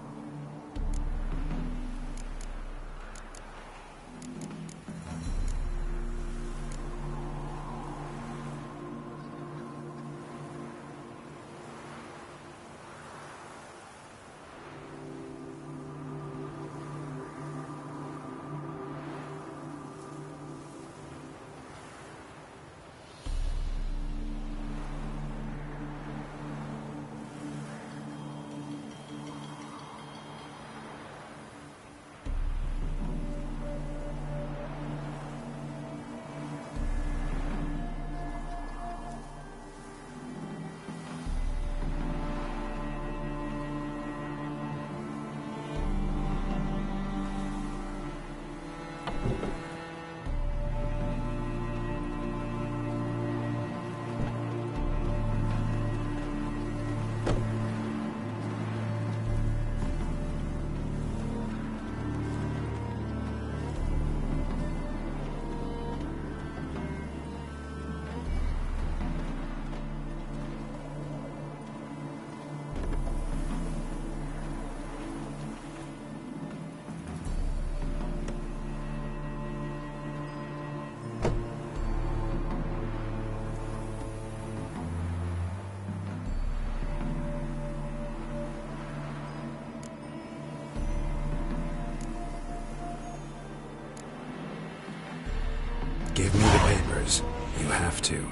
Give me the papers. You have to.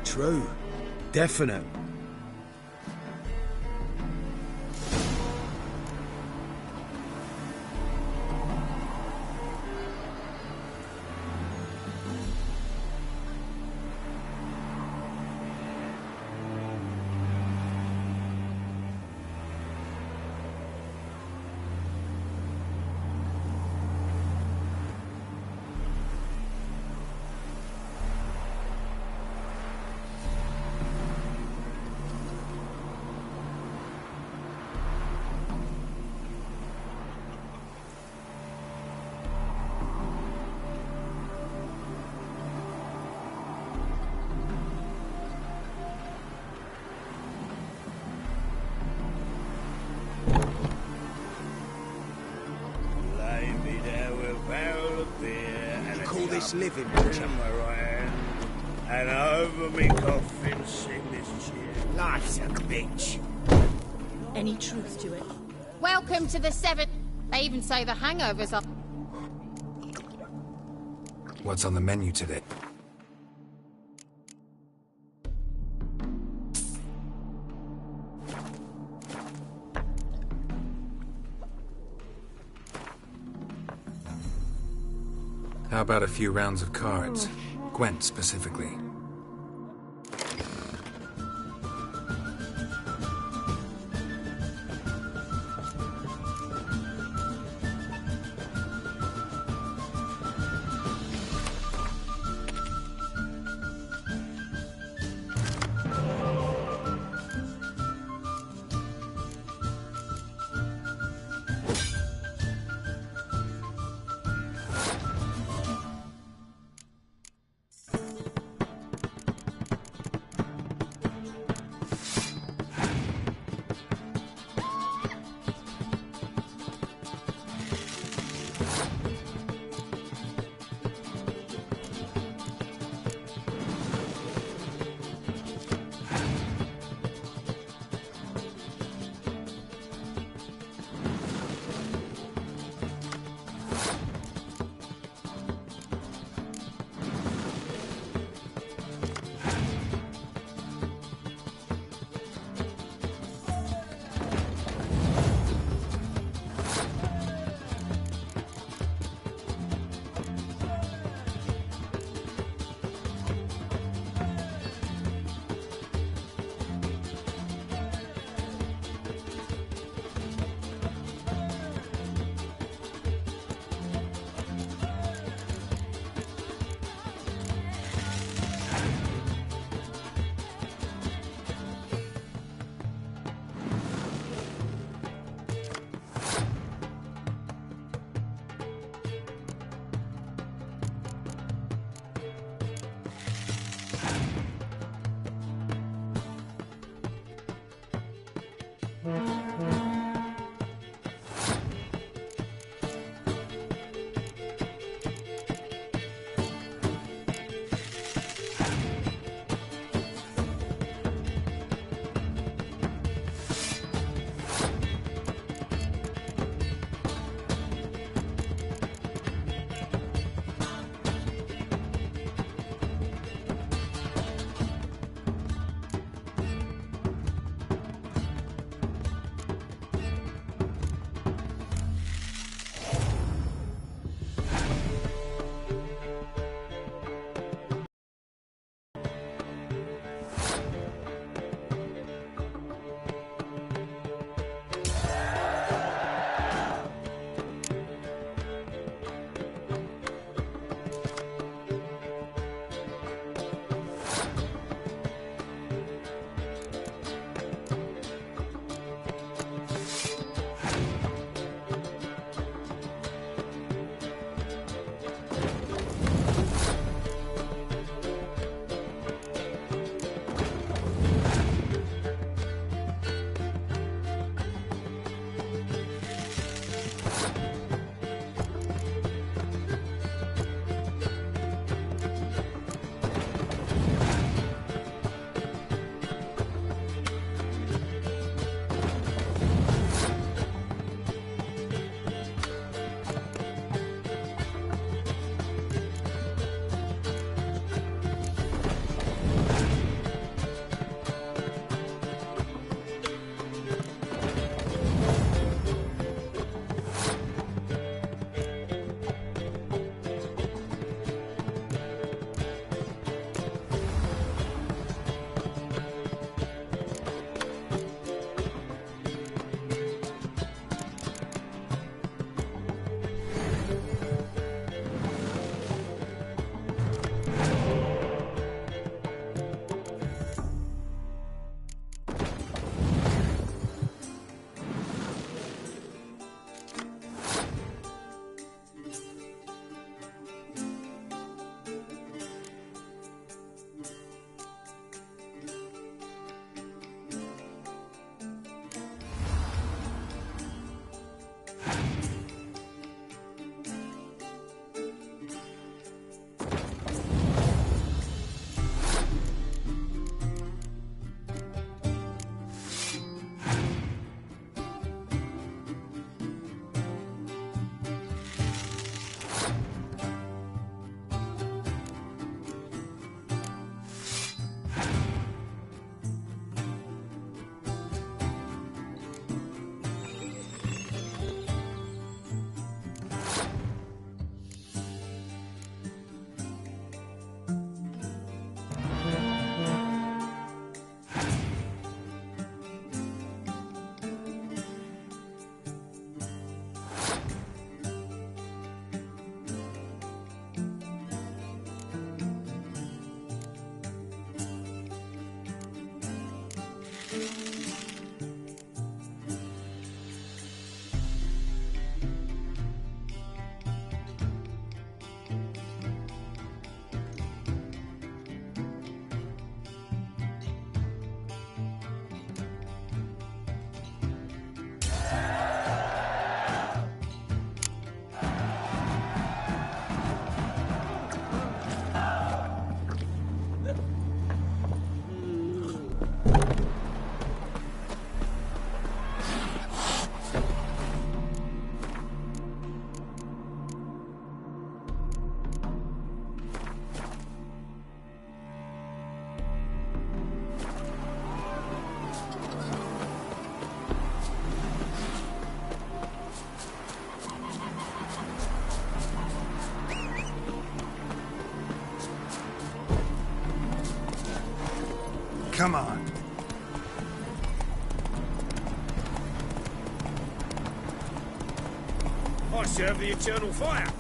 True. Definite. Living in my right hand, and over me coffin sing this cheer. Life's a bitch. Any truth to it? Welcome to the 7th. They even say the hangovers are... What's on the menu today? How about a few rounds of cards? Gwent, specifically. Come on. I serve the eternal fire.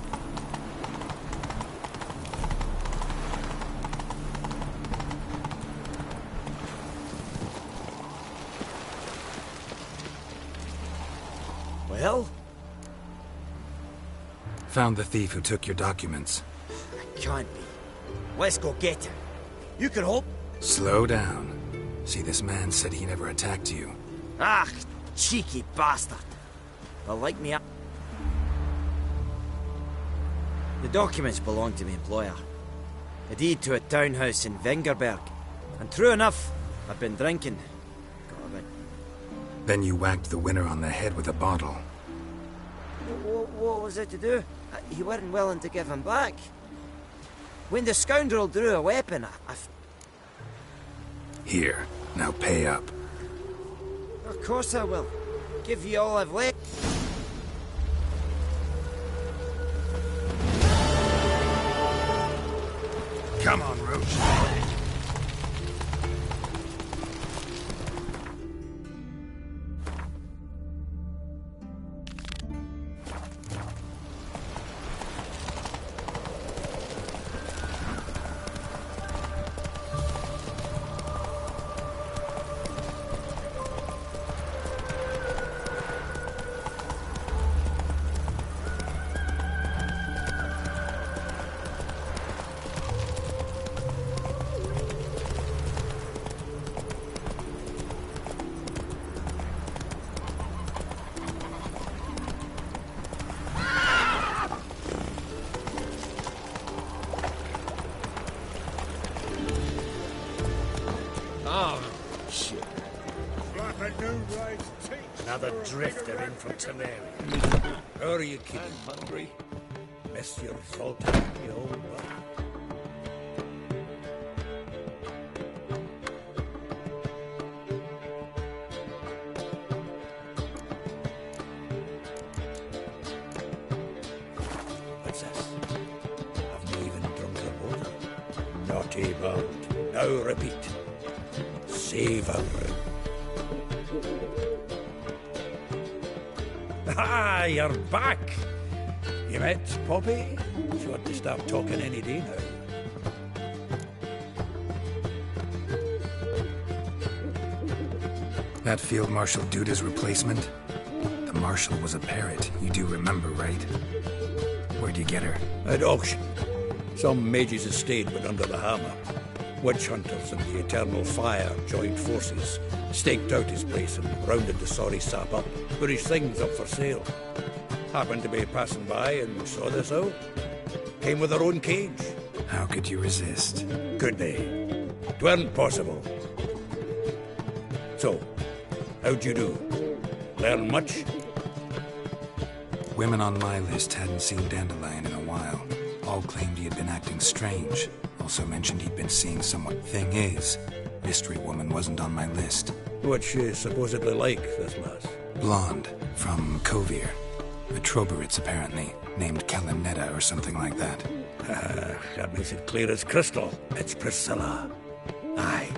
Well? Found the thief who took your documents. Can't be. Let's go get him. You can hope. Slow down. See, this man said he never attacked you. Ah, cheeky bastard. Well, like me up. The documents belong to my employer. A deed to a townhouse in Vengerberg. And true enough, I've been drinking. Got a bit. Then you whacked the winner on the head with a bottle. What was it to do? You weren't willing to give him back. When the scoundrel drew a weapon, I Here, now pay up. Of course I will. Give you all I've left. Come on, Roach. Another drifter in from Temeria. How are you kidding, hungry? Miss your salty, you old one. What's this? Haven't even drunk the water. Naughty bird. Now repeat. Savor. Ah, you're back. You met Poppy? She ought to start talking any day now. That Field Marshal Duda's replacement? The Marshal was a parrot, you do remember, right? Where'd you get her? At auction. Some mage's estate went under the hammer. Witch hunters and the Eternal Fire joined forces, staked out his place and rounded the sorry sap up, put his things up for sale. Happened to be passing by and saw this out. Came with their own cage. How could you resist? Could they? 'Tweren't possible. So, how'd you do? Learn much? Women on my list hadn't seen Dandelion in a while. All claimed he had been acting strange. Also mentioned he'd been seeing someone. Thing is, Mystery Woman wasn't on my list. What's she supposedly like, this lass? Blonde, from Kovir. A Troberitz, apparently, named Kalinetta or something like that. That makes it clear as crystal. It's Priscilla. Aye.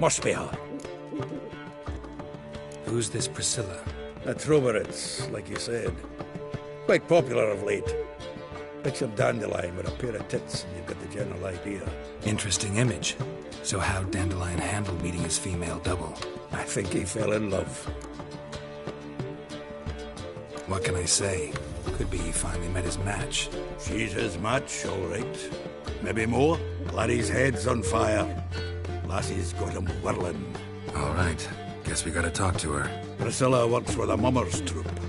Must be her. Who's this Priscilla? A Troberitz, like you said. Quite popular of late. Picture Dandelion with a pair of tits and you've got the general idea. Interesting image. So how'd Dandelion handle meeting his female double? I think he fell in love. What can I say? Could be he finally met his match. She's his match, all right. Maybe more. Laddie's head's on fire. Lassie's got him whirling. All right. Guess we gotta talk to her. Priscilla works with a mummers troupe.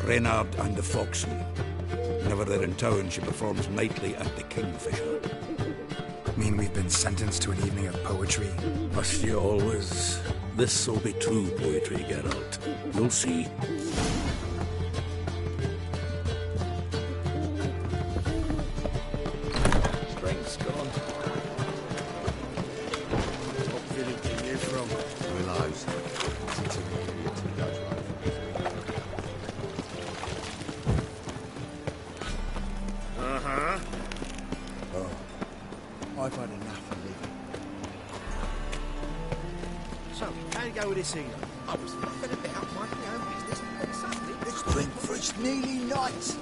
Reynard and the Foxen. Whenever they're in town, she performs nightly at the Kingfisher. Mean we've been sentenced to an evening of poetry? Must you always? This'll be true poetry, Geralt. You'll see. Strength's gone. What village are you from? Willows. Uh-huh. Oh, I've had enough of living. So, how do you go with this evening? I was nothing about minding my own business, and suddenly It's been for its nearly night.